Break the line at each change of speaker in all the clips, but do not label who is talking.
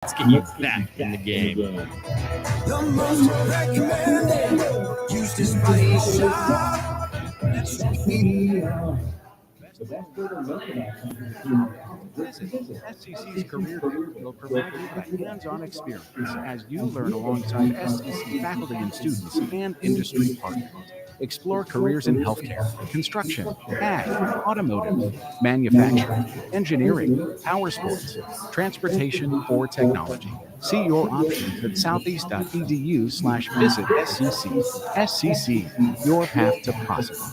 Let's get you back in the game.
The most recommended used to spy shop.
Visit SCC's Career Day will provide you with a hands-on experience as you learn alongside SCC faculty and students and industry partners. Explore careers in healthcare, construction, ag, automotive, manufacturing, engineering, power sports, transportation, or technology. See your options at southeast.edu/visit SCC. SCC, your path to possible.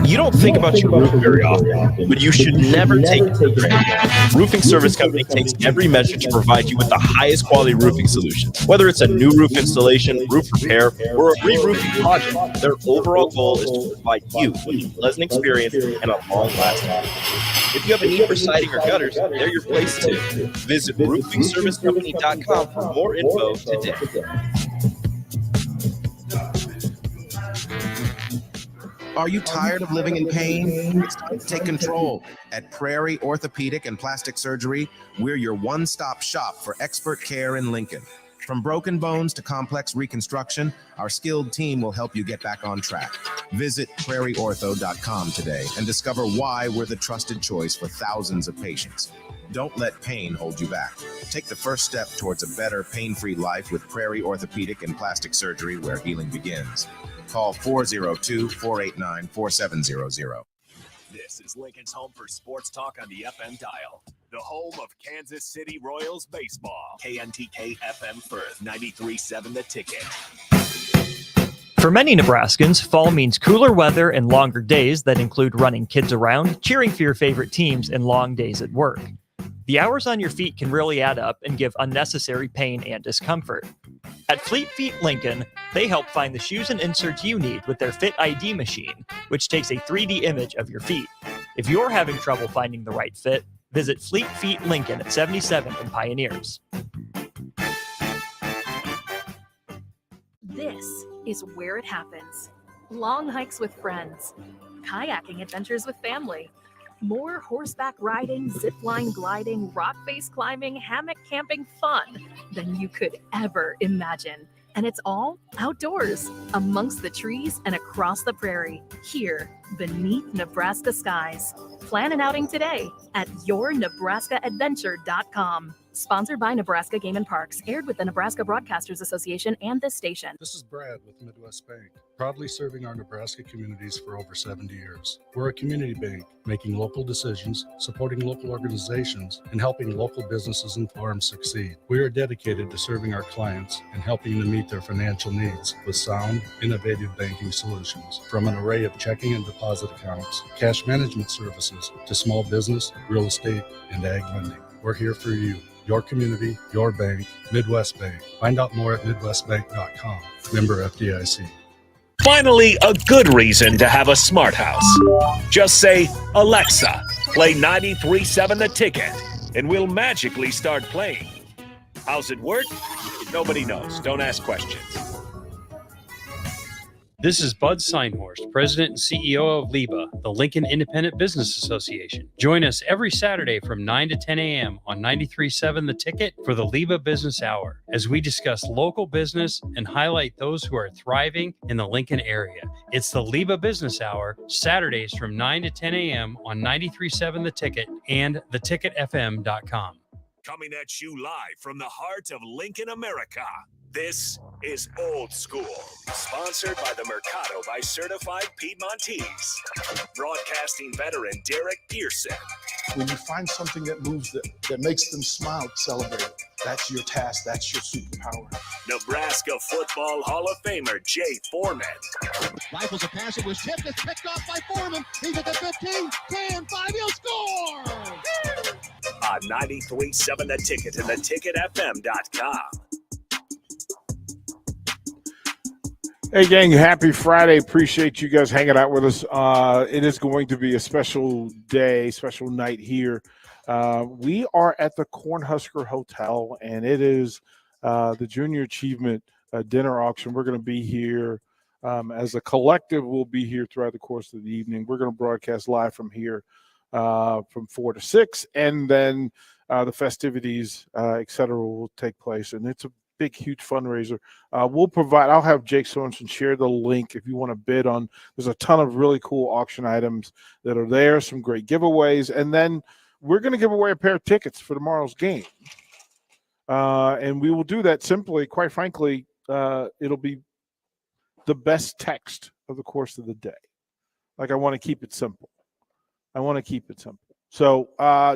You don't think about your roof very often, but you should never take it for granted. Roofing Service Company takes every measure to provide you with the highest quality roofing solutions. Whether it's a new roof installation, roof repair, or a re-roofing project, their overall goal is to provide you with a pleasant experience and a long-lasting roof. If you have a need for siding or gutters, they're your place too. Visit roofingservicecompany.com for more info today.
Are you tired of living in pain? It's time to take control. At Prairie Orthopedic and Plastic Surgery, we're your one-stop shop for expert care in Lincoln. From broken bones to complex reconstruction, our skilled team will help you get back on track. Visit prairieortho.com today and discover why we're the trusted choice for thousands of patients. Don't let pain hold you back. Take the first step towards a better pain-free life with Prairie Orthopedic and Plastic Surgery, where healing begins. Call 402-489-4700.
This is Lincoln's home for sports talk on the FM dial. The home of Kansas City Royals baseball. KNTK FM Firth, 93.7 The Ticket.
For many Nebraskans, fall means cooler weather and longer days that include running kids around, cheering for your favorite teams, and long days at work. The hours on your feet can really add up and give unnecessary pain and discomfort. At Fleet Feet Lincoln, they help find the shoes and inserts you need with their Fit ID machine, which takes a 3D image of your feet. If you're having trouble finding the right fit, visit Fleet Feet Lincoln at 77 in Pioneers.
This is where it happens. Long hikes with friends, kayaking adventures with family, more horseback riding, zipline gliding, rock face climbing, hammock camping fun than you could ever imagine. And it's all outdoors, amongst the trees and across the prairie, here beneath Nebraska skies. Plan an outing today at yournebraskaadventure.com. Sponsored by Nebraska Game and Parks, aired with the Nebraska Broadcasters Association and this station.
This is Brad with Midwest Bank, proudly serving our Nebraska communities for over 70 years. We're a community bank, making local decisions, supporting local organizations, and helping local businesses and farms succeed. We are dedicated to serving our clients and helping them meet their financial needs with sound, innovative banking solutions. From an array of checking and deposit accounts, cash management services, to small business, real estate, and ag lending. We're here for you. Your community, your bank, Midwest Bank. Find out more at midwestbank.com. Member FDIC.
Finally, a good reason to have a smart house. Just say, Alexa, play 93.7 The Ticket, and we'll magically start playing. How's it work? Nobody knows. Don't ask questions.
This is Bud Seinhorst, President and CEO of LIBA, the Lincoln Independent Business Association. Join us every Saturday from 9 to 10 a.m. on 93.7 The Ticket for the LIBA Business Hour, as we discuss local business and highlight those who are thriving in the Lincoln area. It's the LIBA Business Hour, Saturdays from 9 to 10 a.m. on 93.7 The Ticket and theticketfm.com.
Coming at you live from the heart of Lincoln, America. This is Old School, sponsored by the Mercado by Certified Piedmontese. Broadcasting veteran Derek Pearson.
When you find something that moves them, that makes them smile, celebrate it. That's your task. That's your superpower.
Nebraska Football Hall of Famer Jay Foreman.
Rifles a pass. It was tipped. It's picked off by Foreman. He's at the 15, 10, 5. He'll score!
On 93.7 The Ticket and theticketfm.com.
Hey, gang, happy Friday. Appreciate you guys hanging out with us. It is going to be a special day, special night here. We are at the Cornhusker Hotel, and it is the Junior Achievement Dinner Auction. We're going to be here as a collective. We'll be here throughout the course of the evening. We're going to broadcast live from here from 4 to 6, and then the festivities, et cetera, will take place. And it's a big, huge fundraiser. I'll have Jake Sorensen share the link if you want to bid on. There's a ton of really cool auction items that are there, some great giveaways. And then we're going to give away a pair of tickets for tomorrow's game. And we will do that simply, quite frankly, it'll be the best text of the course of the day. Like, I want to keep it simple. So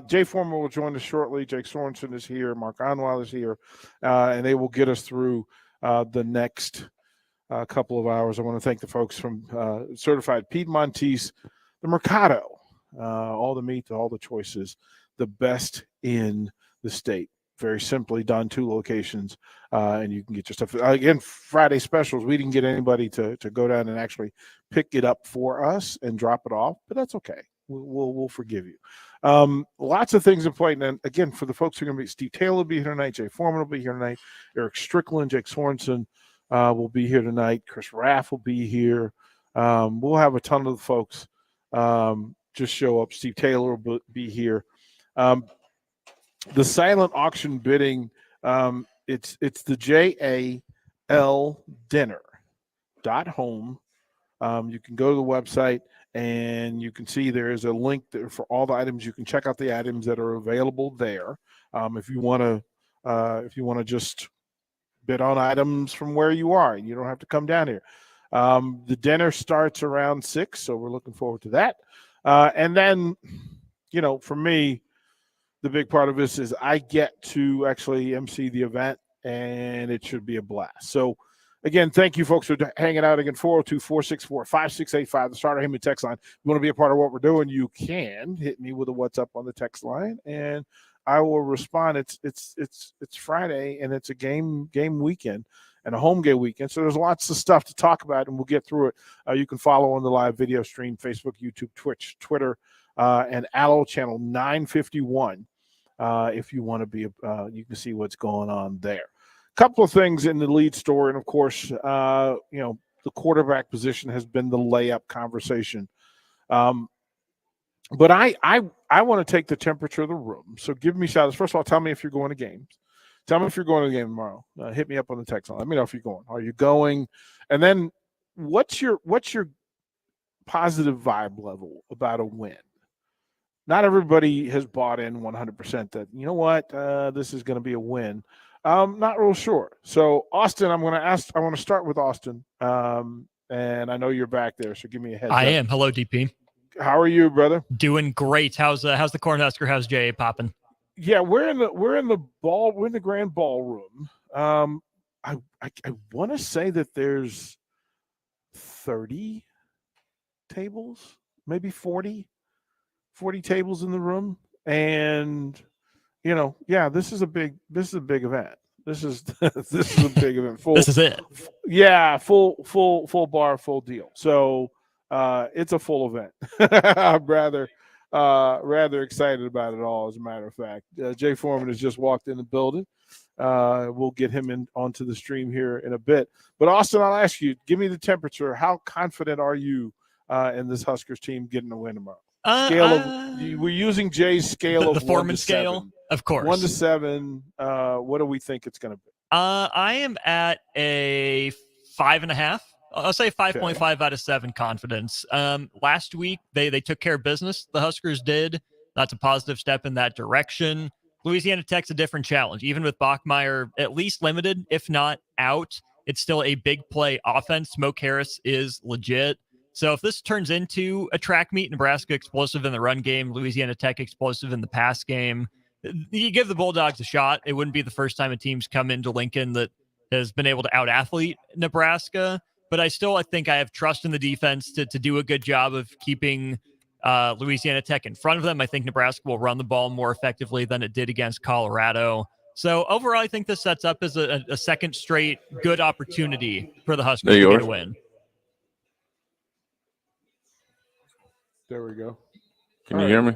Jay Foreman will join us shortly. Jake Sorensen is here. Mark Onweiler is here. And they will get us through the next couple of hours. I want to thank the folks from Certified Piedmontese, the Mercado, all the meat, all the choices, the best in the state. Very simply done, 2 locations, and you can get your stuff. Again, Friday specials, we didn't get anybody to go down and actually pick it up for us and drop it off, but that's okay. We'll forgive you. Lots of things in play. And again, for the folks who are going to be, Steve Taylor will be here tonight. Jay Foreman will be here tonight. Eric Strickland, Jake Sorensen will be here tonight. Chris Raff will be here. We'll have a ton of the folks just show up. Steve Taylor will be here. The silent auction bidding, it's the JALDinner.home. You can go to the website and you can see there is a link there for all the items. You can check out the items that are available there. If you want to just bid on items from where you are, you don't have to come down here. The dinner starts around 6, so we're looking forward to that. And then, for me, the big part of this is I get to actually MC the event, and it should be a blast. So, again, thank you, folks, for hanging out. Again, 402-464-5685, the Starter Heyman text line. If you want to be a part of what we're doing, you can hit me with a what's up on the text line, and I will respond. It's Friday, and it's a game weekend and a home game weekend, so there's lots of stuff to talk about, and we'll get through it. You can follow on the live video stream, Facebook, YouTube, Twitch, Twitter, and Allo channel 951. If you want to be, you can see what's going on there. Couple of things in the lead story, and of course, the quarterback position has been the layup conversation. But I want to take the temperature of the room. So give me shout outs. First of all, tell me if you're going to games. Tell me if you're going to the game tomorrow. Hit me up on the text line. Let me know if you're going. Are you going? And then what's your positive vibe level about a win? Not everybody has bought in 100% that, you know what, this is going to be a win. Not real sure. So, Austin, I want to start with Austin. And I know you're back there, so give me a heads up.
I am. Hello, DP.
How are you, brother?
Doing great. How's the Cornhusker? How's Jay popping?
Yeah, we're in the grand ballroom. I want to say that there's 30 tables, maybe 40 tables in the room, and this is a big event. This is a big event.
This is it.
Yeah, full bar, full deal. So it's a full event. I'm rather excited about it all. As a matter of fact, Jay Foreman has just walked in the building. We'll get him onto the stream here in a bit. But Austin, I'll ask you, give me the temperature. How confident are you in this Huskers team getting a win tomorrow? We're using Jay's scale of
the Foreman scale, of course.
1 to 7. What do we think it's going to be?
I am at a 5.5. I'll say 5.5 out of 7 confidence. Last week they took care of business. The Huskers did. That's a positive step in that direction. Louisiana Tech's a different challenge. Even with Bachmeier at least limited, if not out, it's still a big play offense. Smoke Harris is legit. So if this turns into a track meet, Nebraska explosive in the run game, Louisiana Tech explosive in the pass game, you give the Bulldogs a shot. It wouldn't be the first time a team's come into Lincoln that has been able to out-athlete Nebraska. But I think I have trust in the defense to do a good job of keeping Louisiana Tech in front of them. I think Nebraska will run the ball more effectively than it did against Colorado. So overall, I think this sets up as a second straight good opportunity for the Huskers to get a win.
There we go.
Can you hear me?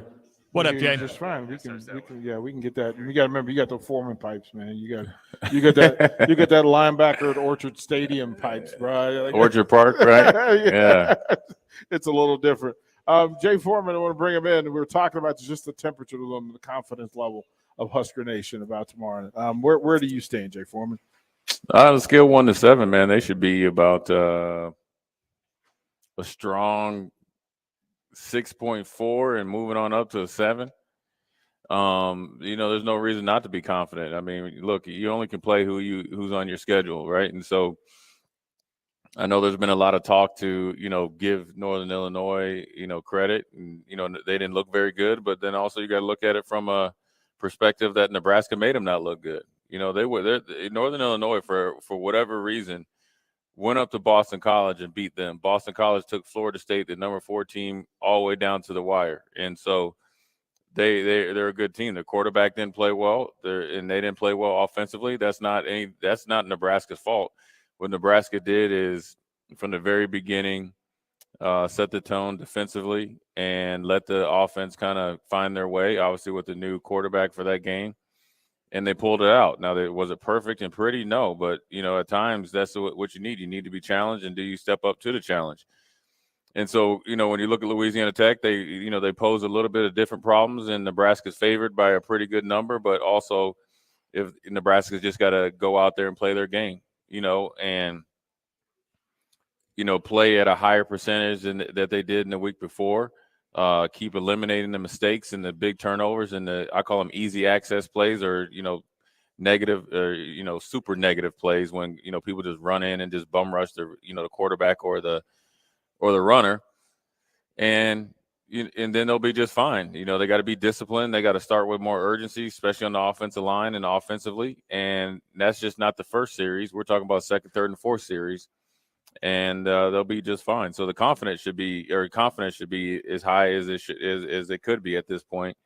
What up, Jay?
Just fine. We can get that. You got to remember, you got the Foreman pipes, man. You got that linebacker at Orchard Stadium pipes, bro.
Orchard Park, right? Yeah.
It's a little different. Jay Foreman, I want to bring him in. We were talking about just the temperature of them, the confidence level. of Husker Nation about tomorrow. Where do you stand, Jay Foreman?
On a scale 1 to 7, man, they should be about a strong 6.4 and moving on up to a 7. There's no reason not to be confident. I mean, look, you only can play who's on your schedule, right? And so I know there's been a lot of talk to, give Northern Illinois, credit. And, they didn't look very good. But then also you got to look at it from a perspective that Nebraska made them not look good. Northern Illinois, for whatever reason, went up to Boston College and beat them. Boston College took Florida State, the number 4 team, all the way down to the wire. And so they're a good team. Their quarterback didn't play well, and they didn't play well offensively. That's not Nebraska's fault. What Nebraska did is, from the very beginning, set the tone defensively and let the offense kind of find their way, obviously with the new quarterback for that game, and they pulled it out. Now, was it perfect and pretty? No, but, at times that's what you need. You need to be challenged, and do you step up to the challenge? And so, when you look at Louisiana Tech, they pose a little bit of different problems, and Nebraska's favored by a pretty good number, but also if Nebraska's just got to go out there and play their game, and play at a higher percentage that they did in the week before, keep eliminating the mistakes and the big turnovers and I call them easy access plays, or, negative or, super negative plays when, people just run in and just bum rush the quarterback or the runner, and then they'll be just fine. They got to be disciplined. They got to start with more urgency, especially on the offensive line and offensively. And that's just not the first series. We're talking about second, third, and fourth series, and they'll be just fine. So the confidence should be as high as it could be at this point,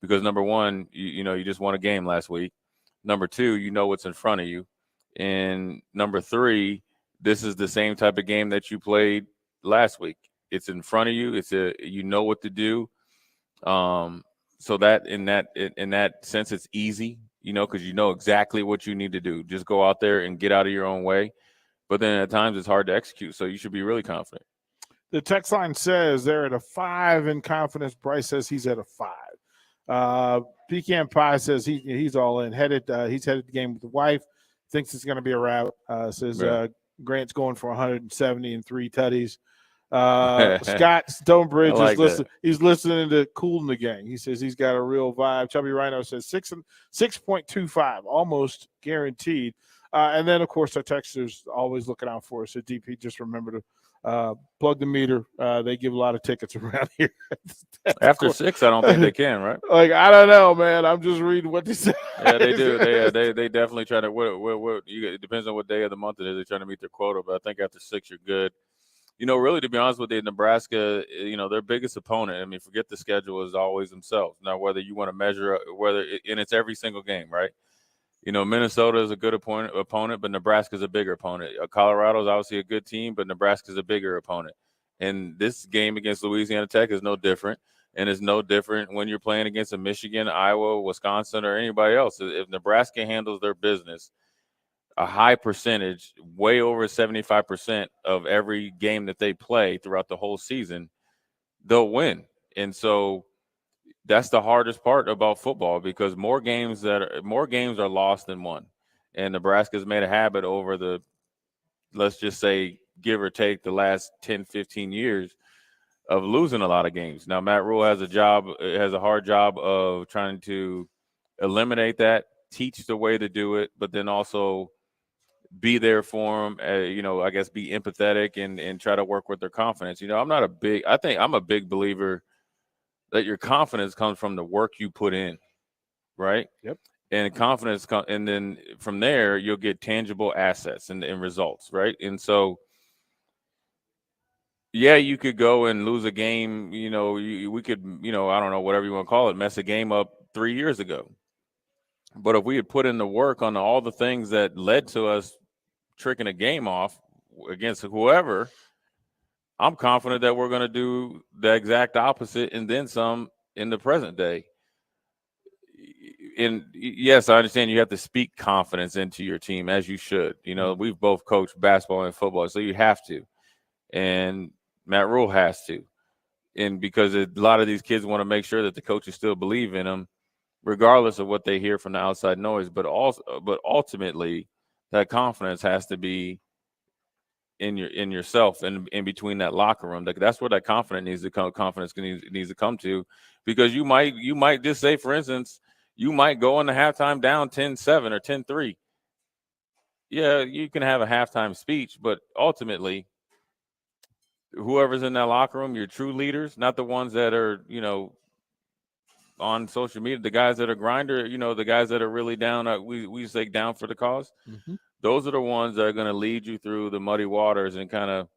because number one, you just won a game last week. Number two, what's in front of you, and number three, this is the same type of game that you played last week. It's in front of you. What to do. So that in that sense, it's easy, because you know exactly what you need to do. Just go out there and get out of your own way. But then at times it's hard to execute. So you should be really confident.
The text line says they're at a 5 in confidence. Bryce says he's at a 5. Pecan Pie says he's all in. He's headed the game with the wife. Thinks it's going to be a wrap. Says
Right.
Grant's going for 170 and 3 tutties. Scott Stonebridge
I like
he's listening to Cool in the Gang. He says he's got a real vibe. Chubby Rhino says 6.25, almost guaranteed. And then, of course, our texters always looking out for us. So, DP, just remember to plug the meter. They give a lot of tickets around here.
After 6, I don't think they can, right?
Like, I don't know, man. I'm just reading what they say.
Yeah, they do. They definitely try to. It depends on what day of the month it is. They're trying to meet their quota, but I think after 6, you're good. Really, to be honest with you, Nebraska, their biggest opponent, I mean, forget the schedule, is always themselves. Now, whether you want to measure, and it's every single game, right? Minnesota is a good opponent, but Nebraska is a bigger opponent. Colorado is obviously a good team, but Nebraska is a bigger opponent. And this game against Louisiana Tech is no different, and it's no different when you're playing against a Michigan, Iowa, Wisconsin, or anybody else. If Nebraska handles their business, a high percentage, way over 75% of every game that they play throughout the whole season, they'll win. And so that's the hardest part about football, because more games are lost than won. And Nebraska's made a habit over the, let's just say, give or take, the last 10, 15 years of losing a lot of games. Now, Matt Rule has a hard job of trying to eliminate that, teach the way to do it, but then also be there for them, I guess be empathetic and try to work with their confidence. I think I'm a big believer that your confidence comes from the work you put in, right?
Yep.
And confidence and then from there you'll get tangible assets and results, right? And so, yeah, you could go and lose a game, we could, I don't know, whatever you want to call it, mess a game up 3 years ago. But if we had put in the work on all the things that led to us tricking a game off against whoever, I'm confident that we're going to do the exact opposite and then some in the present day. And yes, I understand you have to speak confidence into your team, as you should. We've both coached basketball and football, so you have to. And Matt Rule has to. And because a lot of these kids want to make sure that the coaches still believe in them, regardless of what they hear from the outside noise. But ultimately, that confidence has to be in yourself and in between that locker room. That's where that confidence needs to come to, because you might just say, for instance, you might go in the halftime down 10-7 or 10-3. Yeah, you can have a halftime speech, but ultimately, whoever's in that locker room, your true leaders, not the ones that are, on social media, the guys that are grinder, the guys that are really down, we say down for the cause.
Mm-hmm.
Those are the ones that are going to lead you through the muddy waters and kind of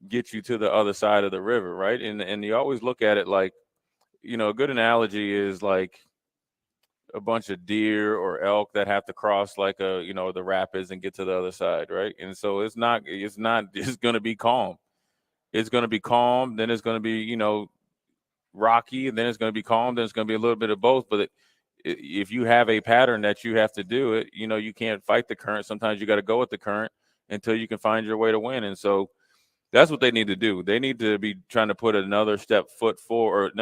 get you to the other side of the river, right? And you always look at it like, a good analogy is like a bunch of deer or elk that have to cross like the rapids and get to the other side, right? And so it's not just going to be calm. It's going to be calm, then it's going to be, rocky, and then it's going to be calm, then it's going to be a little bit of both. But if you have a pattern that you have to do it, you can't fight the current. Sometimes you got to go with the current until you can find your way to win. And so that's what they need to do. They need to be trying to put another foot forward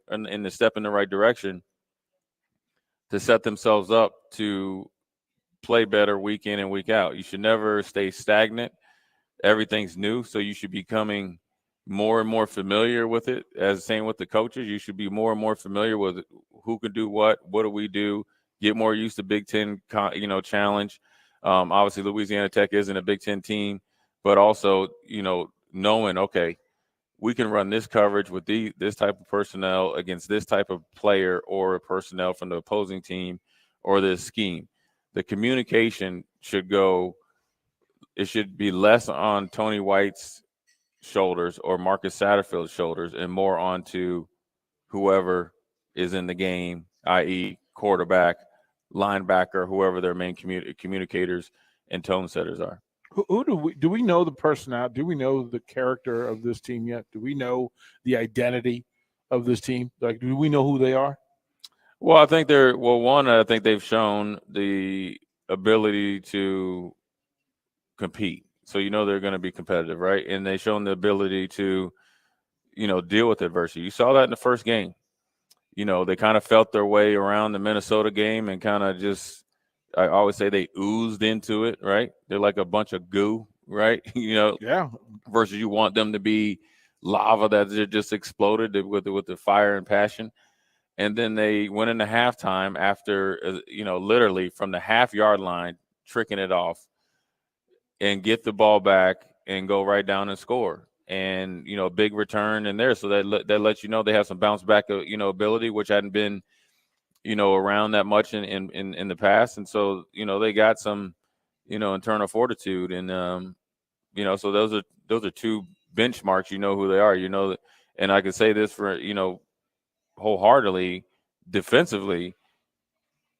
and to step in the right direction to set themselves up to play better week in and week out. You should never stay stagnant. Everything's new, so you should be becoming more and more familiar with it. As same with the coaches, you should be more and more familiar with who can do what do we do, get more used to Big Ten, challenge. Obviously, Louisiana Tech isn't a Big Ten team, but also, knowing, okay, we can run this coverage with this type of personnel against this type of player or personnel from the opposing team or this scheme. The communication should be less on Tony White's shoulders or Marcus Satterfield's shoulders and more onto whoever is in the game, i.e. quarterback, linebacker, whoever their main communicators and tone setters are.
Who do we know the personality? Do we know the character of this team yet? Do we know the identity of this team? Like, do we know who they are?
Well, I think I think they've shown the ability to compete. So they're going to be competitive, right? And they've shown the ability to, deal with adversity. You saw that in the first game. They kind of felt their way around the Minnesota game and kind of just, I always say they oozed into it, right? They're like a bunch of goo, right?
Yeah.
Versus you want them to be lava that just exploded with the fire and passion. And then they went into halftime after, literally from the half-yard line, tricking it off and get the ball back and go right down and score. And, big return in there. So that lets they have some bounce back, ability, which hadn't been, around that much in the past. And so, they got some, internal fortitude. And, so those are two benchmarks, who they are, and I can say this for, wholeheartedly, defensively,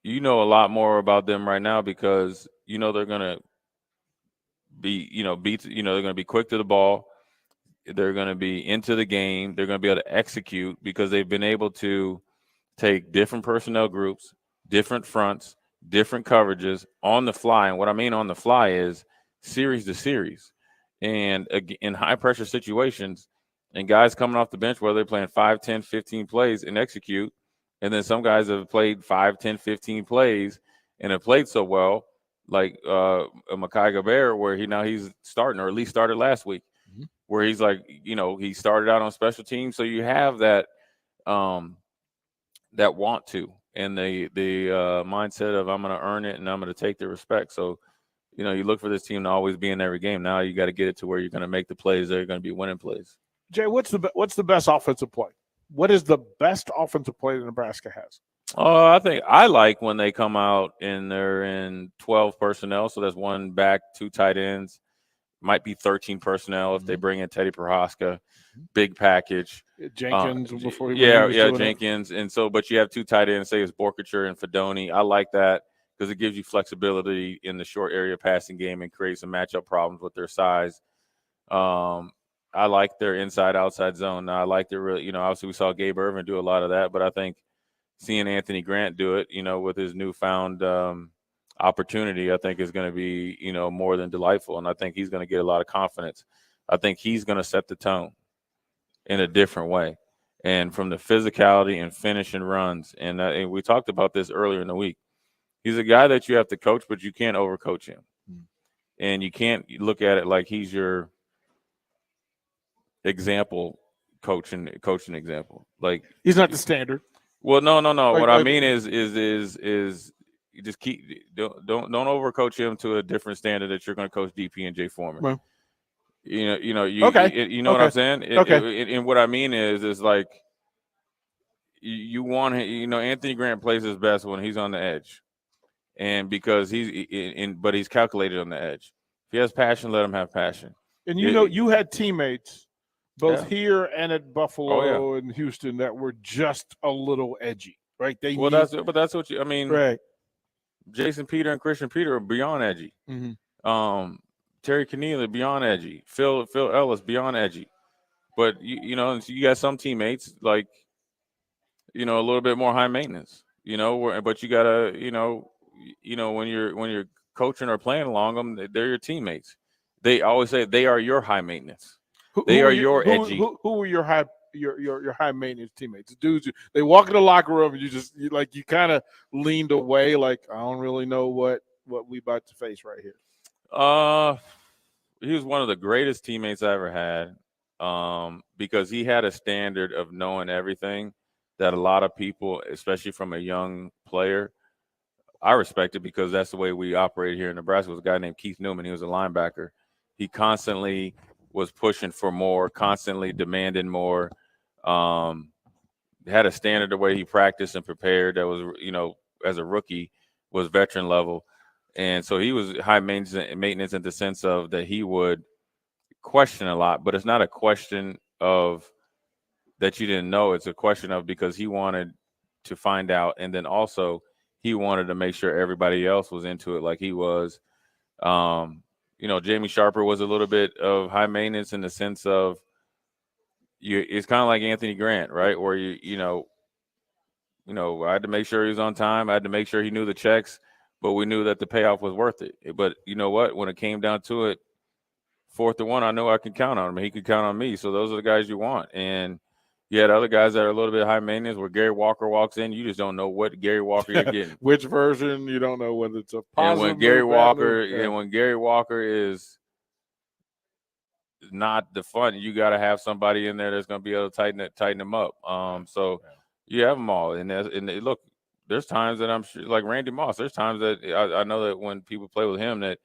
a lot more about them right now because, they're going to be, they're going to be quick to the ball. They're going to be into the game. They're going to be able to execute because they've been able to take different personnel groups, different fronts, different coverages on the fly. And what I mean on the fly is series to series. And in high-pressure situations, and guys coming off the bench, whether they're playing 5, 10, 15 plays and execute, and then some guys have played 5, 10, 15 plays and have played so well, like Mekhi Gabert, where he's starting, or at least started last week, where he's like, he started out on special teams. So you have that that want to, and the mindset of I'm going to earn it and I'm going to take the respect. So, you look for this team to always be in every game. Now you got to get it to where you're going to make the plays that are going to be winning plays.
Jay, what's the best offensive play? What is the best offensive play that Nebraska has?
I think I like when they come out and they're in 12 personnel. So that's one back, 2 tight ends. Might be 13 personnel if they bring in Teddy Prohaska, big package.
Jenkins before he
Jenkins. And so, but you have 2 tight ends, say it's Borkature and Fedoni. I like that because it gives you flexibility in the short area passing game and creates some matchup problems with their size. I like their inside-outside zone. Now, I like their obviously we saw Gabe Irvin do a lot of that, but I think seeing Anthony Grant do it, with his newfound opportunity, I think is going to be, more than delightful. And I think he's going to get a lot of confidence. I think he's going to set the tone in a different way. and from the physicality and finishing runs. And we talked about this earlier in the week. He's a guy that you have to coach, but you can't overcoach him. And you can't look at it like he's your example coaching example. Like,
he's not the standard.
Well, no.
Like,
what I mean is you just don't overcoach him to a different standard that you're going to coach DP and Jay Foreman.
Well,
you know
okay.
what I'm saying?
Okay.
And what I mean is like you want him, Anthony Grant plays his best when he's on the edge, and because but he's calculated on the edge. If he has passion, let him have passion.
And you had teammates both here and at Buffalo and Houston that were just a little edgy, right?
That's what I mean.
Right.
Jason Peter and Christian Peter are beyond edgy.
Mm-hmm.
Terry Keneally beyond edgy. Phil Ellis beyond edgy. But you got some teammates like a little bit more high maintenance. But you gotta when you're coaching or playing along them, they're your teammates. They always say they are your high maintenance. They are your edgy.
Who were your high maintenance teammates? The dudes they walk in the locker room and you kind of leaned away, like I don't really know what we about to face right here.
He was one of the greatest teammates I ever had, because he had a standard of knowing everything that a lot of people, especially from a young player, I respected because that's the way we operated here in Nebraska. Was a guy named Keith Newman. He was a linebacker. He constantly was pushing for more, constantly demanding more. Had a standard the way he practiced and prepared that was, as a rookie, was veteran level. And so he was high maintenance in the sense of that he would question a lot, but it's not a question of that you didn't know. It's a question of because he wanted to find out. And then also he wanted to make sure everybody else was into it like he was. Jamie Sharper was a little bit of high maintenance in the sense of it's kind of like Anthony Grant, right? Where I had to make sure he was on time. I had to make sure he knew the checks, but we knew that the payoff was worth it. But you know what? When it came down to it, 4th and 1, I know I could count on him. He could count on me. So those are the guys you want. And you had other guys that are a little bit high maintenance where Gary Walker walks in. You just don't know what Gary Walker you're getting.
Which version, you don't know whether it's a positive.
And when Gary Walker is not the fun, you got to have somebody in there that's going to be able to tighten them up. So you have them all. And look, there's times that I'm sure, like Randy Moss, there's times that I know that when people play with him that,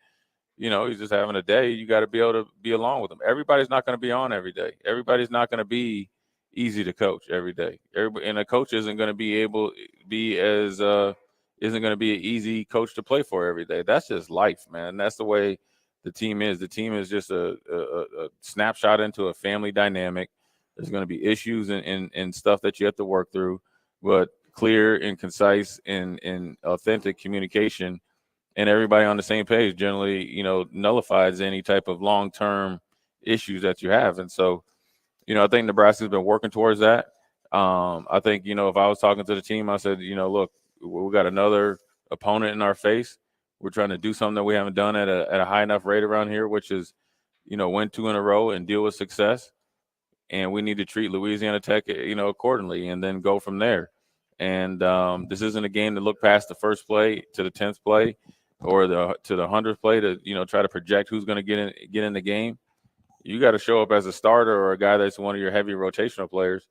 he's just having a day. You got to be able to be along with him. Everybody's not going to be on every day. Everybody's not going to be easy to coach every day. And a coach isn't going to isn't going to be an easy coach to play for every day. That's just life, man. That's the way the team is. The team is just a snapshot into a family dynamic. There's going to be issues and stuff that you have to work through, but clear and concise and authentic communication and everybody on the same page generally, nullifies any type of long-term issues that you have. And so, I think Nebraska's been working towards that. I think, if I was talking to the team, I said, look, we got another opponent in our face. We're trying to do something that we haven't done at a high enough rate around here, which is, win 2 in a row and deal with success. And we need to treat Louisiana Tech, accordingly and then go from there. And this isn't a game to look past the first play to the 10th play or to the 100th play to, try to project who's going to get in the game. You got to show up as a starter or a guy that's one of your heavy rotational players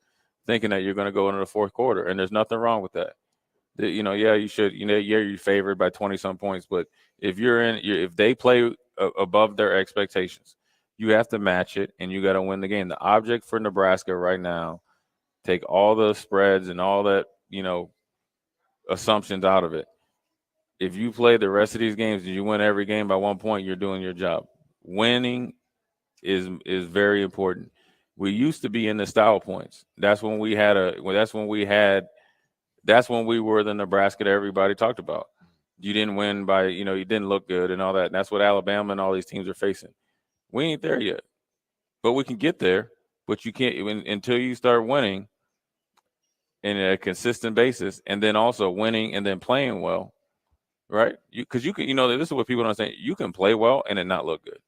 thinking that you're going to go into the fourth quarter. And there's nothing wrong with that. You should, you're favored by 20-some points. But if if they play above their expectations, you have to match it and you got to win the game. The object for Nebraska right now, take all the spreads and all that, assumptions out of it. If you play the rest of these games and you win every game by 1 point, you're doing your job. Winning is very important. We used to be in the style points. That's when we were the Nebraska that everybody talked about. You didn't win by, you didn't look good and all that. And that's what Alabama and all these teams are facing. We ain't there yet, but we can get there. But you can't until you start winning in a consistent basis, and then also winning and then playing well, right? Because you can, this is what people don't understand. You can play well and it not look good.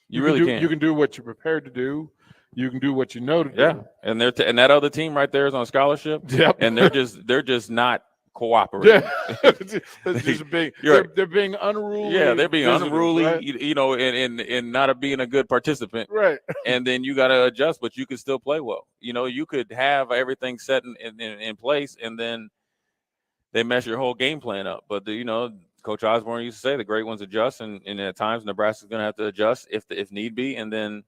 You really can.
You can do what you're prepared to do. you can do what you know to do.
Yeah, and and that other team right there is on scholarship.
Yep.
And they're just not cooperating.
Yeah. They're being unruly.
Yeah, they're being
visitors,
unruly,
right?
and not being a good participant.
Right.
And then you got to adjust, but you can still play well. You could have everything set in place, and then they mess your whole game plan up. But Coach Osborne used to say the great ones adjust, and at times Nebraska's going to have to adjust if need be, and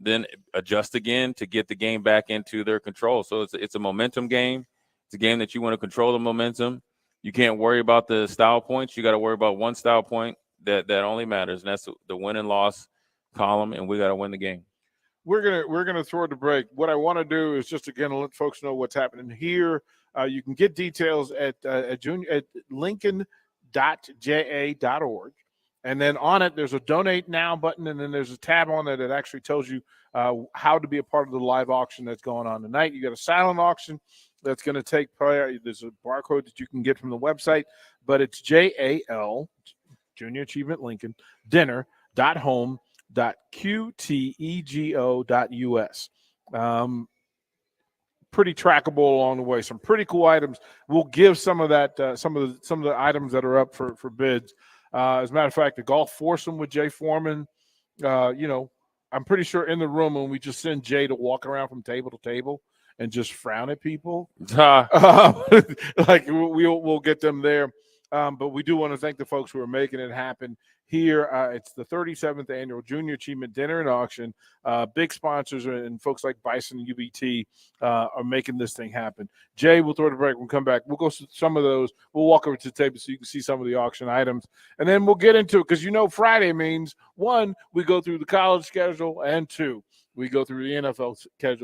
then adjust again to get the game back into their control. So it's a momentum game. It's a game that you want to control the momentum. You can't worry about the style points. You got to worry about one style point that only matters, and that's the win and loss column, and we got to win the game.
We're gonna throw it to break. What I want to do is just again let folks know what's happening here. You can get details at lincoln.ja.org. And then on it, there's a donate now button, and then there's a tab on there that actually tells you how to be a part of the live auction that's going on tonight. You got a silent auction that's going to take place. There's a barcode that you can get from the website, but it's JAL, Junior Achievement Lincoln, dinner.home.qtego.us. Pretty trackable along the way. Some pretty cool items. We'll give some of that, some of the items that are up for bids. As a matter of fact, the golf foursome with Jay Foreman, I'm pretty sure in the room when we just send Jay to walk around from table to table and just frown at people, like we'll get them there. But we do want to thank the folks who are making it happen here. It's the 37th annual Junior Achievement Dinner and Auction. Big sponsors and folks like Bison and UBT are making this thing happen. Jay, we'll throw the break. We'll come back. We'll go through some of those. We'll walk over to the table so you can see some of the auction items. And then we'll get into it because Friday means, 1, we go through the college schedule, and 2, we go through the NFL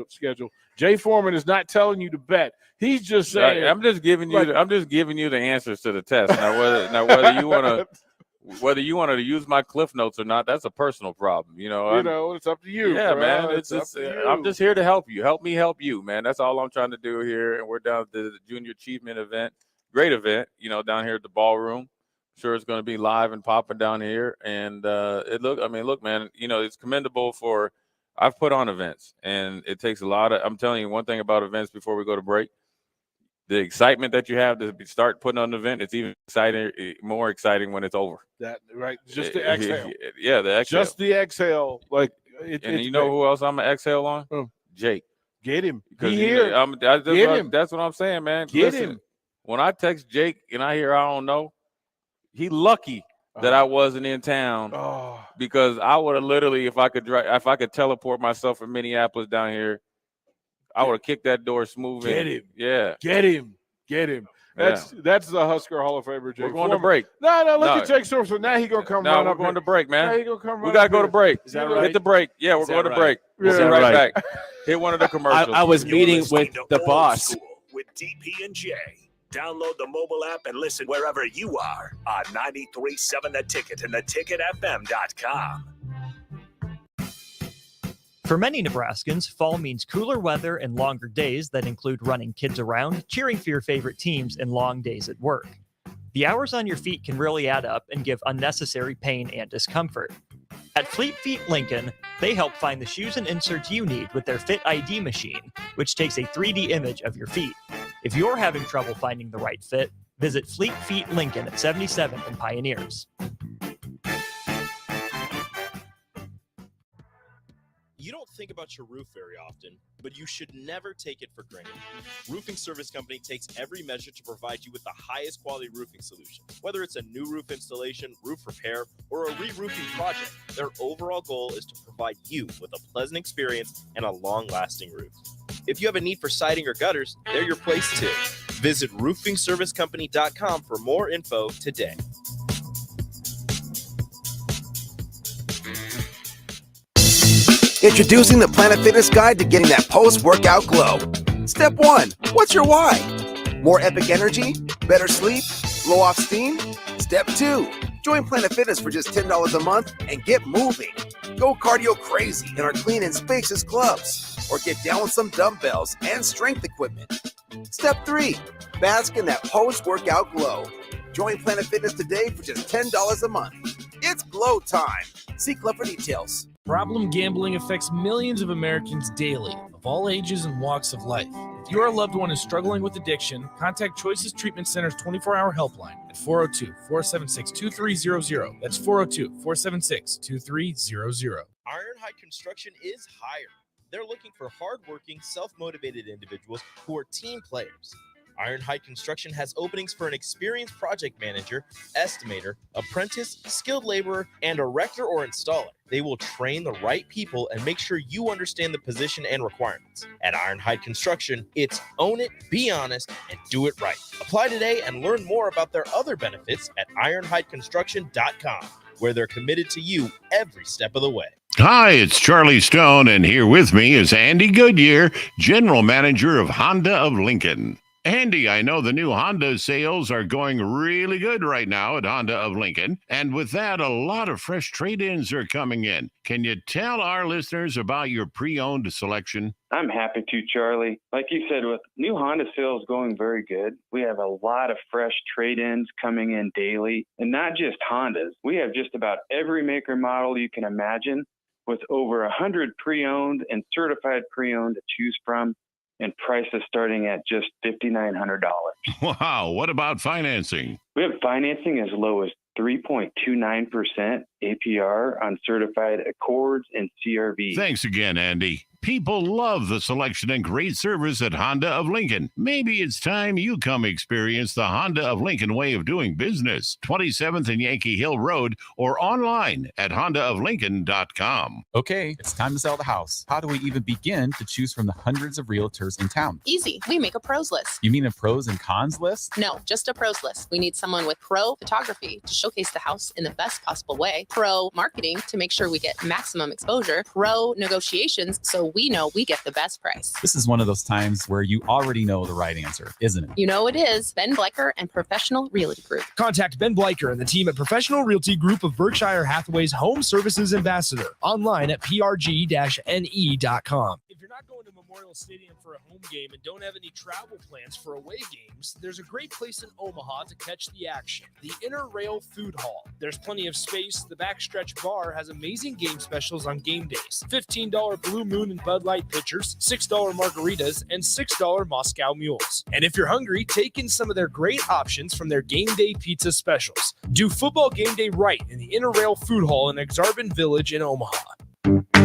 schedule. Jay Foreman is not telling you to bet. He's just saying.
I'm just giving you. I'm just giving you the answers to the test. Now whether you want to use my cliff notes or not, that's a personal problem.
It's up to you.
Yeah,
bro.
man.
It's up to you.
I'm just here to help you. Help me help you, man. That's all I'm trying to do here. And we're down at the Junior Achievement event. Great event. Down here at the ballroom. Sure, it's going to be live and popping down here. And look, man. It's commendable for. I've put on events, and it takes a lot of. I'm telling you one thing about events before we go to break. The excitement that you have to start putting on an event, it's even more exciting when it's over.
That right, just the exhale.
Yeah, the exhale.
Just the exhale. Like,
who else I'm gonna exhale on? Jake.
Get him.
That's what I'm saying, man.
Get him.
When I text Jake and I hear I don't know, he lucky that I wasn't in town because I would have literally, if I could teleport myself from Minneapolis down here, I would have kicked that door smooth.
Get him.
Yeah.
Get him. That's the Husker Hall of Famer, Jake.
We're going to break.
No, look at Jake Source. So now he's going to come run up.
We're going to break, man.
Now he gonna come
we got to go to break.
Is that right?
Hit the break. Yeah, we're going to break. We'll be right back. Hit one of the commercials.
I was meeting with the boss.
With DP and J. Download the mobile app and listen wherever you are on 93.7 The Ticket and theticketfm.com.
For many Nebraskans, fall means cooler weather and longer days that include running kids around, cheering for your favorite teams, and long days at work. The hours on your feet can really add up and give unnecessary pain and discomfort. At Fleet Feet Lincoln, they help find the shoes and inserts you need with their Fit ID machine, which takes a 3D image of your feet. If you're having trouble finding the right fit, visit Fleet Feet Lincoln at 77th and Pioneers.
You don't think about your roof very often, but you should never take it for granted. Roofing Service Company takes every measure to provide you with the highest quality roofing solution. Whether it's a new roof installation, roof repair, or a re-roofing project, their overall goal is to provide you with a pleasant experience and a long-lasting roof. If you have a need for siding or gutters, they're your place too. Visit roofingservicecompany.com for more info today.
Introducing the Planet Fitness Guide to getting that post-workout glow. Step 1, what's your why? More epic energy? Better sleep? Blow off steam? Step 2, join Planet Fitness for just $10 a month and get moving. Go cardio crazy in our clean and spacious clubs, or get down with some dumbbells and strength equipment. Step 3, bask in that post-workout glow. Join Planet Fitness today for just $10 a month. It's glow time. See Club for details.
Problem gambling affects millions of Americans daily, of all ages and walks of life. If your loved one is struggling with addiction, contact Choices Treatment Center's 24-hour helpline at 402-476-2300. That's 402-476-2300.
Ironhide Construction is hiring. They're looking for hardworking, self-motivated individuals who are team players. Ironhide Construction has openings for an experienced project manager, estimator, apprentice, skilled laborer, and erector or installer. They will train the right people and make sure you understand the position and requirements. At Ironhide Construction, it's own it, be honest, and do it right. Apply today and learn more about their other benefits at ironhideconstruction.com, where they're committed to you every step of the way.
Hi, it's Charlie Stone, and here with me is Andy Goodyear, General Manager of Honda of Lincoln. Andy, I know the new Honda sales are going really good right now at Honda of Lincoln, and with that, a lot of fresh trade-ins are coming in. Can you tell our listeners about your pre-owned selection?
I'm happy to, Charlie. Like you said, with new Honda sales going very good, we have a lot of fresh trade-ins coming in daily, and not just Hondas. We have just about every maker model you can imagine, with over 100 pre-owned and certified pre-owned to choose from, and prices starting at just $5,900.
Wow, what about financing?
We have financing as low as 3.29% APR on certified Accords and CRV.
Thanks again, Andy. People love the selection and great service at Honda of Lincoln. Maybe it's time you come experience the Honda of Lincoln way of doing business. 27th and Yankee Hill Road, or online at hondaoflincoln.com.
Okay, it's time to sell the house. How do we even begin to choose from the hundreds of realtors in town?
Easy. We make a pros list.
You mean a pros and cons list?
No, just a pros list. We need someone with pro photography to showcase the house in the best possible way, pro marketing to make sure we get maximum exposure, pro negotiations so we know we get the best price.
This is one of those times where you already know the right answer, isn't it?
You know it is. Ben Bleicher and Professional Realty Group.
Contact Ben Bleicher and the team at Professional Realty Group of Berkshire Hathaway's Home Services Ambassador online at prg-ne.com. If you're not going to Memorial Stadium for a home game and don't have any travel plans for away games, there's a great place in Omaha to catch the action, the Inner Rail Food Hall. There's plenty of space. The Backstretch Bar has amazing game specials on game days. $15 Blue Moon and Bud Light pitchers, $6 margaritas, and $6 Moscow mules. And if you're hungry, take in some of their great options from their game day pizza specials. Do football game day right in the Inner Rail Food Hall in Exarban Village in Omaha.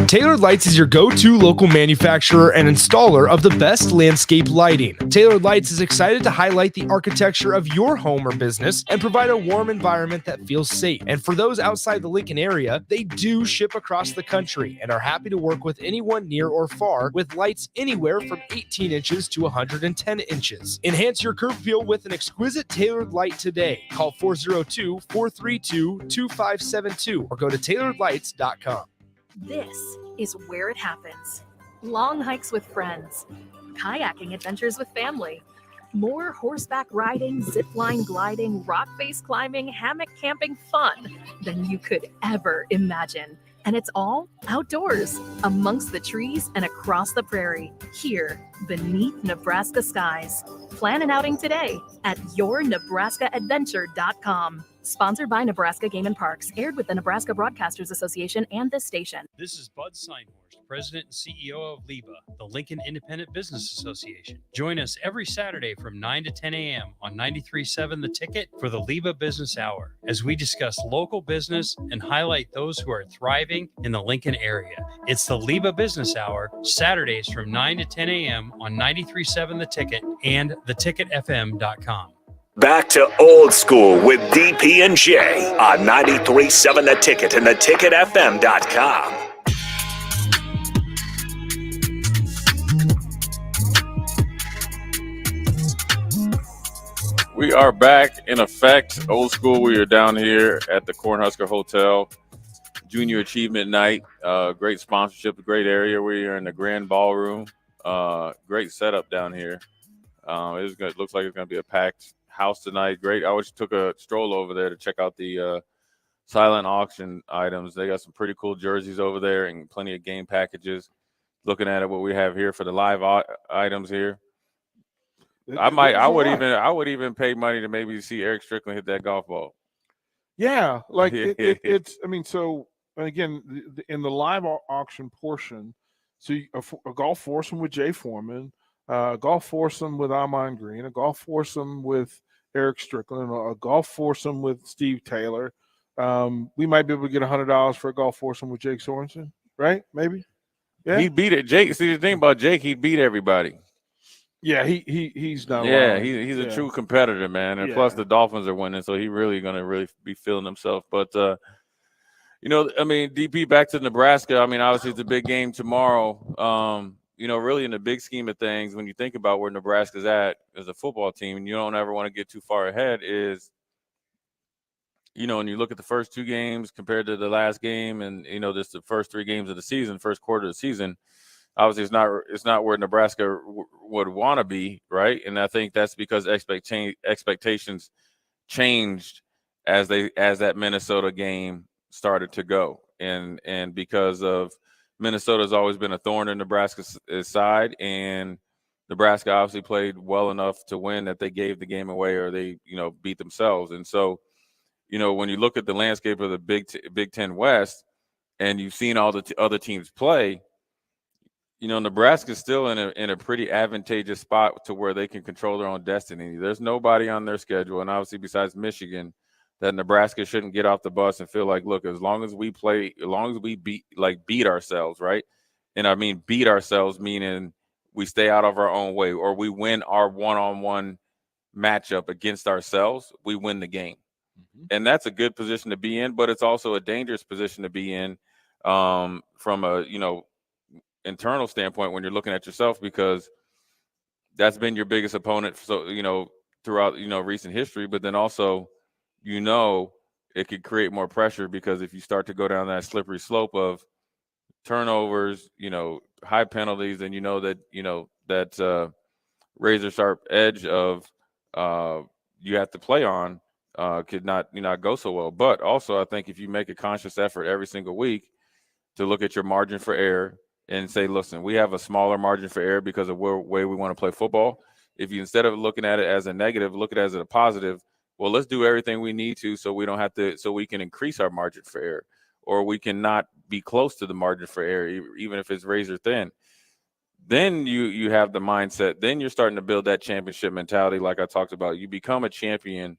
Tailored Lights is your go-to local manufacturer and installer of the best landscape lighting. Tailored Lights is excited to highlight the architecture of your home or business and provide a warm environment that feels safe. And for those outside the Lincoln area, they do ship across the country and are happy to work with anyone near or far with lights anywhere from 18 inches to 110 inches. Enhance your curb appeal with an exquisite tailored light today. Call 402-432-2572 or go to tailoredlights.com.
This is where it happens. Long hikes with friends, kayaking adventures with family, more horseback riding, zipline gliding, rock face climbing, hammock camping fun than you could ever imagine. And it's all outdoors, amongst the trees and across the prairie, here beneath Nebraska skies. Plan an outing today at yournebraskaadventure.com. Sponsored by Nebraska Game and Parks, aired with the Nebraska Broadcasters Association and this station.
This is Bud Seinhorst, President and CEO of LIBA, the Lincoln Independent Business Association. Join us every Saturday from 9 to 10 a.m. on 93.7 The Ticket for the LIBA Business Hour, as we discuss local business and highlight those who are thriving in the Lincoln area. It's the LIBA Business Hour, Saturdays from 9 to 10 a.m. on 93.7 The Ticket and theticketfm.com.
Back to old school with DP and J on 93.7 The Ticket and theticketfm.com.
We are back in effect. Old school. We are down here at the Cornhusker Hotel. Junior Achievement Night. Great sponsorship, a great area. We are in the Grand Ballroom. Great setup down here. It looks like it's going to be a packed house tonight. Great. I just took a stroll over there to check out the silent auction items. They got some pretty cool jerseys over there and plenty of game packages. Looking at it, what we have here for the live items here. I would even pay money to maybe see Eric Strickland hit that golf ball.
Yeah, like it's. I mean, so again, in the live auction portion, so a golf foursome with Jay Foreman, a golf foursome with Amon Green, a golf foursome with Eric Strickland, a golf foursome with Steve Taylor. We might be able to get $100 for a golf foursome with Jake Sorensen, right? Maybe. Yeah.
He beat it. Jake. See, the thing about Jake, he beat everybody.
Yeah, he's not.
Yeah,
allowing,
he's a
yeah.
true competitor, man. And plus, the Dolphins are winning, so he really gonna be feeling himself. But I mean, DP, back to Nebraska. I mean, obviously it's a big game tomorrow. Really in the big scheme of things, when you think about where Nebraska's at as a football team, and you don't ever want to get too far ahead, is when you look at the first two games compared to the last game, and just the first three games of the season, first quarter of the season. Obviously, it's not where Nebraska would want to be, right? And I think that's because expectations changed as that Minnesota game started to go, and because of Minnesota's always been a thorn in Nebraska's side, and Nebraska obviously played well enough to win that they gave the game away, or they beat themselves. And so, when you look at the landscape of the Big Ten West, and you've seen all the other teams play. Nebraska's still in a pretty advantageous spot to where they can control their own destiny. There's nobody on their schedule, and obviously besides Michigan, that Nebraska shouldn't get off the bus and feel like, look, as long as we beat ourselves, right? And I mean beat ourselves, meaning we stay out of our own way, or we win our one-on-one matchup against ourselves, we win the game. Mm-hmm. And that's a good position to be in, but it's also a dangerous position to be in from a, internal standpoint when you're looking at yourself, because that's been your biggest opponent throughout recent history. But then also it could create more pressure, because if you start to go down that slippery slope of turnovers, high penalties, and that razor sharp edge of you have to play on could not go so well. But also I think if you make a conscious effort every single week to look at your margin for error and say, listen, we have a smaller margin for error because of the way we want to play football. If you, instead of looking at it as a negative, look at it as a positive, well, let's do everything we need to so we don't have to, so we can increase our margin for error, or we can not be close to the margin for error, even if it's razor thin. Then you have the mindset. Then you're starting to build that championship mentality like I talked about. You become a champion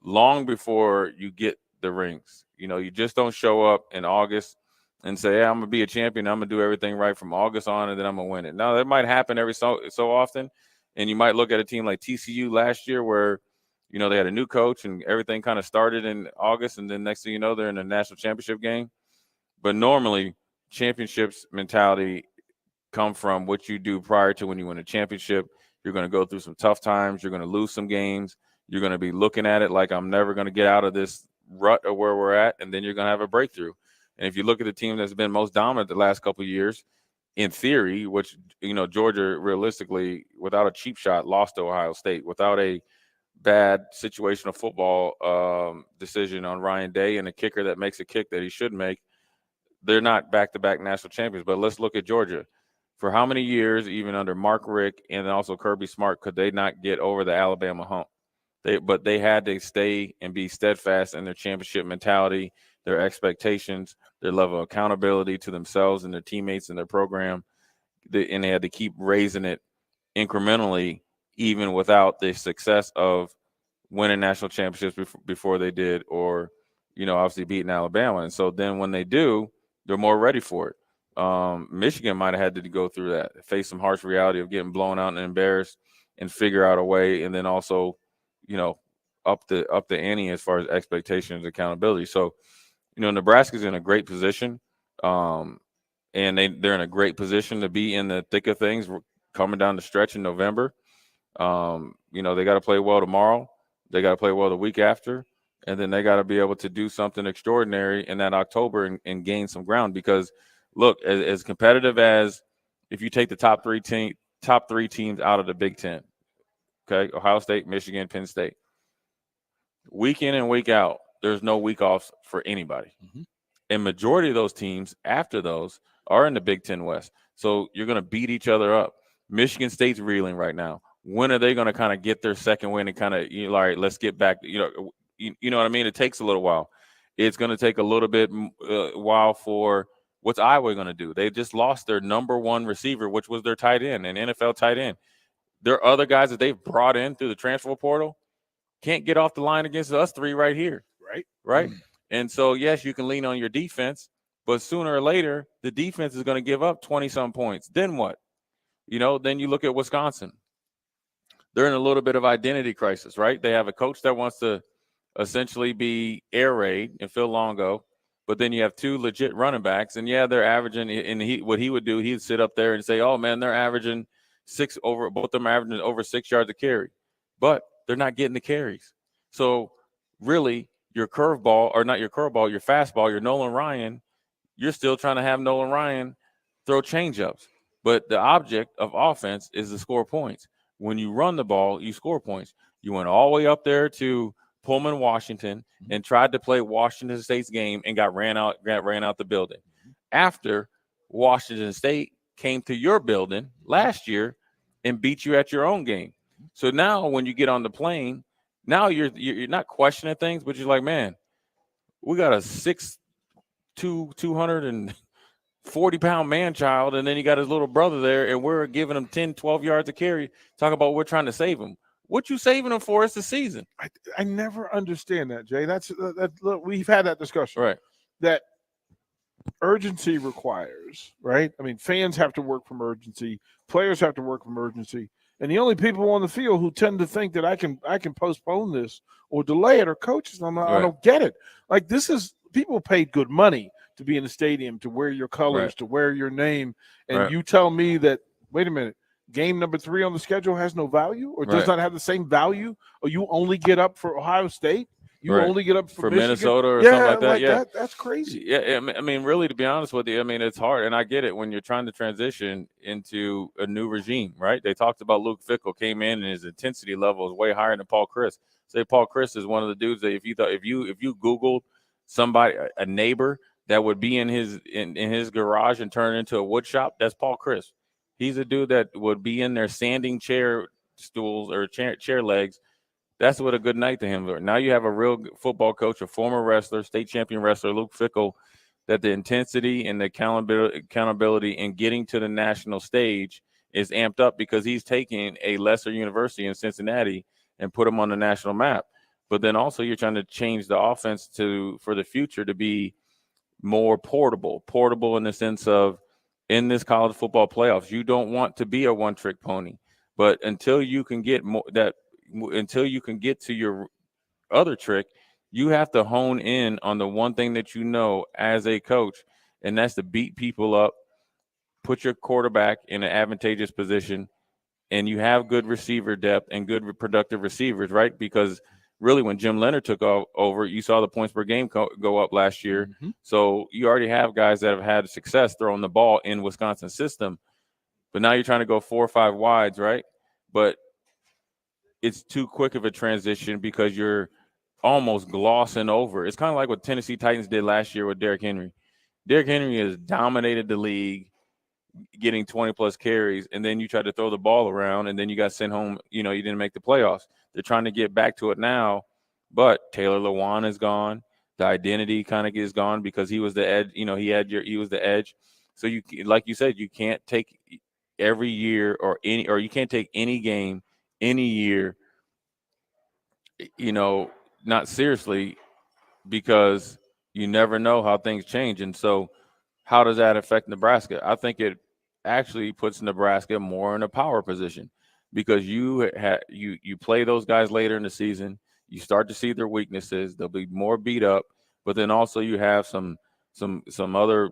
long before you get the rings. You just don't show up in August and say, hey, I'm going to be a champion. I'm going to do everything right from August on, and then I'm going to win it. Now, that might happen every so often, and you might look at a team like TCU last year where, they had a new coach and everything kind of started in August, and then next thing you know, they're in a national championship game. But normally, championships mentality come from what you do prior to when you win a championship. You're going to go through some tough times. You're going to lose some games. You're going to be looking at it like, I'm never going to get out of this rut of where we're at, and then you're going to have a breakthrough. And if you look at the team that's been most dominant the last couple of years, in theory, which, Georgia realistically, without a cheap shot, lost to Ohio State, without a bad situational football decision on Ryan Day and a kicker that makes a kick that he should make, they're not back-to-back national champions. But let's look at Georgia. For how many years, even under Mark Richt and also Kirby Smart, could they not get over the Alabama hump? But they had to stay and be steadfast in their championship mentality, their expectations, their level of accountability to themselves and their teammates and their program. And they had to keep raising it incrementally, even without the success of winning national championships before they did, or, obviously beating Alabama. And so then when they do, they're more ready for it. Michigan might have had to go through that, face some harsh reality of getting blown out and embarrassed, and figure out a way, and then also, up the ante as far as expectations and accountability. So, Nebraska's in a great position, and they're in a great position to be in the thick of things. We're coming down the stretch in November. They got to play well tomorrow. They got to play well the week after, and then they got to be able to do something extraordinary in that October and gain some ground. Because, look, as competitive as, if you take the top three teams out of the Big Ten, okay, Ohio State, Michigan, Penn State, week in and week out, there's no week offs for anybody. Mm-hmm. And majority of those teams after those are in the Big Ten West. So you're going to beat each other up. Michigan State's reeling right now. When are they going to kind of get their second win and kind of, all right, let's get back, you know what I mean? It takes a little while. It's going to take a little bit while for what's Iowa going to do. They just lost their number one receiver, which was their tight end, an NFL tight end. There are other guys that they've brought in through the transfer portal. Can't get off the line against us three right here. Right. And so, yes, you can lean on your defense, but sooner or later, the defense is going to give up 20-some points. Then what? Then you look at Wisconsin. They're in a little bit of identity crisis, right? They have a coach that wants to essentially be air raid and Phil Longo, but then you have two legit running backs, and they're averaging. And what he would do, he'd sit up there and say, "Oh man, they're averaging both of them are averaging over 6 yards a carry," but they're not getting the carries. So really, your curveball, or not your curveball, your fastball, your Nolan Ryan, you're still trying to have Nolan Ryan throw changeups. But the object of offense is to score points. When you run the ball, you score points. You went all the way up there to Pullman, Washington, and tried to play Washington State's game and got ran out the building. After Washington State came to your building last year and beat you at your own game. So now when you get on the plane, now you're not questioning things, but you're like, man, we got a 6'2", 240-pound man-child, and then you got his little brother there, and we're giving him 10, 12 yards a carry. Talk about we're trying to save him. What you saving him for? It's the season.
I never understand that, Jay. Look, we've had that discussion.
Right.
That urgency requires, right? I mean, fans have to work from urgency. Players have to work from urgency. And the only people on the field who tend to think that I can postpone this or delay it are coaches. I don't get it. Like, this is – people paid good money to be in the stadium, to wear your colors, to wear your name. And you tell me that, wait a minute, game number 3 on the schedule has no value or does not have the same value, or you only get up for Ohio State? You only get up for
Minnesota or something like that.
Yeah, that's crazy.
Yeah, I mean, really, to be honest with you, I mean, it's hard, and I get it when you're trying to transition into a new regime, right? They talked about Luke Fickell came in and his intensity level is way higher than Paul Chris. Say Paul Chris is one of the dudes that if you Googled somebody, a neighbor that would be in his garage and turn into a wood shop, that's Paul Chris. He's a dude that would be in there sanding chair stools or chair legs. That's what a good night to him. Now you have a real football coach, a former wrestler, state champion wrestler, Luke Fickell, that the intensity and the accountability in getting to the national stage is amped up because he's taking a lesser university in Cincinnati and put them on the national map. But then also you're trying to change the offense for the future to be more portable in the sense of in this college football playoffs, you don't want to be a one-trick pony. But until you can get to your other trick, you have to hone in on the one thing that you know as a coach, and that's to beat people up, put your quarterback in an advantageous position, and you have good receiver depth and good productive receivers, right? Because really when Jim Leonard took over, you saw the points per game go up last year. Mm-hmm. So you already have guys that have had success throwing the ball in Wisconsin's system, but now you're trying to go 4 or 5 wides, right? But it's too quick of a transition because you're almost glossing over. It's kind of like what Tennessee Titans did last year with Derrick Henry. Derrick Henry has dominated the league, getting 20-plus carries, and then you tried to throw the ball around, and then you got sent home. You didn't make the playoffs. They're trying to get back to it now, but Taylor Lewan is gone. The identity kind of is gone because he was the edge. He was the edge. So you, like you said, you can't take every year or you can't take any game, any year, not seriously, because you never know how things change. And so how does that affect Nebraska? I think it actually puts Nebraska more in a power position because you play those guys later in the season. You start to see their weaknesses. They'll be more beat up, but then also you have some other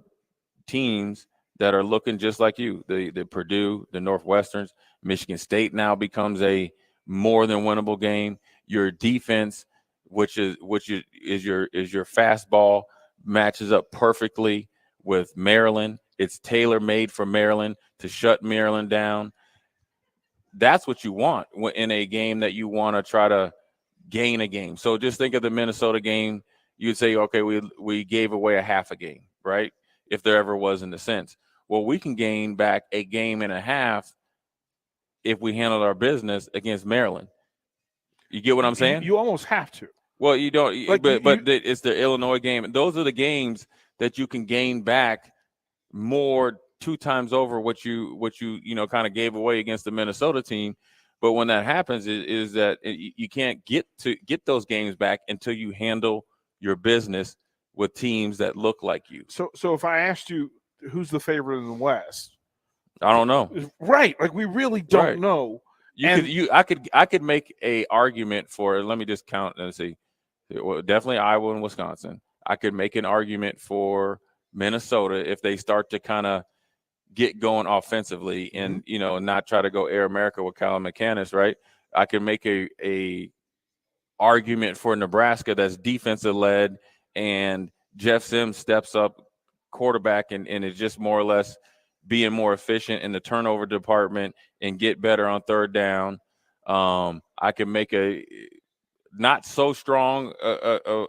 teams that are looking just like you. The Purdue, the Northwesterns, Michigan State now becomes a more than winnable game. Your defense, which is your fastball, matches up perfectly with Maryland. It's tailor-made for Maryland to shut Maryland down. That's what you want in a game that you want to try to gain a game. So just think of the Minnesota game. You'd say, okay, we gave away a half a game, right? If there ever was in the sense. Well, we can gain back a game and a half if we handled our business against Maryland. You get what I'm saying?
You almost have to.
Well, you don't,
Like,
but it's the Illinois game. Those are the games that you can gain back more 2 times over what you kind of gave away against the Minnesota team. But when that happens, is that you can't get those games back until you handle your business with teams that look like you.
So if I asked you who's the favorite in the West,
I don't know.
Right? Like we really don't know.
I could make a argument for. Let me just count and see. Well, definitely Iowa and Wisconsin. I could make an argument for Minnesota if they start to kind of get going offensively and not try to go Air America with Kyle McCannis, right? I could make a argument for Nebraska that's defensive led and Jeff Sims steps up quarterback and is just more or less being more efficient in the turnover department and get better on third down. I can make a not so strong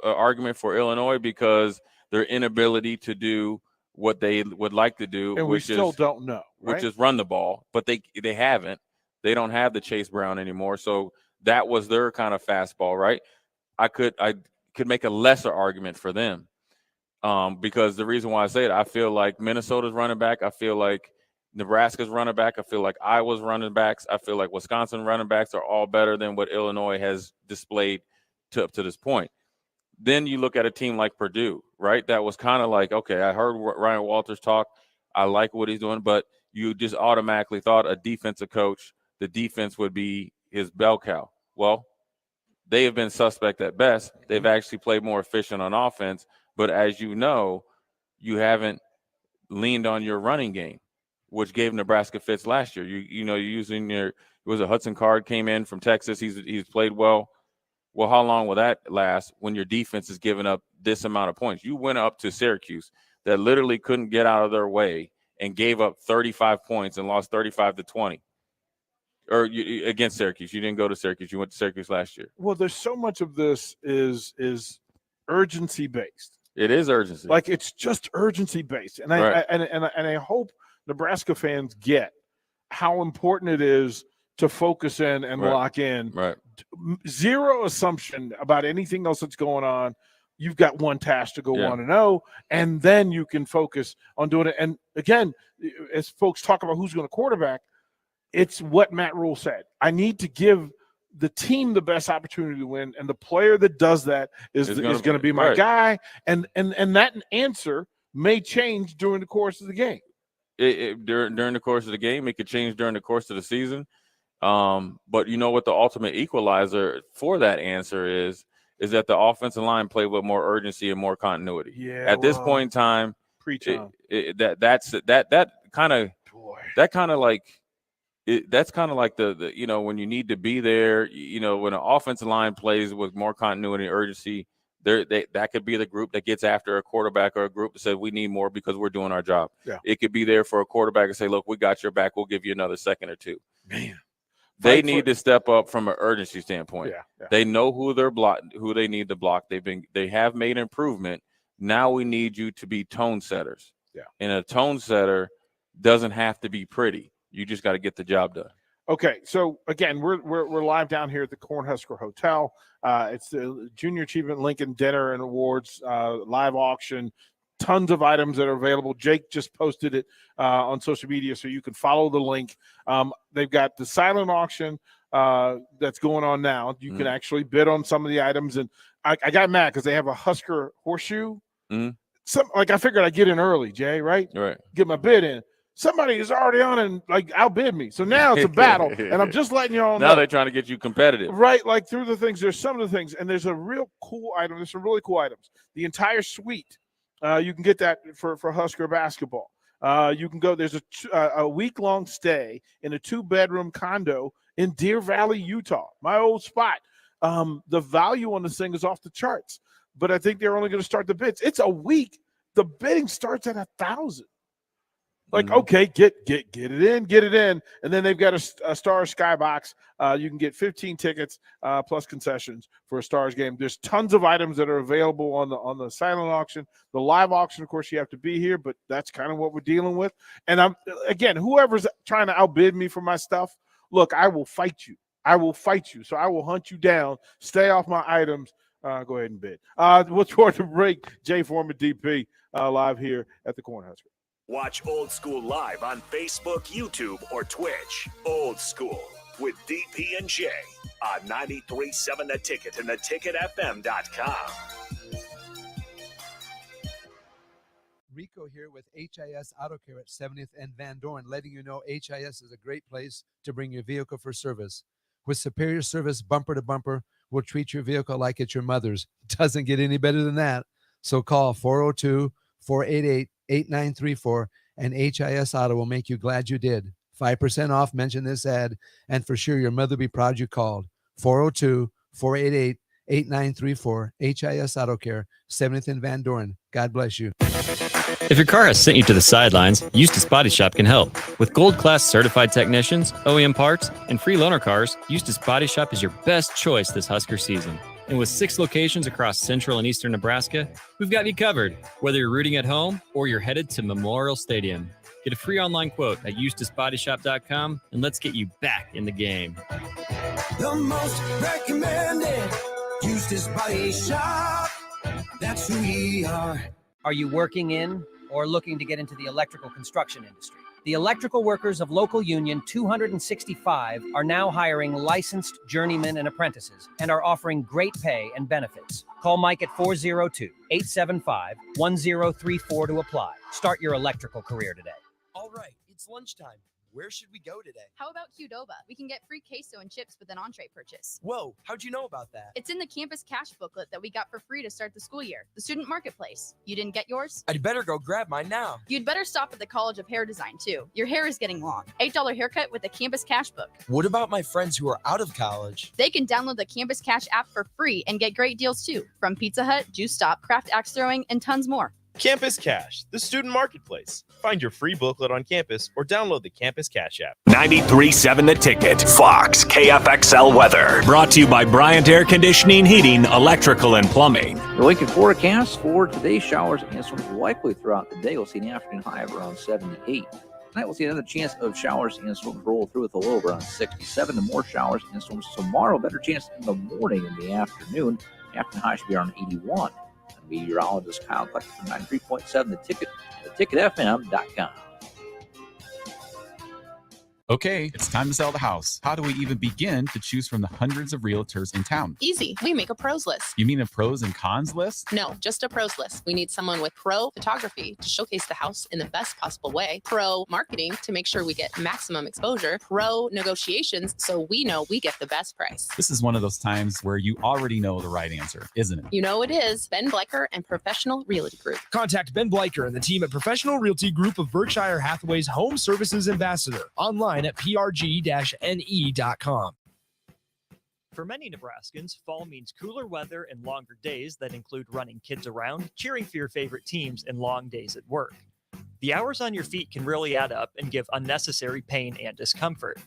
argument for Illinois because their inability to do what they would like to do,
and
which
we still
is,
don't know, right?
which is run the ball, but they haven't. They don't have the Chase Brown anymore, so that was their kind of fastball, right? I could make a lesser argument for them because the reason why I say it, I feel like Minnesota's running back, I feel like Nebraska's running back, I feel like Iowa's running backs, I feel like Wisconsin running backs are all better than what Illinois has displayed up to this point. Then you look at a team like Purdue, right? That was kind of like, okay, I heard Ryan Walters talk. I like what he's doing, but you just automatically thought a defensive coach, the defense would be his bell cow. Well, they have been suspect at best. They've actually played more efficient on offense, but as you know, you haven't leaned on your running game, which gave Nebraska fits last year. You're using it was a Hudson Card came in from Texas. He's played well. Well, how long will that last when your defense is giving up this amount of points? You went up to Syracuse that literally couldn't get out of their way and gave up 35 points and lost 35-20. Or against Syracuse. You didn't go to Syracuse. You went to Syracuse last year.
Well, there's so much of this is urgency based.
It is urgency.
Like it's just urgency based, and I hope Nebraska fans get how important it is to focus in and lock in.
Right.
Zero assumption about anything else that's going on. You've got one task to go 1-0, and then you can focus on doing it. And again, as folks talk about who's going to quarterback, it's what Matt Rule said. I need to give the team the best opportunity to win, and the player that does that is going to be my guy. And that answer may change during the course of the game.
During the course of the game, it could change during the course of the season. But you know what the ultimate equalizer for that answer is that the offensive line played with more urgency and more continuity.
Yeah.
At this point in time, that's kind of like the when you need to be there. When an offensive line plays with more continuity and urgency, that could be the group that gets after a quarterback or a group that says we need more because we're doing our job.
Yeah.
It could be there for a quarterback and say, look, we got your back. We'll give you another second or two.
Man.
They need to step up from an urgency standpoint.
Yeah.
They know who they need to block. They have made improvement. Now we need you to be tone setters.
Yeah.
And a tone setter doesn't have to be pretty. You just got to get the job done.
Okay, so again, we're live down here at the Cornhusker Hotel. It's the Junior Achievement Lincoln Dinner and Awards live auction. Tons of items that are available. Jake just posted it on social media, so you can follow the link. They've got the silent auction that's going on now. You can actually bid on some of the items, and I got mad because they have a Husker horseshoe. I figured I'd get in early, Jay. Right. Get my bid in. Somebody is already on and outbid me. So now it's a battle, and I'm just letting you all know.
Now they're trying to get you competitive.
Right, like through the things. There's some of the things, and there's a real cool item. There's some really cool items. The entire suite. You can get that for Husker basketball. You can go. There's a week-long stay in a 2-bedroom condo in Deer Valley, Utah, my old spot. The value on this thing is off the charts, but I think they're only going to start the bids. It's a week. The bidding starts at $1,000. Okay, get it in, and then they've got a Stars Skybox. You can get 15 tickets plus concessions for a Stars game. There's tons of items that are available on the silent auction. The live auction, of course, you have to be here, but that's kind of what we're dealing with. And whoever's trying to outbid me for my stuff, look, I will fight you. So I will hunt you down. Stay off my items. Go ahead and bid. We'll try to break. Jay Foreman, DP, live here at the Cornhusker.
Watch Old School live on Facebook, YouTube, or Twitch. Old School with DP and J on 93.7 The Ticket and theticketfm.com.
Rico here with HIS Auto Care at 70th and Van Dorn, letting you know HIS is a great place to bring your vehicle for service. With superior service bumper to bumper, we'll treat your vehicle like it's your mother's. Doesn't get any better than that. So call 402-488-8934 and HIS Auto will make you glad you did. 5% off, mention this ad, and for sure your mother will be proud you called. 402-488-8934, HIS Auto Care, 70th and Van Dorn. God bless you.
If your car has sent you to the sidelines, Eustace Body Shop can help. With gold-class certified technicians, OEM parts, and free loaner cars, Eustace Body Shop is your best choice this Husker season. And with 6 locations across central and eastern Nebraska, we've got you covered, whether you're rooting at home or you're headed to Memorial Stadium. Get a free online quote at EustaceBodyShop.com, and let's get you back in the game.
The most recommended Eustace Body Shop. That's who we are.
Are you working in or looking to get into the electrical construction industry? The electrical workers of Local Union 265 are now hiring licensed journeymen and apprentices and are offering great pay and benefits. Call Mike at 402-875-1034 to apply. Start your electrical career today.
All right, it's lunchtime. Where should we go today?
How about Qdoba? We can get free queso and chips with an entree purchase.
Whoa, how'd you know about that?
It's in the campus cash booklet that we got for free to start the school year, the student marketplace. You didn't get yours?
I'd better go grab mine now.
You'd better stop at the College of Hair Design, too. Your hair is getting long. $8 haircut with the campus cash book.
What about my friends who are out of college?
They can download the Campus Cash app for free and get great deals, too, from Pizza Hut, Juice Stop, Craft Axe Throwing, and tons more.
Campus Cash, the student marketplace. Find your free booklet on campus or download the Campus Cash app.
93.7 The Ticket, Fox, KFXL weather. Brought to you by Bryant Air Conditioning, Heating, Electrical, and Plumbing.
The Lincoln forecast for today, showers and storms likely throughout the day. We'll see an afternoon high of around 78. Tonight we'll see another chance of showers and storms roll through with a low of around 67. The more showers and storms tomorrow. Better chance in the morning and the afternoon. The afternoon high should be around 81. Meteorologist Kyle Kleck from 93.7 The Ticket, theticketfm.com.
Okay, it's time to sell the house. How do we even begin to choose from the hundreds of realtors in town?
Easy. We make a pros list.
You mean a pros and cons list?
No, just a pros list. We need someone with pro photography to showcase the house in the best possible way, pro marketing to make sure we get maximum exposure, pro negotiations so we know we get the best price.
This is one of those times where you already know the right answer, isn't it?
You know it is. Ben Bleicher and Professional Realty Group.
Contact Ben Bleicher and the team at Professional Realty Group of Berkshire Hathaway's Home Services Ambassador. Online at prg-ne.com.
For many Nebraskans, fall means cooler weather and longer days that include running kids around, cheering for your favorite teams, and long days at work. The hours on your feet can really add up and give unnecessary pain and discomfort.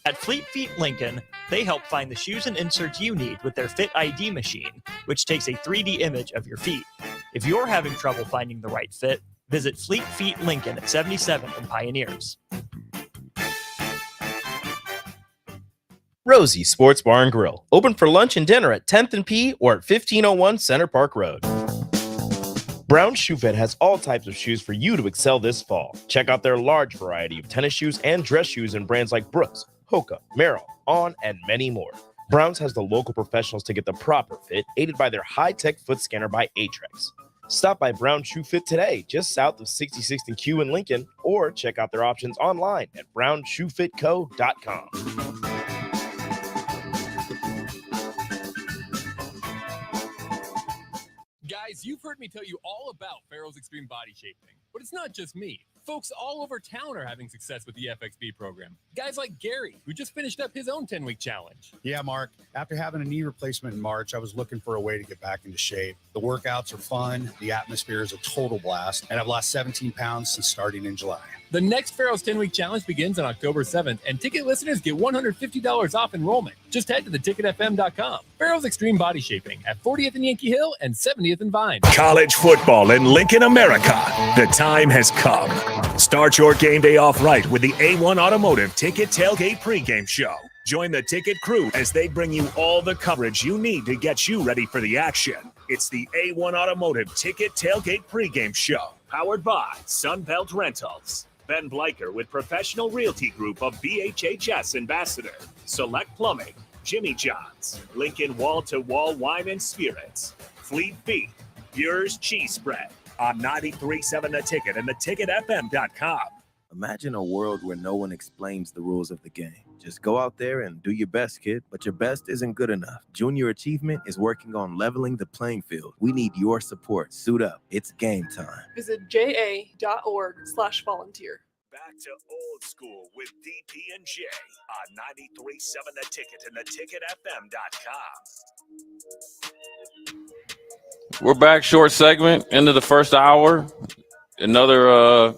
At Fleet Feet Lincoln, they help find the shoes and inserts you need with their Fit ID machine, which takes a 3D image of your feet. If you're having trouble finding the right fit, visit Fleet Feet Lincoln at 77 in Pioneers.
Rosie Sports Bar and Grill, open for lunch and dinner at 10th and P or at 1501 Center Park Road. Brown Shoe Fit has all types of shoes for you to excel this fall. Check out their large variety of tennis shoes and dress shoes in brands like Brooks, Hoka, Merrill, On, and many more. Browns has the local professionals to get the proper fit, aided by their high-tech foot scanner by Aetrex. Stop by Brown Shoe Fit today, just south of 66th and Q in Lincoln, or check out their options online at brownshoefitco.com.
Guys, you've heard me tell you all about Farrell's Extreme Body Shaping, but it's not just me. Folks all over town are having success with the FXB program. Guys like Gary, who just finished up his own 10-week challenge.
Yeah, Mark. After having a knee replacement in March, I was looking for a way to get back into shape. The workouts are fun, the atmosphere is a total blast, and I've lost 17 pounds since starting in July.
The next Farrell's 10-week challenge begins on October 7th, and ticket listeners get $150 off enrollment. Just head to theticketfm.com. Farrell's Extreme Body Shaping at 40th and Yankee Hill and 70th and Vine.
College football in Lincoln, America. The time has come. Start your game day off right with the A1 Automotive Ticket Tailgate pregame show. Join the Ticket crew as they bring you all the coverage you need to get you ready for the action. It's the A1 Automotive Ticket Tailgate pregame show, powered by Sunbelt Rentals. Ben Bleicher with Professional Realty Group of BHHS Ambassador, Select Plumbing, Jimmy John's, Lincoln Wall-to-Wall Wine and Spirits, Fleet Feet, Yours Cheese Spread on 93.7 The Ticket and theticketfm.com.
Imagine a world where no one explains the rules of the game. Just go out there and do your best, kid. But your best isn't good enough. Junior Achievement is working on leveling the playing field. We need your support. Suit up. It's game time.
Visit ja.org/volunteer.
Back to old school with DP and J on 93.7 The Ticket and theticketfm.com.
We're back, short segment, into the first hour. Another,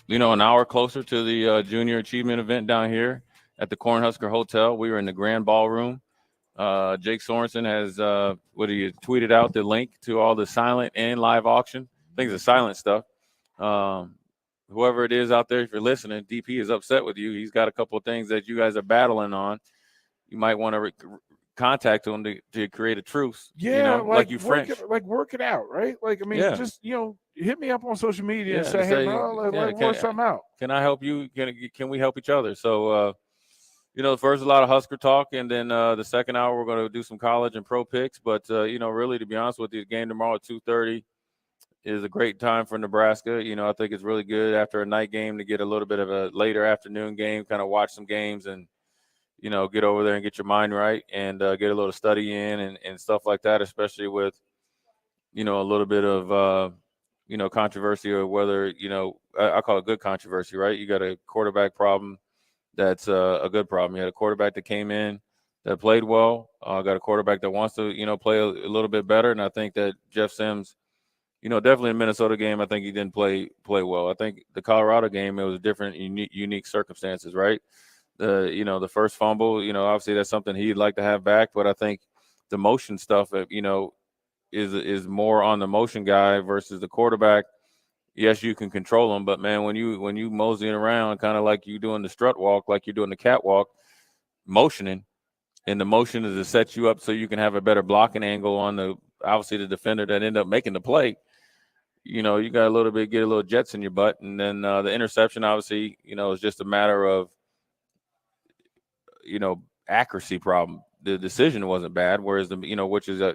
an hour closer to the Junior Achievement event down here at the Cornhusker Hotel. We were in the Grand Ballroom. Jake Sorensen has, tweeted out the link to all the silent and live auction. I think it's the silent stuff. Whoever it is out there, if you're listening, DP is upset with you. He's got a couple of things that you guys are battling on. You might want to contact him to create a truce.
Yeah,
like you French.
Work it out, right? Just hit me up on social media and say, hey, bro, let's work something out.
Can I help you? Can we help each other? So, first a lot of Husker talk, and then the second hour we're going to do some college and pro picks. But really, to be honest with you, the game tomorrow at 2:30 is a great time for Nebraska. I think it's really good after a night game to get a little bit of a later afternoon game, kind of watch some games and, get over there and get your mind right and get a little study in and stuff like that, especially with, a little bit of, controversy or whether, I call it good controversy, right? You got a quarterback problem that's a good problem. You had a quarterback that came in that played well. Got a quarterback that wants to, play a little bit better. And I think that Jeff Sims, definitely in the Minnesota game, I think he didn't play well. I think the Colorado game, it was different, unique circumstances, right? The first fumble, obviously that's something he'd like to have back, but I think the motion stuff, is more on the motion guy versus the quarterback. Yes, you can control him, but man, when you moseying around, kind of like you doing the strut walk, like you're doing the catwalk, motioning, and the motion is to set you up so you can have a better blocking angle on the defender that ended up making the play. You got get a little jets in your butt, and then the interception, obviously, is just a matter of, accuracy problem. The decision wasn't bad, whereas which is I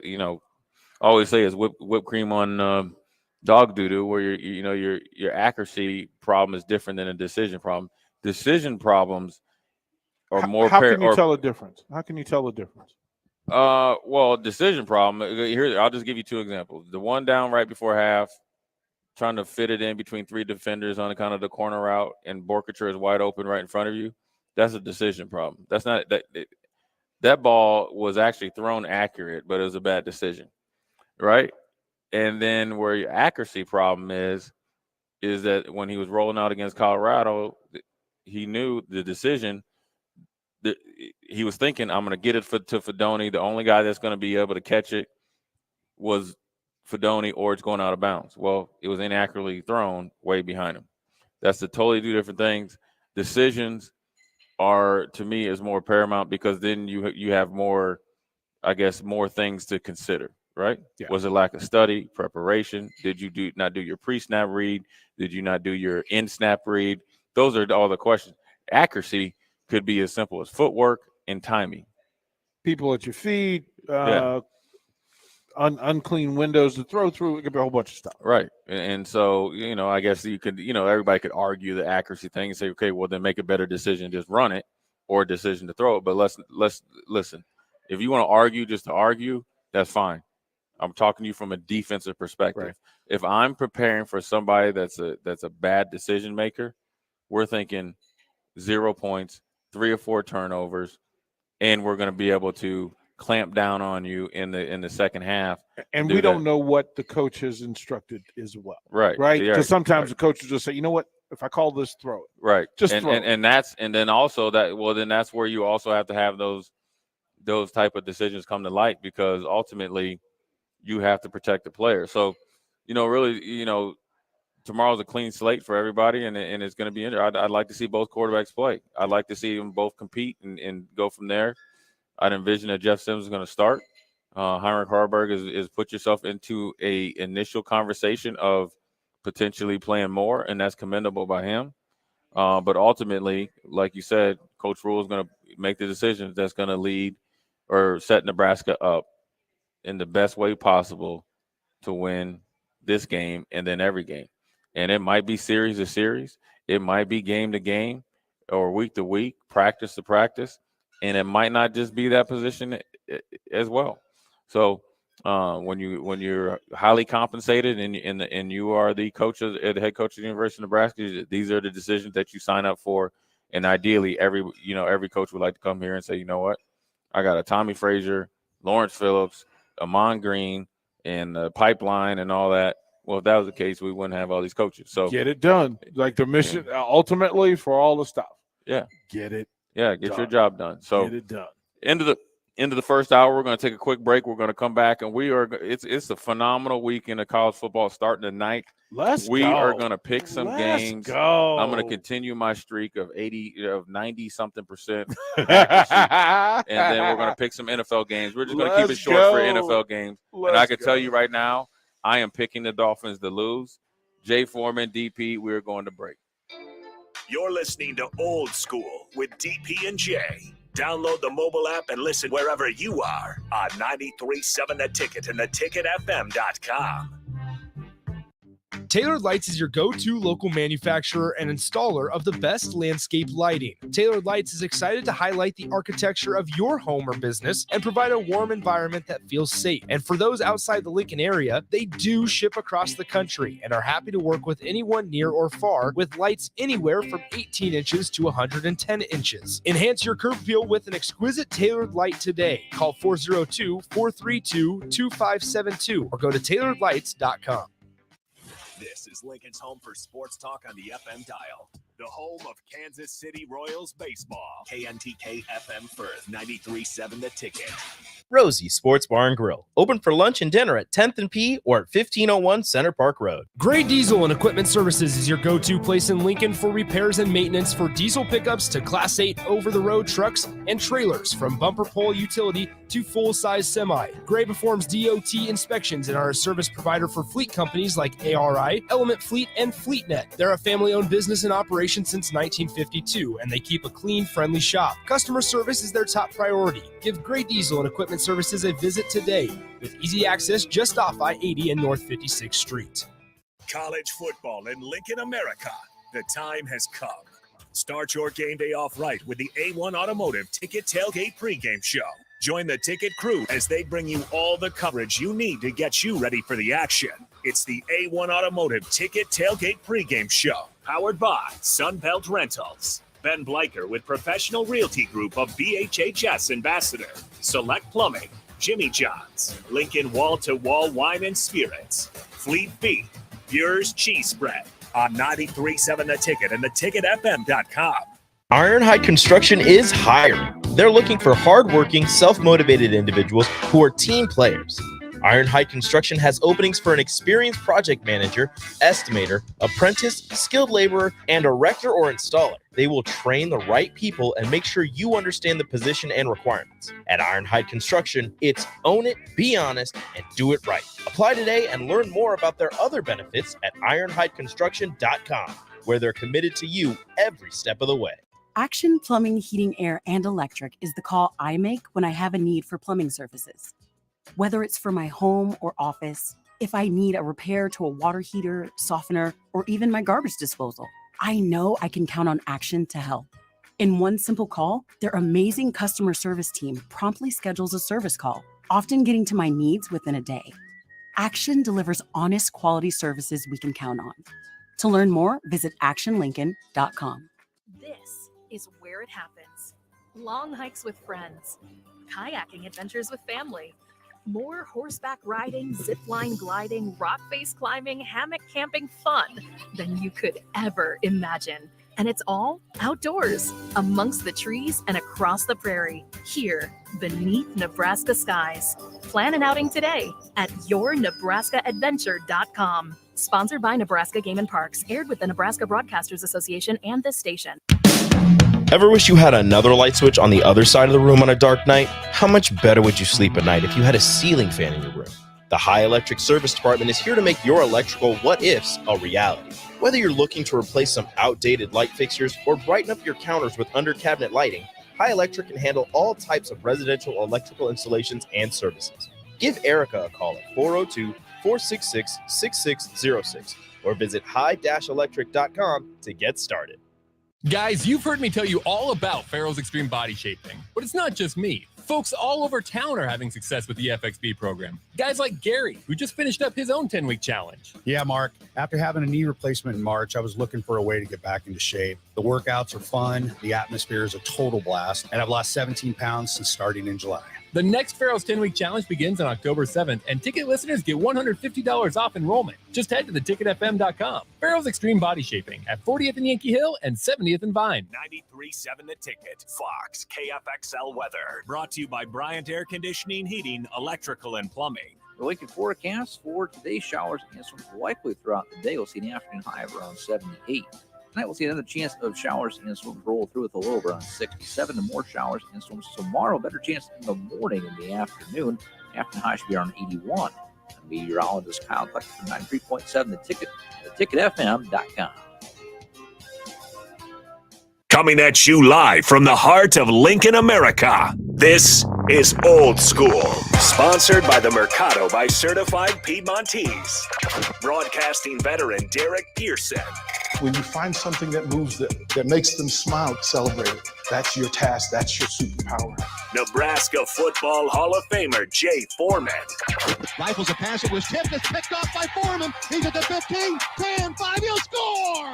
always say is whipped cream on dog doo-doo, where your accuracy problem is different than a decision problem. Decision problems are more.
How can you tell the difference? How can you tell the difference?
Decision problem. Here, I'll just give you two examples. The one down right before half, trying to fit it in between three defenders on kind of the corner route, and Borkature is wide open right in front of you. That's a decision problem. That's not that ball was actually thrown accurate, but it was a bad decision, right? And then where your accuracy problem is that when he was rolling out against Colorado, he knew the decision. He was thinking, I'm going to get it to Fedoni. The only guy that's going to be able to catch it was Fedoni, or it's going out of bounds. Well, it was inaccurately thrown way behind him. That's the totally two different things. Decisions are, to me, is more paramount because then you have more, I guess, more things to consider, right?
Yeah.
Was it lack of study, preparation? Did you not do your pre-snap read? Did you not do your in-snap read? Those are all the questions. Accuracy could be as simple as footwork and timing.
People at your feet, unclean windows to throw through. It could be a whole bunch of stuff.
Right. And so, I guess you could, everybody could argue the accuracy thing and say, okay, well, then make a better decision, just run it, or a decision to throw it. But let's listen. If you want to argue just to argue, that's fine. I'm talking to you from a defensive perspective.
Right.
If I'm preparing for somebody that's a bad decision maker, we're thinking 0 points, 3 or 4 turnovers, and we're going to be able to clamp down on you in the second half.
And we don't know what the coach has instructed as well.
Right.
Because sometimes the coach will just say, you know what, if I call this, throw it.
Right.
Just
and,
throw it.
And then also that's where you also have to have those type of decisions come to light, because ultimately you have to protect the player. So, really, tomorrow's a clean slate for everybody, and it's going to be I'd like to see both quarterbacks play. I'd like to see them both compete and go from there. I'd envision that Jeff Sims is going to start. Heinrich Harburg is put yourself into a initial conversation of potentially playing more, and that's commendable by him. But ultimately, like you said, Coach Rule is going to make the decisions that's going to lead or set Nebraska up in the best way possible to win this game and then every game. And it might be series to series. It might be game to game or week to week, practice to practice. And it might not just be that position as well. So when you're highly compensated and you are the head coach of the University of Nebraska, these are the decisions that you sign up for. And ideally, every coach would like to come here and say, you know what, I got a Tommy Frazier, Lawrence Phillips, Amon Green, and the pipeline and all that. Well, if that was the case, we wouldn't have all these coaches. So
get it done. Like the mission ultimately for all the stuff.
Yeah.
Get it.
Yeah, get
done.
your job done. So
get it done.
End of the first hour, we're going to take a quick break. We're going to come back, and it's a phenomenal weekend of college football starting tonight. We are going to pick some games.
Go.
I'm going to continue my streak of 90-something% accuracy. And then we're going to pick some NFL games. We're just going to keep it short for NFL games. And I can tell you right now, I am picking the Dolphins to lose. Jay Foreman, DP, we're going to break.
You're listening to Old School with DP and J. Download the mobile app and listen wherever you are on 93.7 The Ticket and theticketfm.com.
Tailored Lights is your go-to local manufacturer and installer of the best landscape lighting. Tailored Lights is excited to highlight the architecture of your home or business and provide a warm environment that feels safe. And for those outside the Lincoln area, they do ship across the country and are happy to work with anyone near or far with lights anywhere from 18 inches to 110 inches. Enhance your curb appeal with an exquisite Tailored Light today. Call 402-432-2572 or go to tailoredlights.com.
This is Lincoln's home for sports talk on the FM dial. The home of Kansas City Royals baseball. KNTK FM Firth, 93.7 The Ticket.
Rosie Sports Bar and Grill. Open for lunch and dinner at 10th and P or at 1501 Center Park Road.
Gray Diesel and Equipment Services is your go-to place in Lincoln for repairs and maintenance for diesel pickups to Class 8 over-the-road trucks and trailers, from bumper pole utility to full-size semi. Gray performs DOT inspections and are a service provider for fleet companies like ARI, Element Fleet, and FleetNet. They're a family-owned business in operation since 1952, and they keep a clean, friendly shop. Customer service is their top priority. Give Gray Diesel and Equipment Services a visit today with easy access just off I-80 and North 56th Street.
College football in Lincoln, America. The time has come. Start your game day off right with the A1 Automotive Ticket Tailgate pregame show. Join the Ticket crew as they bring you all the coverage you need to get you ready for the action. It's the A1 Automotive Ticket Tailgate pregame show, powered by Sunbelt Rentals. Ben Bleicher with Professional Realty Group of BHHS Ambassador, Select Plumbing, Jimmy John's, Lincoln Wall-to-Wall Wine and Spirits, Fleet Feet, Bure's Cheese Spread on 93.7 The Ticket and theticketfm.com.
Ironhide Construction is hiring. They're looking for hardworking, self-motivated individuals who are team players. Ironhide Construction has openings for an experienced project manager, estimator, apprentice, skilled laborer, and erector or installer. They will train the right people and make sure you understand the position and requirements. At Ironhide Construction, it's own it, be honest, and do it right. Apply today and learn more about their other benefits at ironhideconstruction.com, where they're committed to you every step of the way.
Action Plumbing, Heating, Air, and Electric is the call I make when I have a need for plumbing services. Whether it's for my home or office, if I need a repair to a water heater, softener, or even my garbage disposal, I know I can count on Action to help. In one simple call, their amazing customer service team promptly schedules a service call, often getting to my needs within a day. Action delivers honest, quality services we can count on. To learn more, visit actionlincoln.com.
This is where it happens. Long hikes with friends, kayaking adventures with family, more horseback riding, zipline gliding, rock face climbing, hammock camping fun than you could ever imagine. And it's all outdoors, amongst the trees and across the prairie, here beneath Nebraska skies. Plan an outing today at yournebraskaadventure.com. Sponsored by Nebraska Game and Parks, aired with the Nebraska Broadcasters Association and this station.
Ever wish you had another light switch on the other side of the room on a dark night? How much better would you sleep at night if you had a ceiling fan in your room? The High Electric Service Department is here to make your electrical what-ifs a reality. Whether you're looking to replace some outdated light fixtures or brighten up your counters with under-cabinet lighting, High Electric can handle all types of residential electrical installations and services. Give Erica a call at 402-466-6606 or visit high-electric.com to get started.
Guys, you've heard me tell you all about Farrell's Extreme Body Shaping, but it's not just me. Folks all over town are having success with the FXB program. Guys like Gary, who just finished up his own 10-week challenge.
Yeah, Mark. After having a knee replacement in March, I was looking for a way to get back into shape. The workouts are fun, the atmosphere is a total blast, and I've lost 17 pounds since starting in July.
The next Farrell's 10-week challenge begins on October 7th, and ticket listeners get $150 off enrollment. Just head to theticketfm.com. Farrell's Extreme Body Shaping at 40th and Yankee Hill and 70th and Vine.
93.7 The Ticket, Fox, KFXL weather. Brought to you by Bryant Air Conditioning, Heating, Electrical, and Plumbing.
The weekend forecast for today, showers and storms likely throughout the day. We'll see an afternoon high of around 78. Tonight, we'll see another chance of showers and storms roll through with a low of around 67. And more showers and storms tomorrow. Better chance in the morning and the afternoon. Afternoon high should be around 81. And meteorologist Kyle Kleck from 93.7 The Ticket, theticketfm.com.
Coming at you live from the heart of Lincoln, America. This is Old School. Sponsored by the Mercado by Certified Piedmontese. Broadcasting veteran Derek Pearson.
When you find something that moves them, that makes them smile, celebrate it. That's your task. That's your superpower.
Nebraska Football Hall of Famer Jay Foreman.
Rifles a pass. It was tipped. It's picked off by Foreman. He's at the 15, 10, 5. He'll score!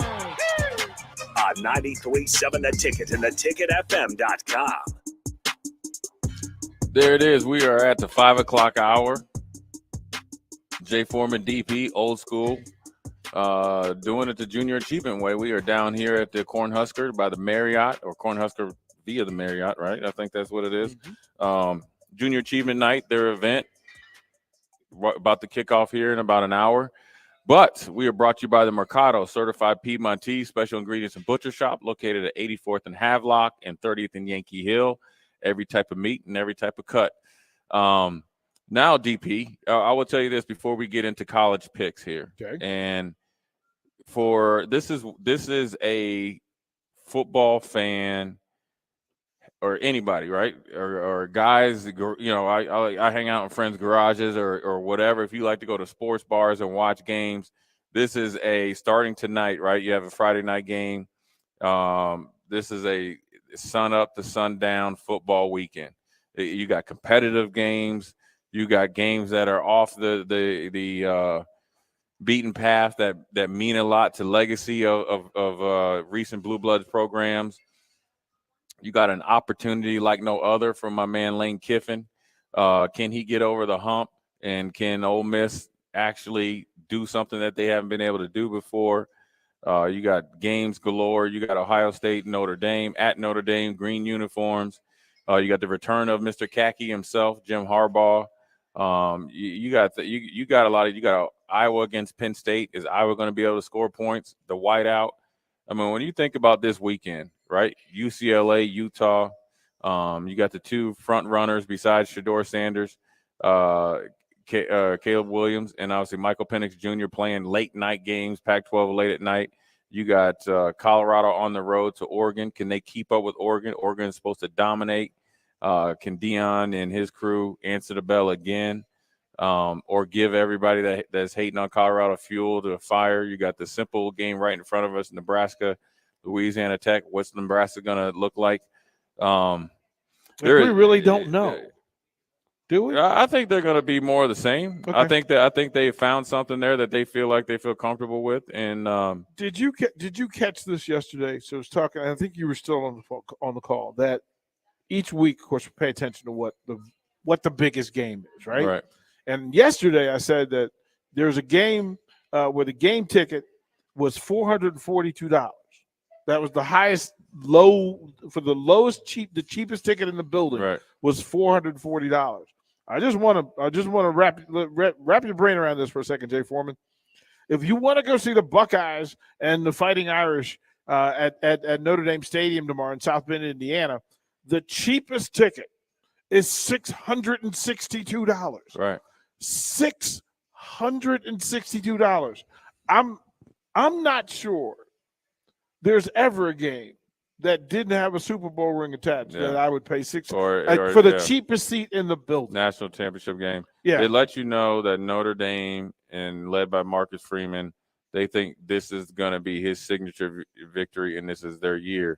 On 93.7 The Ticket and theticketfm.com. There it is. We are at the 5 o'clock hour. Jay Foreman, DP, Old School. Doing it the Junior Achievement way. We are down here at the Cornhusker by the Marriott, or Cornhusker via the Marriott, right? I think that's what it is. Junior Achievement Night, their event, about to kick off here in about an hour. But we are brought to you by the Mercado, Certified Piedmontese, Special Ingredients and Butcher Shop, located at 84th and Havelock and 30th and Yankee Hill. Every type of meat and every type of cut. Now, DP, I will tell you this before we get into college picks here.
Okay.
And for this is a football fan or anybody, right? Or guys, you know, I hang out in friends' garages or whatever. If you like to go to sports bars and watch games, this is a starting tonight, right? You have a Friday night game. This is a sun up to sundown football weekend. You got competitive games. You got games that are off the beaten path that mean a lot to legacy of recent Blue Bloods programs. You got an opportunity like no other from my man Lane Kiffin. Can he get over the hump, and can Ole Miss actually do something that they haven't been able to do before? You got games galore. You got Ohio State, Notre Dame, at Notre Dame, green uniforms. You got the return of Mr. Khaki himself, Jim Harbaugh. You got a lot of, you got Iowa against Penn State. Is Iowa going to be able to score points? The whiteout. I mean, when you think about this weekend, right? UCLA, Utah. You got the two front runners besides Shedeur Sanders, Caleb Williams, and obviously Michael Penix Jr. playing late night games, Pac-12 late at night. You got Colorado on the road to Oregon. Can they keep up with Oregon? Oregon is supposed to dominate. Can Deion and his crew answer the bell again, or give everybody that's hating on Colorado fuel to the fire? You got the simple game right in front of us, Nebraska, Louisiana Tech. What's Nebraska going to look like?
We really don't know. Do we?
I think they're going to be more of the same.
Okay.
I think they found something there that they feel comfortable with. And
did you catch this yesterday? So I was talking. I think you were still on the call. That each week, of course, we pay attention to what the biggest game is, right?
Right.
And yesterday, I said that there's a game where the game ticket was $442. That was the highest the cheapest ticket in the building was $440. I just want to wrap your brain around this for a second, Jay Foreman. If you want to go see the Buckeyes and the Fighting Irish at Notre Dame Stadium tomorrow in South Bend, Indiana, the cheapest ticket is $662.
Right.
$662. I'm not sure there's ever a game that didn't have a Super Bowl ring attached that I would pay for the cheapest seat in the building.
National championship game.
Yeah.
It lets you know that Notre Dame and led by Marcus Freeman, they think this is going to be his signature victory and this is their year.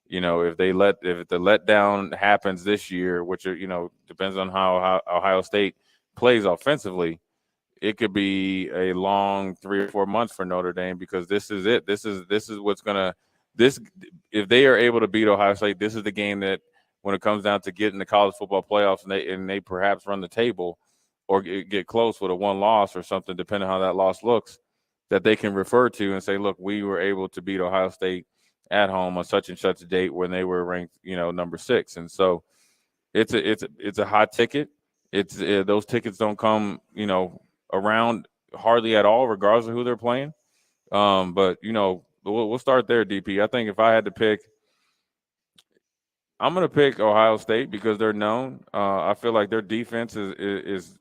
You know, if the letdown happens this year, which, you know, depends on how Ohio State plays offensively, it could be a long 3 or 4 months for Notre Dame, because this is it. This is what's going to if they are able to beat Ohio State, this is the game that when it comes down to getting the college football playoffs and they perhaps run the table or get close with a one loss or something, depending on how that loss looks, that they can refer to and say, look, we were able to beat Ohio State at home on such and such a date when they were ranked, you know, number 6. And so it's a hot ticket. Those tickets don't come, you know, around hardly at all, regardless of who they're playing. But, you know, we'll start there, DP. I think if I had to pick, I'm going to pick Ohio State because they're known. I feel like their defense is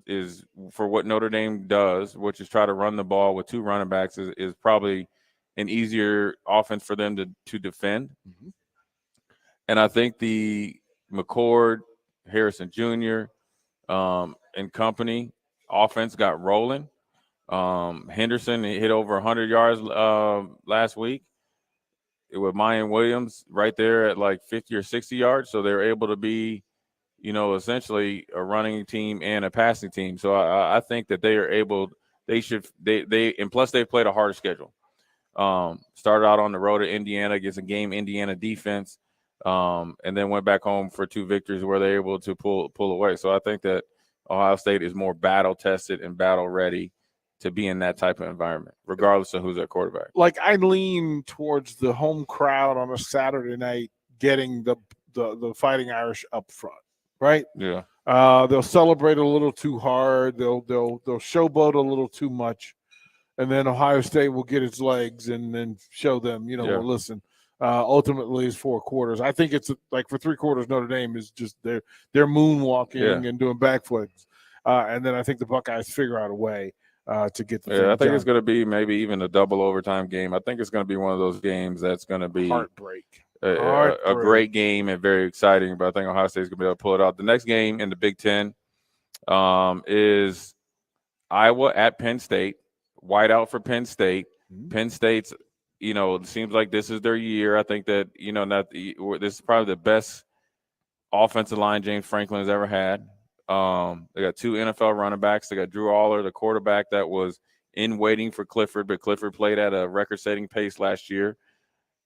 for what Notre Dame does, which is try to run the ball with 2 running backs, is probably an easier offense for them to defend.
Mm-hmm.
And I think the McCord, Harrison Jr., and company offense got rolling. Henderson hit over 100 yards last week with Mayan Williams right there at like 50 or 60 yards. So they were able to be, you know, essentially a running team and a passing team. So I think that they are able – and plus they've played a harder schedule. Started out on the road at Indiana against a game Indiana defense, and then went back home for 2 victories where they're able to pull away. So I think that Ohio State is more battle-tested and battle-ready to be in that type of environment, regardless of who's at quarterback.
Like, I lean towards the home crowd on a Saturday night getting the Fighting Irish up front, right?
Yeah.
They'll celebrate a little too hard. They'll showboat a little too much. And then Ohio State will get its legs and then show them, you know, well, listen, ultimately it's 4 quarters. I think it's like for 3 quarters, Notre Dame is just they're moonwalking and doing backflips. And then I think the Buckeyes figure out a way to get the thing
I think
done.
it's going to be maybe even a double overtime game. I think it's going to be one of those games that's going to be
heartbreak.
A great game and very exciting, but I think Ohio State's going to be able to pull it out. The next game in the Big Ten is Iowa at Penn State. Whiteout for Penn State.
Mm-hmm.
Penn State's, you know, it seems like this is their year. I think that, you know, this is probably the best offensive line James Franklin has ever had. They got 2 NFL running backs. They got Drew Aller, the quarterback that was in waiting for Clifford, but Clifford played at a record-setting pace last year.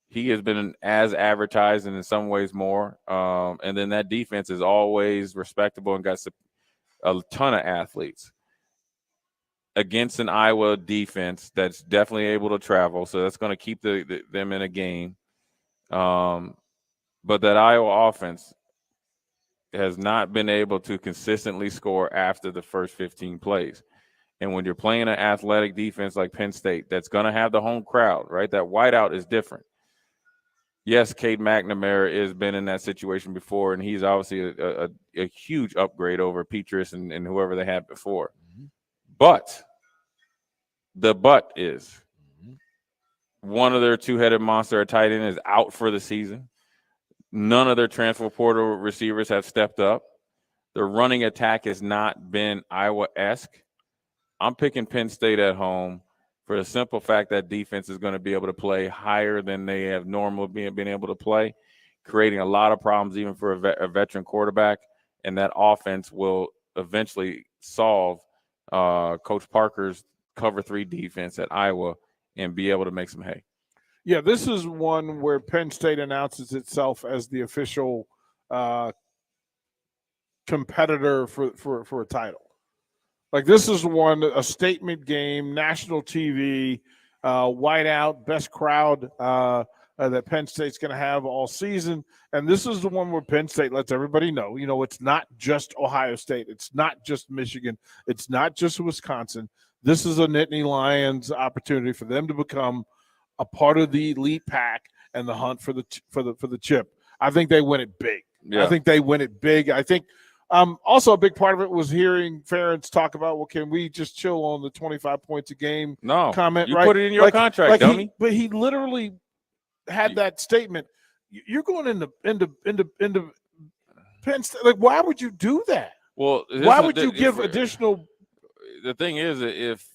He has been as advertised and in some ways more. And then that defense is always respectable and got a ton of athletes against an Iowa defense that's definitely able to travel. So that's going to keep them in a game. But that Iowa offense has not been able to consistently score after the first 15 plays. And when you're playing an athletic defense like Penn State, that's going to have the home crowd, right? That whiteout is different. Yes, Cade McNamara has been in that situation before, and he's obviously a huge upgrade over Petrus and whoever they had before.
Mm-hmm.
But the but is one of their 2-headed monster at tight end is out for the season. None of their transfer portal receivers have stepped up. Their running attack has not been Iowa-esque. I'm picking Penn State at home for the simple fact that defense is going to be able to play higher than they have normally been able to play, creating a lot of problems even for a veteran quarterback, and that offense will eventually solve Coach Parker's cover 3 defense at Iowa and be able to make some hay.
Yeah, this is one where Penn State announces itself as the official competitor for a title. Like, this is a statement game, national TV, whiteout, best crowd that Penn State's going to have all season. And this is the one where Penn State lets everybody know, it's not just Ohio State. It's not just Michigan. It's not just Wisconsin. This is a Nittany Lions opportunity for them to become a part of the elite pack and the hunt for the chip. I think they win it big.
Yeah.
I think they win it big. I think also a big part of it was hearing Ferentz talk about, well, can we just chill on the 25 points a game comment?
You
right?
put it in your contract, dummy.
But he literally had that statement. You're going into Penn State. Like, why would you do that?
Well,
why would you give additional?
The thing is, if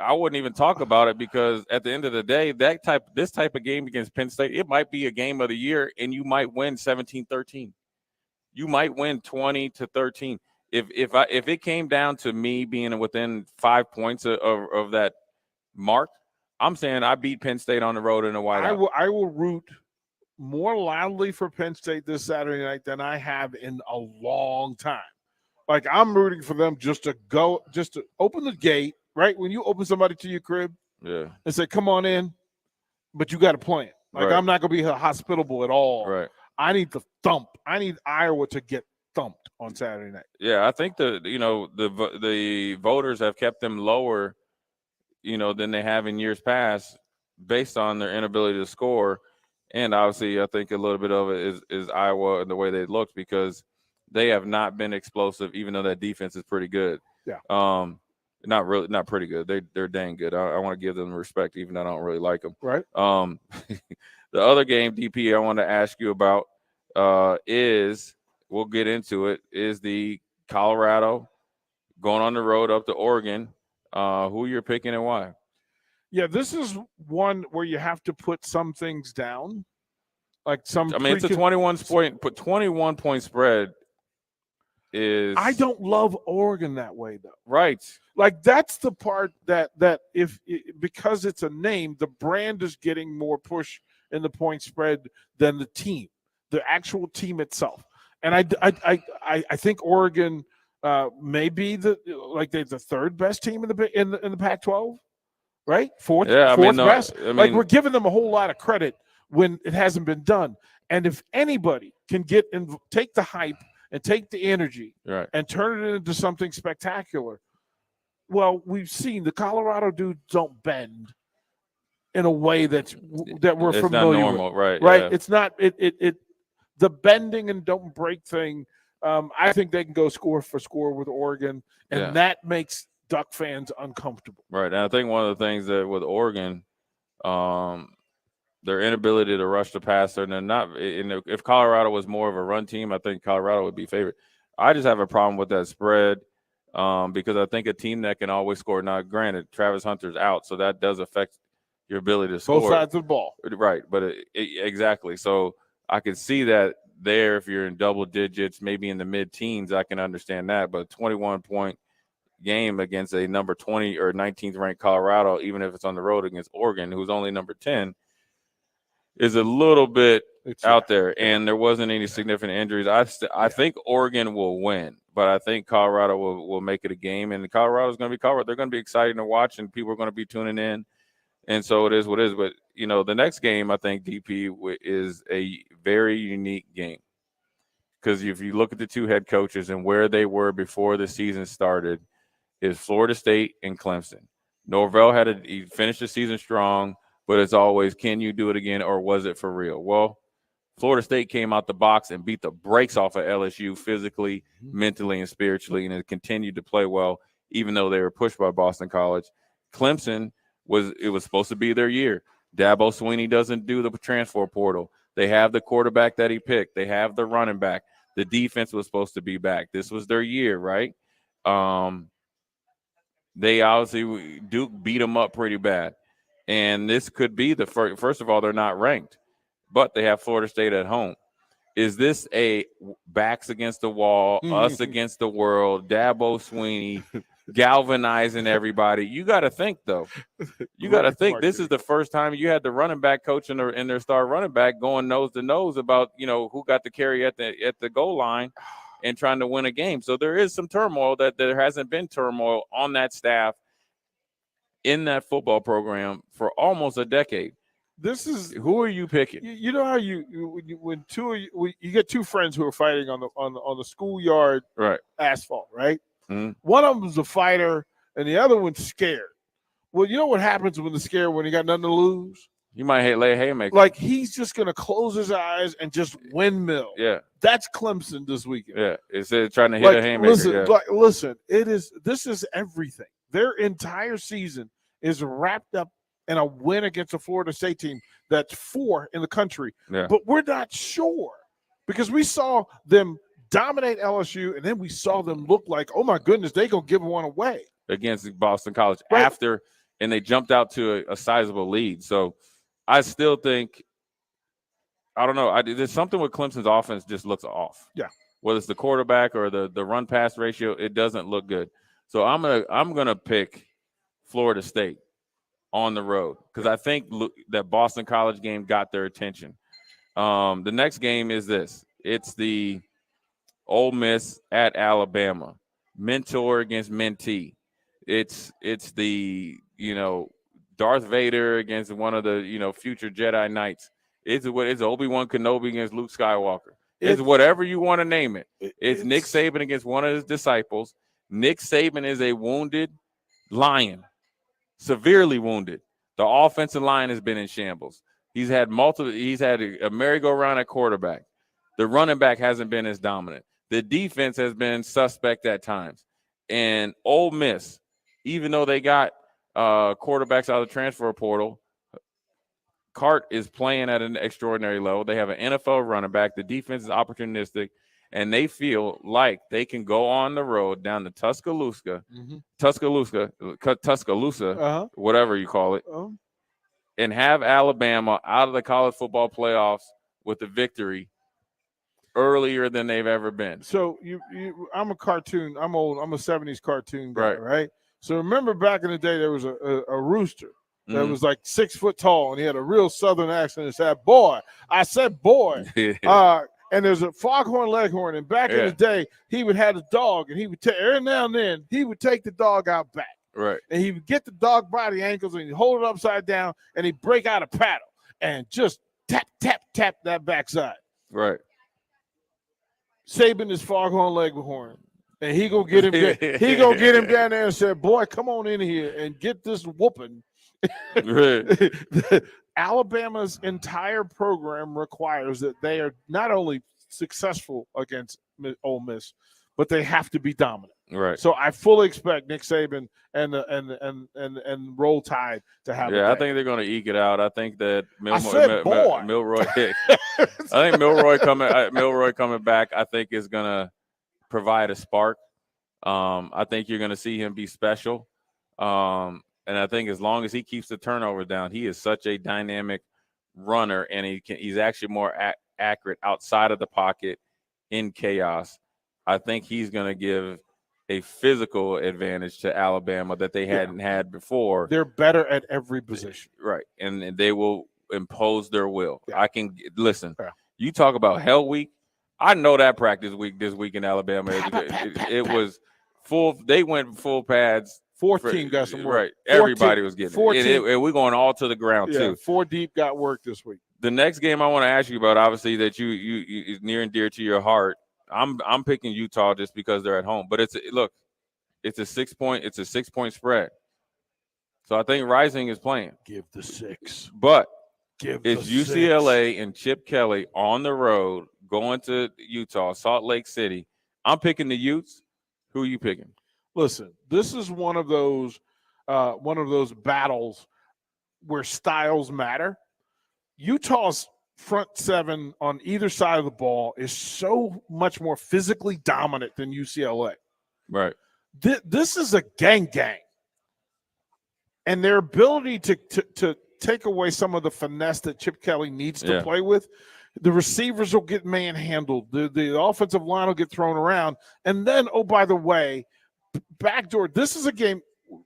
I wouldn't even talk about it, because at the end of the day, this type of game against Penn State, it might be a game of the year, and you might win 17-13. You might win 20-13. If it came down to me being within 5 points of that mark, I'm saying I beat Penn State on the road in a whiteout.
I will root more loudly for Penn State this Saturday night than I have in a long time. Like, I'm rooting for them just to open the gate, right? When you open somebody to your crib,
and
say, "Come on in," but you got to plan. Like,
Right.
I'm not going to be hospitable at all.
Right.
I need the thump. I need Iowa to get thumped on Saturday night.
Yeah, I think the voters have kept them lower, than they have in years past, based on their inability to score. And obviously, I think a little bit of it is Iowa and the way they looked, because they have not been explosive, even though that defense is pretty good.
Yeah.
Not pretty good. They're dang good. I want to give them respect, even though I don't really like them.
Right.
The other game, DP, I want to ask you about is, we'll get into it, is the Colorado going on the road up to Oregon. Who you're picking and why?
Yeah, this is one where you have to put some things down. It's a
21 point spread.
I don't love Oregon that way, though.
Right.
Like, that's the part that because it's a name, the brand is getting more push in the point spread than the team, the actual team itself. And I think Oregon may be they're the third best team in the Pac-12, right? Fourth best. We're giving them a whole lot of credit when it hasn't been done. And if anybody can take the hype and take the energy
right.
and turn it into something spectacular, well, we've seen the Colorado dudes don't bend in a way that we're
It's
familiar
not normal,
with.
right?
Right.
Yeah.
It's not the bending and don't break thing. I think they can go score for score with Oregon, and that makes Duck fans uncomfortable.
Right. And I think one of the things that with Oregon, their inability to rush the passer, and they're not. If Colorado was more of a run team, I think Colorado would be favored. I just have a problem with that spread because I think a team that can always score. Now, granted, Travis Hunter's out, so that does affect your ability to score.
Both sides of the ball.
Right. But exactly. So I could see that there. If you're in double digits, maybe in the mid-teens, I can understand that. But 21-point game against a number 20 or 19th ranked Colorado, even if it's on the road against Oregon, who's only number 10, is a little bit out there. And there wasn't any significant injuries. I think Oregon will win, but I think Colorado will make it a game. And Colorado's going to be Colorado. They're going to be exciting to watch, and people are going to be tuning in. And so it is what it is. But, the next game, I think, DP, is a very unique game. Because if you look at the two head coaches and where they were before the season started, is Florida State and Clemson. Norvell he finished the season strong, but it's always, can you do it again, or was it for real? Well, Florida State came out the box and beat the brakes off of LSU physically, mentally, and spiritually, and it continued to play well, even though they were pushed by Boston College. Clemson was supposed to be their year. Dabo Swinney doesn't do the transfer portal. They have the quarterback that he picked. They have the running back. The defense was supposed to be back. This was their year, right? They obviously Duke beat them up pretty bad. And this could be the first of all, they're not ranked, but they have Florida State at home. Is this a backs against the wall, us against the world, Dabo Swinney galvanizing everybody? You got to think, though. You got to think this is the first time you had the running back coach and their star running back going nose to nose about, who got the carry at the goal line and trying to win a game. So there is some turmoil that there hasn't been turmoil on that staff in that football program for almost a decade. Who are you picking?
You know how when you get two friends who are fighting on the schoolyard asphalt, right?
Mm-hmm.
One of them's a fighter and the other one's scared. Well, you know what happens when the scared when he got nothing to lose?
You might lay a haymaker.
Like he's just gonna close his eyes and just windmill.
Yeah,
that's Clemson this weekend.
Yeah, instead of trying to hit a haymaker.
Listen, this is everything. Their entire season is wrapped up in a win against a Florida State team that's 4 in the country.
Yeah.
But we're not sure because we saw them dominate LSU, and then we saw them look like, oh my goodness, they gonna give one away
against Boston College after, and they jumped out to a sizable lead. So I still think, I don't know. There's something with Clemson's offense just looks off.
Yeah.
Whether it's the quarterback or the run pass ratio, it doesn't look good. So I'm gonna pick Florida State on the road because I think that Boston College game got their attention. The next game is this. It's the Ole Miss at Alabama, mentor against mentee. It's the Darth Vader against one of the future Jedi Knights. It's Obi-Wan Kenobi against Luke Skywalker. It's whatever you want to name it. It's Nick Saban against one of his disciples. Nick Saban is a wounded lion, severely wounded. The offensive line has been in shambles. He's had a merry-go-round at quarterback. The running back hasn't been as dominant. The defense has been suspect at times. And Ole Miss, even though they got quarterbacks out of the transfer portal, Cart is playing at an extraordinary level. They have an NFL running back. The defense is opportunistic, and they feel like they can go on the road down to Tuscaloosa, whatever you call it, and have Alabama out of the college football playoffs with a victory earlier than they've ever been.
So I'm a cartoon. I'm old. I'm a 70s cartoon guy, right? So remember back in the day, there was a rooster that was like 6 foot tall, and he had a real Southern accent and said, boy. I said, boy. And there's a foghorn leghorn, and back in the day, he would have a dog, and he would every now and then he would take the dog out back.
Right.
And he would get the dog by the ankles, and he'd hold it upside down, and he'd break out a paddle and just tap, tap, tap that backside.
Right.
Saban is foghorn leghorn, and he gonna get him. He gonna get him down there and say, "Boy, come on in here and get this whooping." Alabama's entire program requires that they are not only successful against Ole Miss, but they have to be dominant.
Right.
So I fully expect Nick Saban and Roll Tide to have.
Yeah, I think they're going to eke it out. I think that
Milroy.
I think Milroy coming back. I think is going to provide a spark. I think you're going to see him be special. And I think as long as he keeps the turnover down, he is such a dynamic runner, and he's actually more accurate outside of the pocket in chaos. I think he's going to give a physical advantage to Alabama that they hadn't had before.
They're better at every position.
Right. And they will impose their will. Yeah. I can listen. Yeah. You talk about hell week. I know that practice week this week in Alabama. It was full. They went full pads.
14 got some work.
Right. Everybody was getting it. And we're going all to the ground, too.
4 deep got work this week.
The next game I want to ask you about, obviously, that you is near and dear to your heart. I'm picking Utah just because they're at home. But it's a 6-point spread. So I think Rising is playing.
Give the 6.
But it's UCLA and Chip Kelly on the road going to Utah, Salt Lake City. I'm picking the Utes. Who are you picking?
Listen, this is one of those battles where styles matter. Utah's front 7 on either side of the ball is so much more physically dominant than UCLA.
Right.
This is a gang, and their ability to take away some of the finesse that Chip Kelly needs to play with. The receivers will get manhandled. The offensive line will get thrown around, and then by the way. Backdoor. This is a game.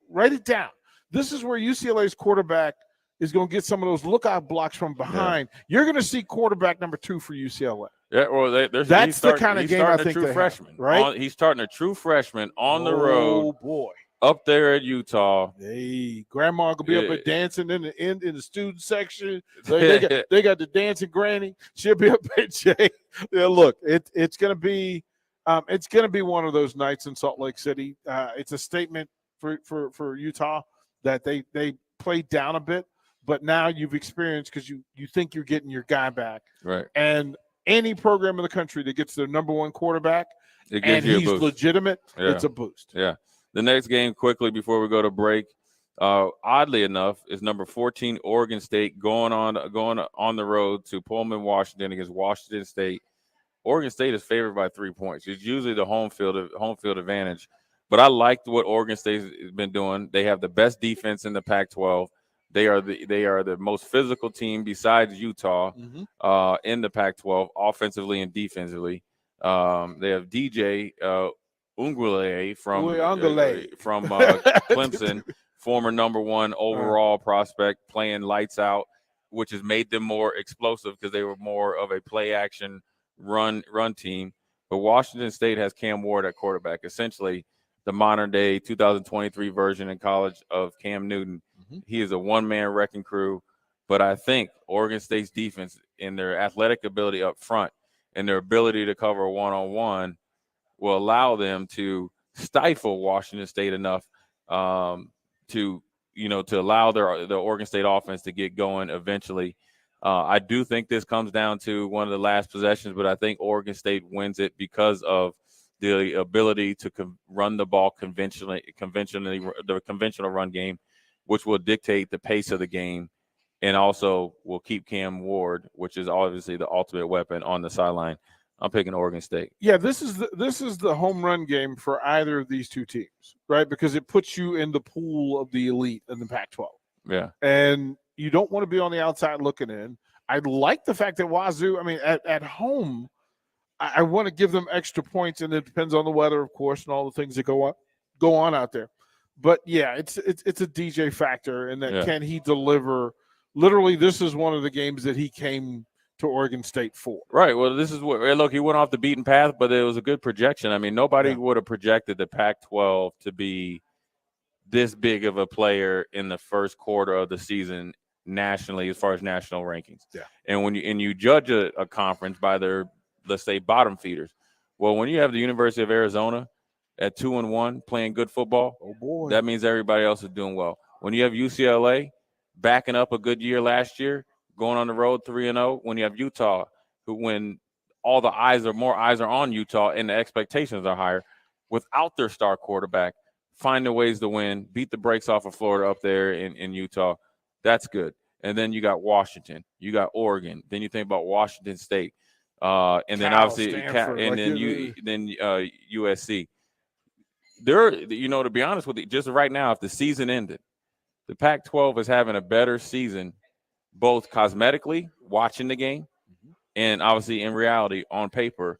Write it down. This is where UCLA's quarterback is going to get some of those lookout blocks from behind. Yeah. You're going to see quarterback number 2 for UCLA.
Yeah, well,
that's the kind of game I think
true freshman, right? He's starting a true freshman on the road.
Oh boy!
up there at Utah.
Hey, grandma gonna be up there dancing in the student section. They got the dancing granny. She'll be up there, Jay. Yeah, look, it's gonna be one of those nights in Salt Lake City. It's a statement for Utah that they played down a bit, but now you've experienced because you think you're getting your guy back,
right?
And any program in the country that gets their number one quarterback and he's legitimate, it's a boost.
Yeah. The next game, quickly before we go to break, oddly enough, is number 14 Oregon State going on the road to Pullman, Washington against Washington State. Oregon State is favored by 3 points. It's usually the home field advantage, but I liked what Oregon State has been doing. They have the best defense in the Pac-12. They are the most physical team besides Utah in the Pac-12, offensively and defensively. They have DJ Ungule from Clemson, former number 1 overall prospect, playing lights out, which has made them more explosive because they were more of a play action run team. But Washington State has Cam Ward at quarterback, essentially the modern day 2023 version in college of Cam Newton. He is a one-man wrecking crew, but I think Oregon State's defense and their athletic ability up front and their ability to cover one-on-one will allow them to stifle Washington State enough to allow the Oregon State offense to get going eventually. I do think this comes down to one of the last possessions, but I think Oregon State wins it because of the ability to run the ball conventionally, the conventional run game, which will dictate the pace of the game, and also will keep Cam Ward, which is obviously the ultimate weapon, on the sideline. I'm picking Oregon State.
Yeah, this is the home run game for either of these two teams, right? Because it puts you in the pool of the elite in the Pac-12.
Yeah.
And you don't want to be on the outside looking in. I like the fact that Wazoo, I mean, at home, I want to give them extra points, and it depends on the weather, of course, and all the things that go on out there. But yeah, it's a DJ factor, and that can he deliver? Literally, this is one of the games that he came to Oregon State for.
Right. Well, this is what look. He went off the beaten path, but it was a good projection. I mean, nobody would have projected the Pac-12 to be this big of a player in the first quarter of the season nationally, as far as national rankings.
Yeah.
And when you judge a conference by their, let's say, bottom feeders. Well, when you have the University of Arizona at 2-1 playing good football,
oh boy,
that means everybody else is doing well. When you have UCLA backing up a good year last year, going on the road 3-0, when you have Utah, when all the more eyes are on Utah and the expectations are higher, without their star quarterback, finding ways to win, beat the brakes off of Florida up there in Utah, that's good. And then you got Washington, you got Oregon, then you think about Washington State, and then obviously then USC. They're, to be honest with you, just right now, if the season ended, the Pac-12 is having a better season, both cosmetically, watching the game, and obviously in reality, on paper,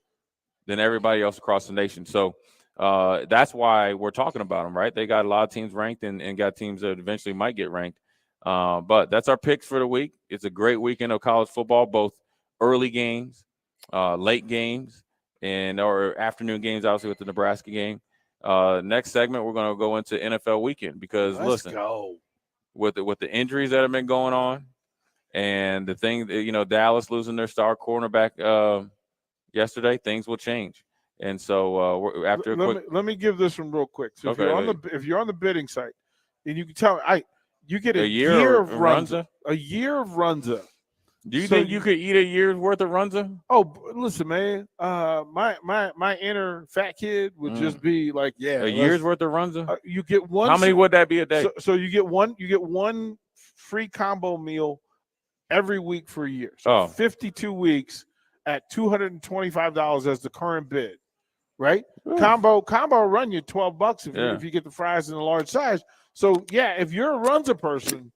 than everybody else across the nation. So that's why we're talking about them, right? They got a lot of teams ranked and got teams that eventually might get ranked. But that's our picks for the week. It's a great weekend of college football, both early games, late games, and or afternoon games, obviously with the Nebraska game. Next segment, we're going to go into NFL weekend because with the injuries that have been going on, and the thing that, Dallas losing their star cornerback yesterday, things will change. And so after
let me give this one real quick. So if you're on the bidding site, and you can tell you get a year of Runza. A year of Runza.
Do you think you could eat a year's worth of Runza?
Oh, listen, man. My inner fat kid would just be like, yeah,
a year's worth of Runza.
You get one.
How many would that be a day?
So you get one free combo meal every week for a year. So 52 weeks at $225 as the current bid, right? Combo run you $12 if you get the fries in a large size. So yeah, if you're a Runza person,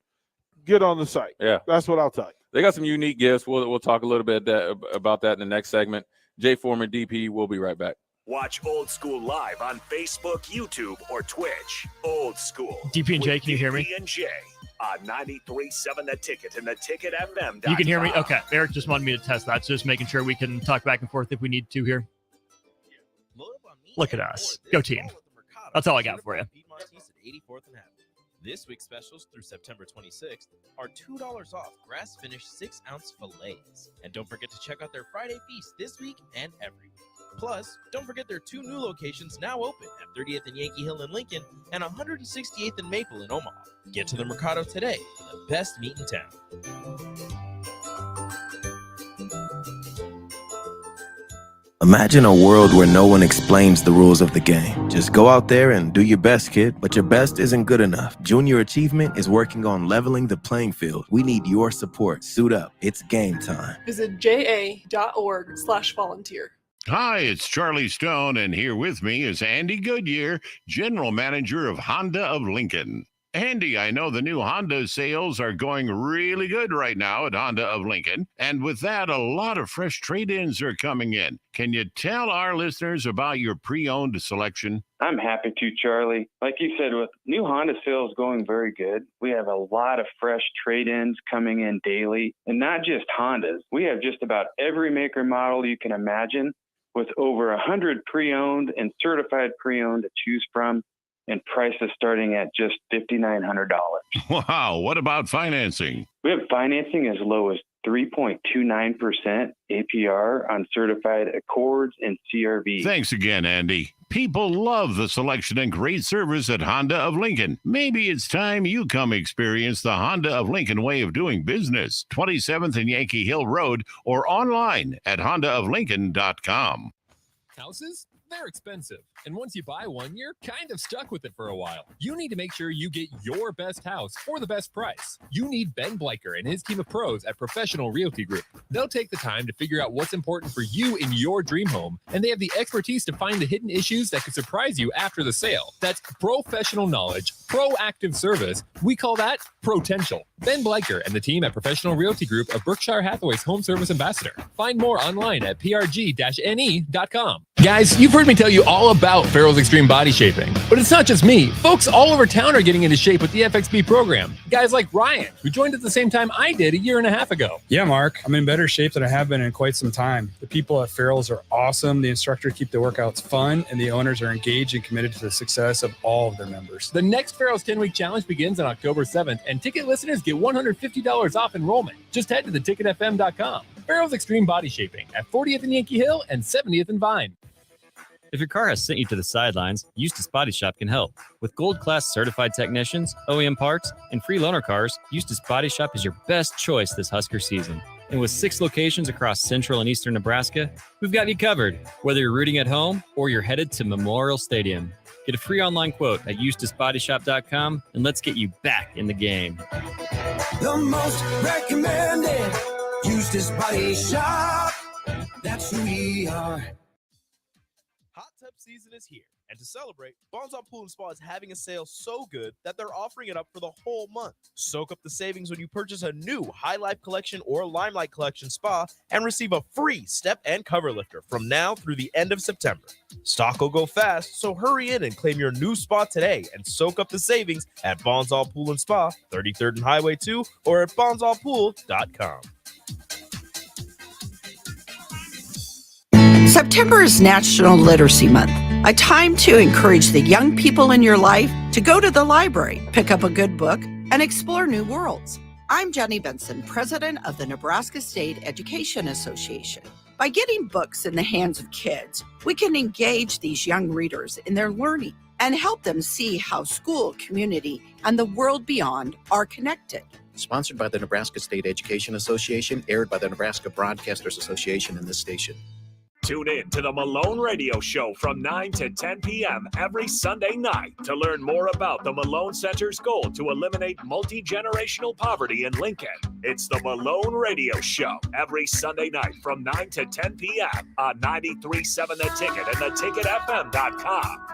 get on the site.
Yeah,
that's what I'll tell you.
They got some unique gifts. We'll talk a little bit about that in the next segment. Jay Foreman, DP, we'll be right back.
Watch Old School live on Facebook, YouTube, or Twitch. Old School.
DP and Jay, can you hear me?
DP and Jay on 93.7 The Ticket and theticketfm.com.
You can hear me? Okay. Eric just wanted me to test that. So just making sure we can talk back and forth if we need to here. Look at us. Go team. That's all I got for you.
84th and Happy. This week's specials through September 26th are $2 off grass-finished 6-ounce fillets. And don't forget to check out their Friday feast this week and every week. Plus, don't forget their 2 new locations now open at 30th and Yankee Hill in Lincoln and 168th and Maple in Omaha. Get to the Mercado today for the best meat in town.
Imagine a world where no one explains the rules of the game. Just go out there and do your best, kid. But your best isn't good enough. Junior Achievement is working on leveling the playing field. We need your support. Suit up. It's game time.
Visit ja.org/volunteer.
Hi, it's Charlie Stone, and here with me is Andy Goodyear, General Manager of Honda of Lincoln. Andy, I know the new Honda sales are going really good right now at Honda of Lincoln, and with that, a lot of fresh trade-ins are coming in. Can you tell our listeners about your pre-owned selection?
I'm happy to, Charlie. Like you said, with new Honda sales going very good, we have a lot of fresh trade-ins coming in daily, and not just Hondas. We have just about every maker model you can imagine, with over 100 pre-owned and certified pre-owned to choose from, and prices starting at just $5,900.
Wow, what about financing?
We have financing as low as 3.29% APR on certified Accords and CRV.
Thanks again, Andy. People love the selection and great service at Honda of Lincoln. Maybe it's time you come experience the Honda of Lincoln way of doing business. 27th and Yankee Hill Road or online at hondaoflincoln.com.
Houses? They're expensive. And once you buy one, you're kind of stuck with it for a while. You need to make sure you get your best house for the best price. You need Ben Bleicher and his team of pros at Professional Realty Group. They'll take the time to figure out what's important for you in your dream home, and they have the expertise to find the hidden issues that could surprise you after the sale. That's professional knowledge, proactive service. We call that potential. Ben Bleicher and the team at Professional Realty Group of Berkshire Hathaway's home service ambassador. Find more online at prg-ne.com. Guys, you've heard me tell you all about Farrell's Extreme Body Shaping. But it's not just me. Folks all over town are getting into shape with the FXB program. Guys like Ryan, who joined at the same time I did a year and a half ago.
Yeah, Mark. I'm in better shape than I have been in quite some time. The people at Farrell's are awesome. The instructors keep the workouts fun, and the owners are engaged and committed to the success of all of their members.
The next Farrell's 10-week challenge begins on October 7th, and ticket listeners get $150 off enrollment. Just head to theticketfm.com. Farrell's Extreme Body Shaping at 40th and Yankee Hill and 70th and Vine.
If your car has sent you to the sidelines, Eustace Body Shop can help. With gold-class certified technicians, OEM parts, and free loaner cars, Eustace Body Shop is your best choice this Husker season. And with 6 locations across central and eastern Nebraska, we've got you covered, whether you're rooting at home or you're headed to Memorial Stadium. Get a free online quote at eusticebodyshop.com, and let's get you back in the game.
The most recommended Eustace Body Shop. That's who we are.
Hot tub season is here, and to celebrate, Bonzal Pool & Spa is having a sale so good that they're offering it up for the whole month. Soak up the savings when you purchase a new High Life Collection or Limelight Collection spa and receive a free step and cover lifter from now through the end of September. Stock will go fast, so hurry in and claim your new spa today and soak up the savings at Bonzal Pool & Spa, 33rd and Highway 2, or at bonzalpool.com.
September is National Literacy Month, a time to encourage the young people in your life to go to the library, pick up a good book, and explore new worlds. I'm Jenny Benson, president of the Nebraska State Education Association. By getting books in the hands of kids, we can engage these young readers in their learning and help them see how school, community, and the world beyond are connected.
Sponsored by the Nebraska State Education Association, aired by the Nebraska Broadcasters Association and this station.
Tune in to the Malone Radio Show from 9 to 10 p.m. every Sunday night to learn more about the Malone Center's goal to eliminate multi-generational poverty in Lincoln. It's the Malone Radio Show every Sunday night from 9 to 10 p.m. on 93.7 The Ticket and theticketfm.com.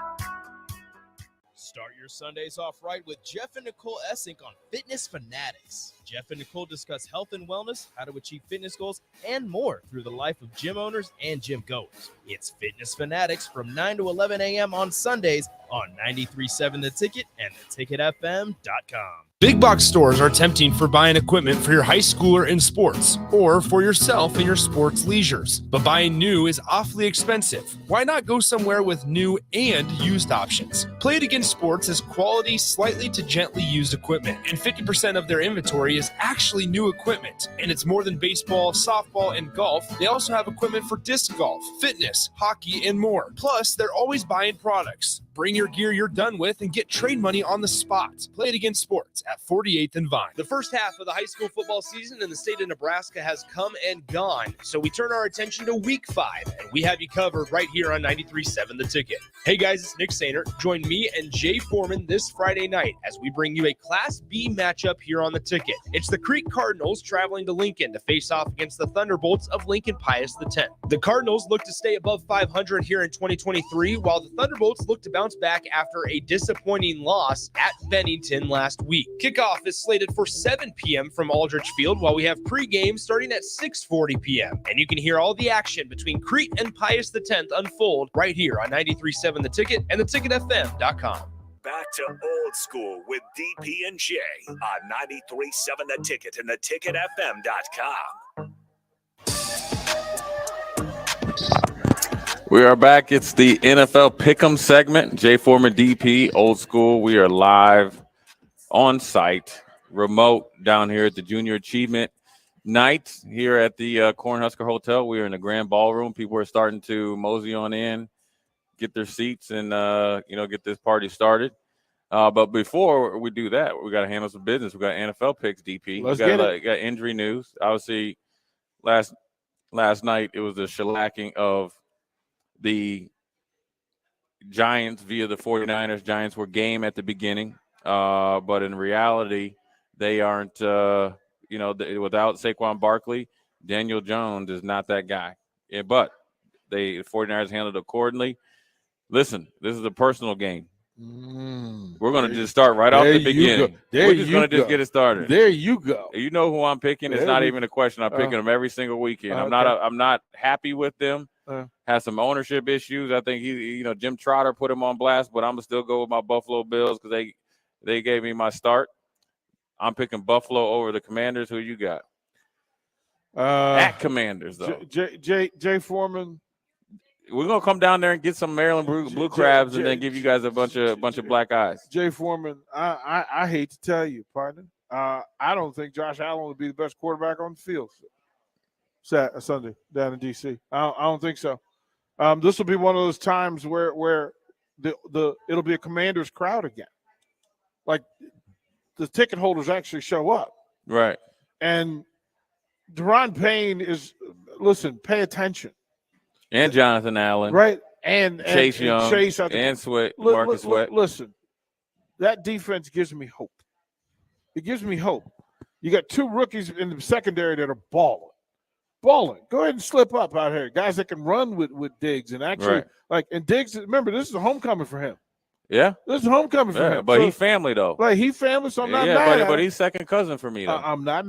Start your Sundays off right with Jeff and Nicole Essink on Fitness Fanatics. Jeff and Nicole discuss health and wellness, how to achieve fitness goals, and more through the life of gym owners and gym goers. It's Fitness Fanatics from 9 to 11 a.m. on Sundays on 93.7 The Ticket and theticketfm.com.
Big box stores are tempting for buying equipment for your high schooler in sports or for yourself in your sports leisures. But buying new is awfully expensive. Why not go somewhere with new and used options? Play It Again Sports is uses quality, slightly to gently used equipment, and 50% of their inventory is actually new equipment. And it's more than baseball, softball, and golf. They also have equipment for disc golf, fitness, hockey, and more. Plus, they're always buying products. Bring your gear you're done with and get trade money on the spot. Play It Again Sports at 48th and Vine.
The first half of the high school football season in the state of Nebraska has come and gone, so we turn our attention to Week 5, and we have you covered right here on 93.7 The Ticket. Hey guys, it's Nick Sainer. Join me and Jay Foreman this Friday night as we bring you a Class B matchup here on The Ticket. It's the Creek Cardinals traveling to Lincoln to face off against the Thunderbolts of Lincoln Pius X. The Cardinals look to stay above 500 here in 2023, while the Thunderbolts look to bounce back after a disappointing loss at Bennington last week. Kickoff is slated for 7 p.m. from Aldrich Field, while we have pregame starting at 6:40 p.m. And you can hear all the action between Crete and Pius X unfold right here on 93.7 The Ticket and theticketfm.com.
Back to old school with DP and J on 93.7 The Ticket and theticketfm.com.
We are back. It's the NFL Pick'em segment. Jay Foreman, DP, old school. We are live on site, remote down here at the Junior Achievement Night here at the Cornhusker Hotel. We are in the Grand Ballroom. People are starting to mosey on in, get their seats, and get this party started. But before we do that, we got to handle some business. We got NFL picks, DP.
Let's
we
get it.
got injury news. Obviously, last night it was the shellacking of the Giants via the 49ers. Giants were game at the beginning, but in reality, they aren't. Without Saquon Barkley, Daniel Jones is not that guy. Yeah, but the 49ers handled it accordingly. Listen, this is a personal game. We're going to just start right off the beginning. We're just going to just get it started.
There you go.
You know who I'm picking. It's not even a question. I'm picking them every single weekend. I'm not happy with them. Has some ownership issues. I think Jim Trotter put him on blast, but I'm gonna still go with my Buffalo Bills because they gave me my start. I'm picking Buffalo over the Commanders. Who you got? At Commanders though.
Jay Foreman.
We're gonna come down there and get some Maryland blue crabs and then give you guys a bunch of black eyes.
Jay Foreman, I hate to tell you, partner. I don't think Josh Allen would be the best quarterback on the field Sunday down in DC. I don't think so. This will be one of those times where it'll be a Commanders crowd again. Like the ticket holders actually show up.
Right.
And Deron Payne pay attention.
And Jonathan Allen.
Right. And
Chase Young.
Chase,
and Sweat. Marcus Sweat.
Listen, that defense gives me hope. It gives me hope. You got two rookies in the secondary that are balling. Go ahead and slip up out here. Guys that can run with Diggs and actually and Diggs, remember, this is a homecoming for him.
Yeah.
This is a homecoming for him.
But he's family though.
He family, so I'm not mad at
but
him.
he's second cousin for me though.
I'm not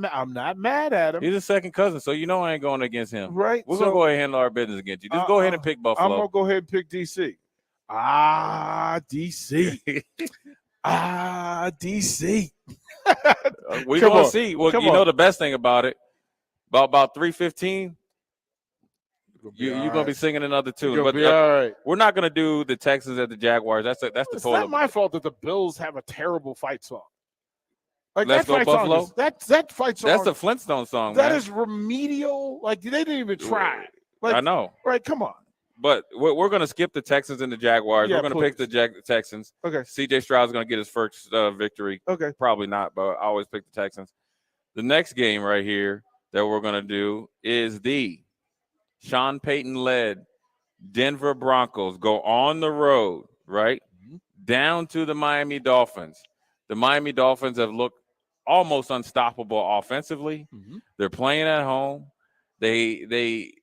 mad at him.
He's a second cousin, so I ain't going against him.
Right.
We're gonna go ahead and handle our business against you. Just go ahead and pick Buffalo.
I'm gonna go ahead and pick DC. DC. DC.
We're gonna see. Well, the best thing about it, about 3:15, you're gonna be singing another tune. But
all right.
We're not gonna do the Texans at the Jaguars. That's the
It's
total.
not my fault that the Bills have a terrible fight song. Like
Let's
that fight
go Buffalo.
Song that fight song.
That's the Flintstone song.
That
man.
is remedial. Like they didn't even try. Like,
I know.
Right? Come on.
But we're going to skip the Texans and the Jaguars.
Yeah,
we're going to pick the Texans.
Okay.
C.J. Stroud's going to get his first victory.
Okay.
Probably not, but I always pick the Texans. The next game right here that we're going to do is the Sean Payton-led Denver Broncos go on the road, right, down to the Miami Dolphins. The Miami Dolphins have looked almost unstoppable offensively. They're playing at home. They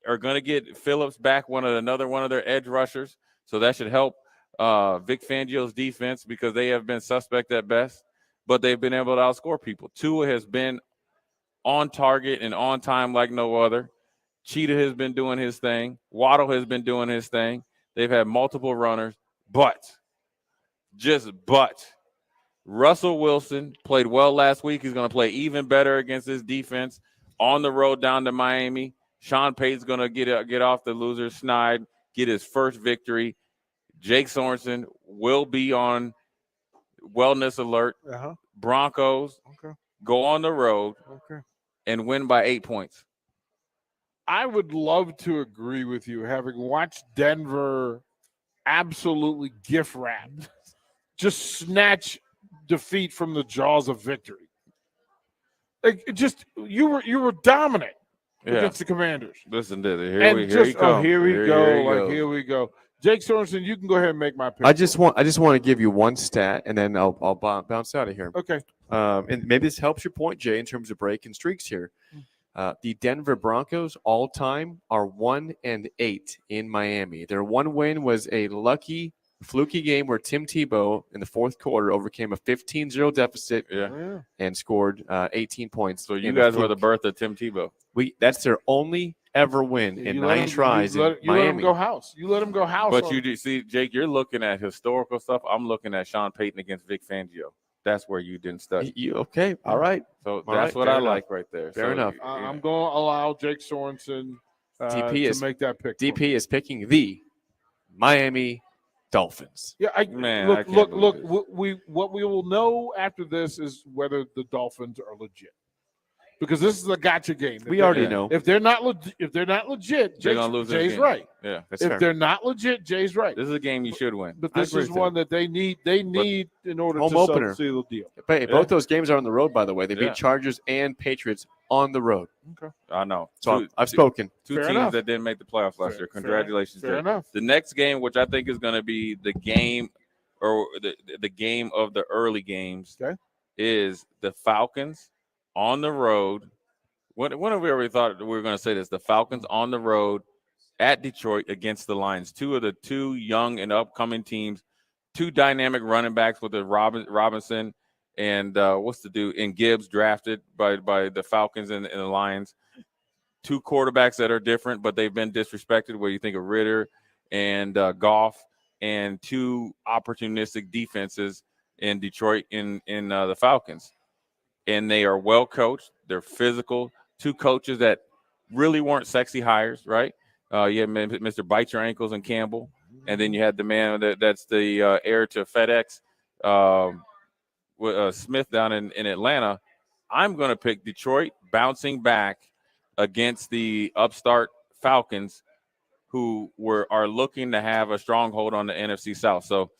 are going to get Phillips back, another one of their edge rushers. So that should help Vic Fangio's defense because they have been suspect at best, but they've been able to outscore people. Tua has been on target and on time like no other. Cheetah has been doing his thing. Waddle has been doing his thing. They've had multiple runners, but Russell Wilson played well last week. He's going to play even better against this defense on the road down to Miami. Sean Payton's going to get off the loser's schneid, get his first victory. Jake Sorensen will be on wellness alert. Broncos go on the road and win by 8 points.
I would love to agree with you, having watched Denver absolutely gift wrapped, just snatch defeat from the jaws of victory. Like you were dominant against the Commanders.
Listen to it. Here we go.
Here we go. Jake Sorensen, you can go ahead and make my pick.
I just want to give you one stat, and then I'll bounce out of here.
Okay.
And maybe this helps your point, Jay, in terms of breaking streaks here. The Denver Broncos all time are 1-8 in Miami. Their one win was a lucky, fluky game where Tim Tebow in the fourth quarter overcame a 15-0 deficit and scored 18 points.
So you guys were the birth of Tim Tebow.
That's their only ever win in 9 tries in Miami.
Let him go house. You let him go house.
But you do see, Jake, you're looking at historical stuff. I'm looking at Sean Payton against Vic Fangio. That's where you didn't study.
Okay. All right.
So
All
that's
right.
what
Fair
I
enough.
like right there.
Fair enough.
I'm going to allow Jake Sorensen to make that pick.
DP is picking the Miami Dolphins.
Yeah, look. What we will know after this is whether the Dolphins are legit, because this is a gotcha game.
We already know.
If they're not legit,
They're gonna lose this
Jay's
game.
right.
Yeah, that's
if
fair.
they're not legit, Jay's right.
This is a game you should win.
But this is one that they need. They need in order
Home
to
opener.
seal the deal.
But both those games are on the road, by the way. They
Yeah.
beat Chargers and Patriots on the road.
Okay.
I know.
So I've spoken.
Two
Fair
teams
enough.
that didn't make the playoffs last year. Congratulations,
fair
Jake.
enough.
The next game, which I think is going to be the game, or the game of the early games, is the Falcons on the road. When have we already thought we were going to say this? The Falcons on the road at Detroit against the Lions. Two of the two young and upcoming teams, two dynamic running backs with the Robinson and what's the dude in Gibbs drafted by the Falcons and the Lions. Two quarterbacks that are different, but they've been disrespected. Where you think of Ritter and Goff, and two opportunistic defenses in Detroit in the Falcons, and they are well coached. They're physical. Two coaches that really weren't sexy hires, right? You had Mr. Bite Your Ankles and Campbell, and then you had the man that's the heir to FedEx, Smith down in Atlanta. I'm going to pick Detroit bouncing back against the upstart Falcons, who are looking to have a stronghold on the NFC South. So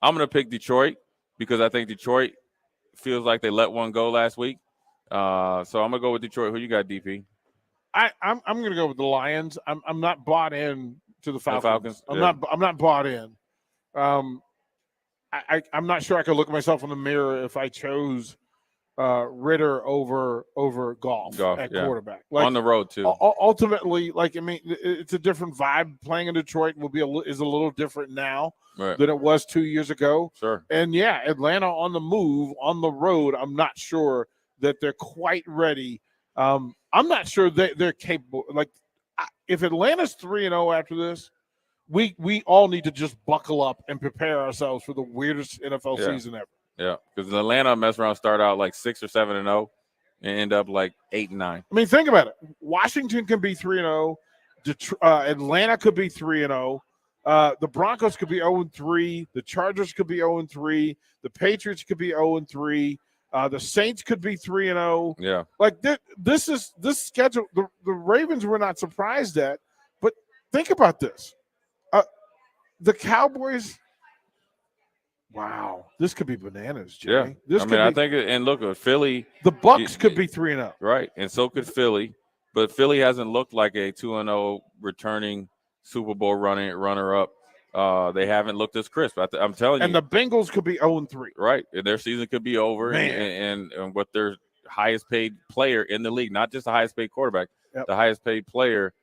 I'm going to pick Detroit because I think Detroit feels like they let one go last week. So I'm going to go with Detroit. Who you got, DP?
I'm going to go with the Lions. I'm not bought in to the Falcons. I'm not bought in. I'm not sure I could look at myself in the mirror if I chose Ritter over Goff at quarterback. Like,
on the road too.
Ultimately, it's a different vibe. Playing in Detroit is a little different now than it was 2 years ago.
Sure.
And Atlanta on the move on the road. I'm not sure that they're quite ready. I'm not sure they're capable. If Atlanta's 3-0 after this, we all need to just buckle up and prepare ourselves for the weirdest NFL season ever.
Yeah, because Atlanta mess around, start out like 6 or 7-0, and end up like 8-9.
I mean, think about it. Washington can be 3-0. Atlanta could be 3-0. The Broncos could be 0-3. The Chargers could be 0-3. The Patriots could be 0-3. The Saints could be 3-0.
Yeah.
Like this schedule, the Ravens were not surprised at, but think about this. The Cowboys. Wow, this could be bananas, Jay.
Yeah. I think, and look at Philly.
The Bucks could be 3-0.
Right, and so could Philly. But Philly hasn't looked like a 2-0 returning Super Bowl runner-up. They haven't looked as crisp. I'm telling you.
And the Bengals could be 0-3.
Right, their season could be over, and with their highest-paid player in the league, not just the highest-paid quarterback, the highest-paid player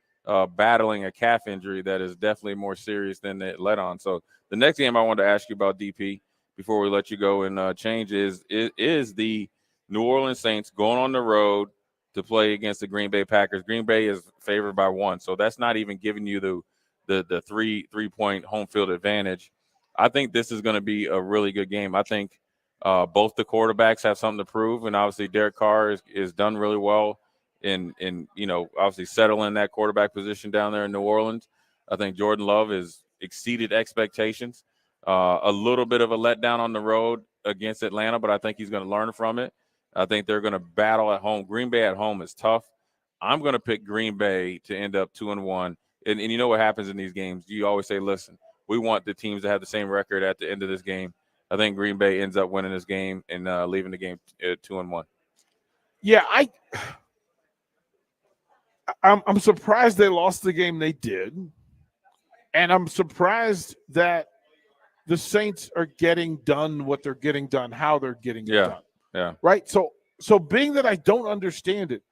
battling a calf injury that is definitely more serious than they let on. So the next game I wanted to ask you about, DP, before we let you go and change is the New Orleans Saints going on the road to play against the Green Bay Packers. Green Bay is favored by 1, so that's not even giving you the 3-point home field advantage. I think this is going to be a really good game. I think both the quarterbacks have something to prove, and obviously Derek Carr is done really well in obviously settling that quarterback position down there in New Orleans. I think Jordan Love has exceeded expectations. A little bit of a letdown on the road against Atlanta, but I think he's going to learn from it. I think they're going to battle at home. Green Bay at home is tough. I'm going to pick Green Bay to end up 2-1. And you know what happens in these games? You always say, listen, we want the teams to have the same record at the end of this game. I think Green Bay ends up winning this game and leaving the game 2-1.
Yeah, I'm surprised they lost the game they did. And I'm surprised that the Saints are getting done what they're getting done, how they're getting it done.
Yeah.
Right? So being that I don't understand it,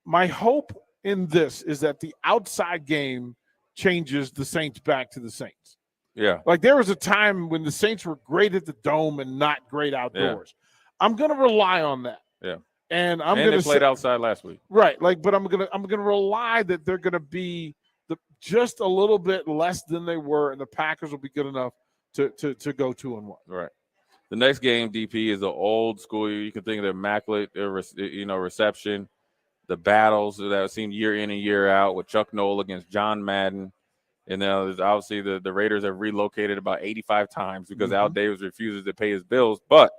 my hope in this is that the outside game changes the Saints back to the Saints.
Yeah.
Like there was a time when the Saints were great at the dome and not great outdoors. Yeah. I'm going to rely on that.
Yeah.
And I'm going to
play outside last week.
Right. But I'm going to rely that they're going to be just a little bit less than they were, and the Packers will be good enough to go 2-1.
Right. The next game, DP, is the old school. You can think of the immaculate, reception, the battles that I've seen year in and year out with Chuck Noll against John Madden. And then obviously the Raiders have relocated about 85 times because Al Davis refuses to pay his bills. But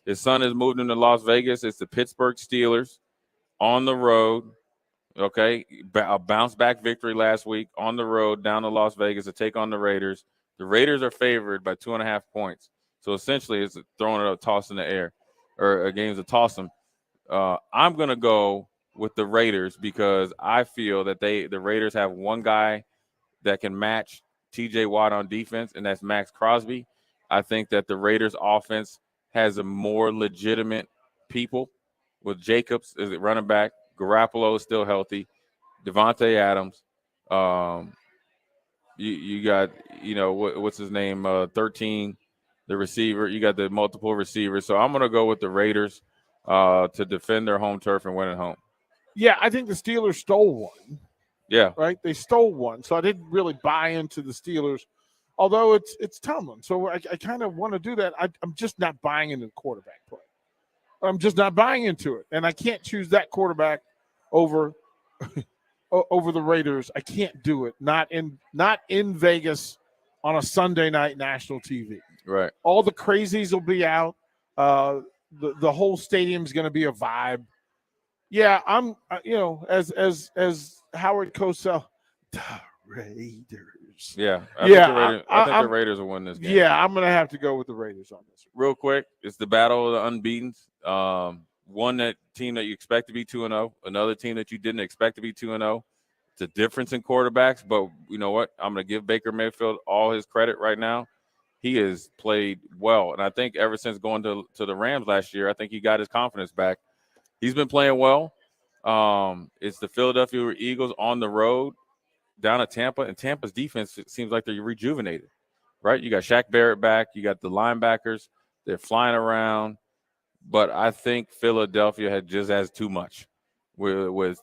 his son has moved into Las Vegas. It's the Pittsburgh Steelers on the road. Okay, a bounce-back victory last week on the road down to Las Vegas to take on the Raiders. The Raiders are favored by 2.5 points. So essentially it's throwing a toss in the air or a game's a toss them. I'm going to go with the Raiders because I feel that the Raiders have one guy that can match T.J. Watt on defense, and that's Max Crosby. I think that the Raiders offense has a more legitimate people with Jacobs as a running back. Garoppolo is still healthy. Devontae Adams. You got, what's his name? 13, the receiver. You got the multiple receivers. So I'm going to go with the Raiders to defend their home turf and win at home.
Yeah, I think the Steelers stole one.
Yeah.
Right? They stole one. So I didn't really buy into the Steelers, although it's Tomlin. So I kind of want to do that. I'm just not buying into the quarterback play. I'm just not buying into it. And I can't choose that quarterback over the Raiders. I can't do it. Not in Vegas on a Sunday night national TV.
Right.
All the crazies will be out. The whole stadium's going to be a vibe. Yeah, I'm as Howard Cosell, the Raiders.
Yeah. I think the Raiders will win this game.
Yeah, I'm going to have to go with the Raiders on this one.
Real quick, it's the battle of the unbeatens. One team that you expect to be 2-0, another team that you didn't expect to be 2-0. It's a difference in quarterbacks, but you know what? I'm going to give Baker Mayfield all his credit right now. He has played well, and I think ever since going to the Rams last year, I think he got his confidence back. He's been playing well. It's the Philadelphia Eagles on the road down at Tampa, and Tampa's defense, it seems like they're rejuvenated, right? You got Shaq Barrett back. You got the linebackers. They're flying around. But I think Philadelphia has too much with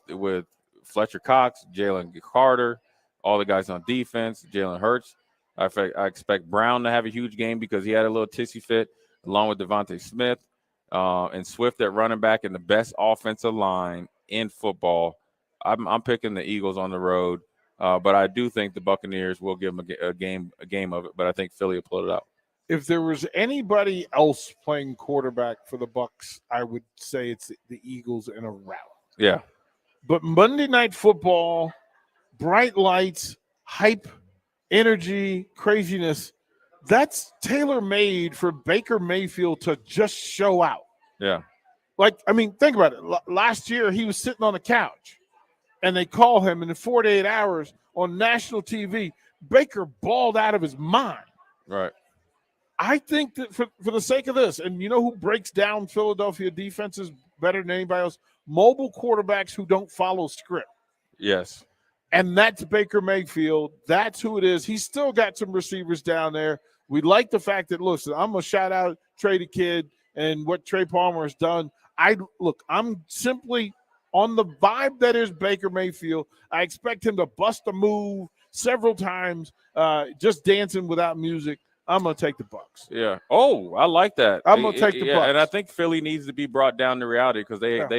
Fletcher Cox, Jalen Carter, all the guys on defense, Jalen Hurts. I expect Brown to have a huge game because he had a little tissy fit, along with Devontae Smith and Swift at running back and the best offensive line in football. I'm picking the Eagles on the road, but I do think the Buccaneers will give them a game of it. But I think Philly will pull it out.
If there was anybody else playing quarterback for the Bucs, I would say it's the Eagles in a rout.
Yeah.
But Monday Night Football, bright lights, hype, energy, craziness, that's tailor-made for Baker Mayfield to just show out.
Yeah.
Think about it. Last year, he was sitting on the couch, and they call him, and in 48 hours on national TV, Baker balled out of his mind.
Right.
I think that for the sake of this, and you know who breaks down Philadelphia defenses better than anybody else? Mobile quarterbacks who don't follow script.
Yes.
And that's Baker Mayfield. That's who it is. He's still got some receivers down there. We like the fact that, listen, I'm going to shout out Trey the Kid and what Trey Palmer has done. I'm simply on the vibe that is Baker Mayfield. I expect him to bust a move several times, just dancing without music. I'm going to take the Bucs.
Yeah. Oh, I like that.
I'm going to take the Bucs.
And I think Philly needs to be brought down to reality because their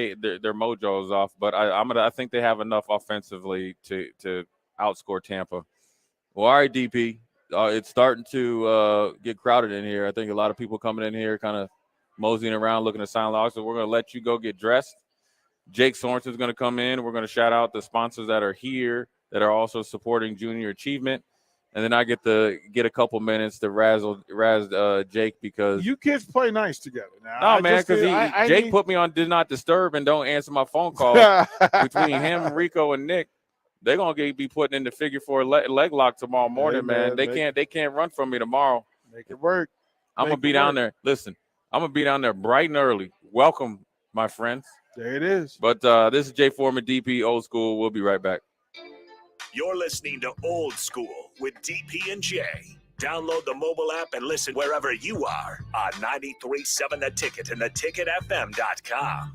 mojo is off. But I think they have enough offensively to outscore Tampa. Well, all right, DP. it's starting to get crowded in here. I think a lot of people coming in here kind of moseying around looking at silent logs. So we're going to let you go get dressed. Jake Sorensen's going to come in. We're going to shout out the sponsors that are here that are also supporting junior achievement. And then I get a couple minutes to razz Jake because
you kids play nice together. Now,
no, man, because Jake put me on Did Not Disturb and don't answer my phone call. Between him, Rico, and Nick, they're going to be putting in the figure 4 leg lock tomorrow morning, man. They can't run from me tomorrow.
Make it work.
I'm going to be down there. Listen, I'm going to be down there bright and early. Welcome, my friends.
There it is.
But this is Jay Foreman, DP, Old School. We'll be right back.
You're listening to Old School with DP and J. Download the mobile app and listen wherever you are on 93.7 The Ticket and theticketfm.com.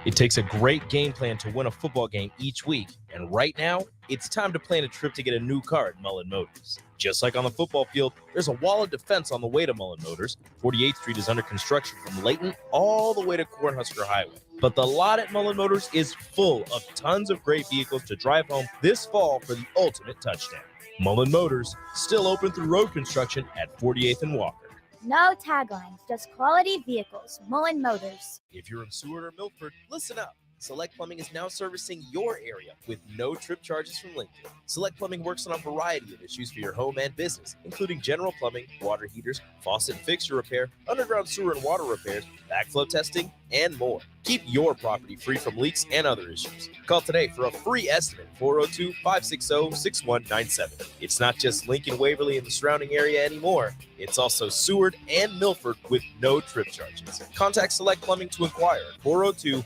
It takes a great game plan to win a football game each week, and right now, it's time to plan a trip to get a new car at Mullen Motors. Just like on the football field, there's a wall of defense on the way to Mullen Motors. 48th Street is under construction from Layton all the way to Cornhusker Highway. But the lot at Mullen Motors is full of tons of great vehicles to drive home this fall for the ultimate touchdown. Mullen Motors, still open through road construction at 48th and Walker.
No taglines, just quality vehicles. Mullen Motors.
If you're in Seward or Milford, listen up. Select Plumbing is now servicing your area with no trip charges from Lincoln. Select Plumbing works on a variety of issues for your home and business, including general plumbing, water heaters, faucet and fixture repair, underground sewer and water repairs, backflow testing, and more. Keep your property free from leaks and other issues. Call today for a free estimate, 402-560-6197. It's not just Lincoln, Waverly, and the surrounding area anymore. It's also Seward and Milford with no trip charges. Contact Select Plumbing to inquire at 402-560-6197.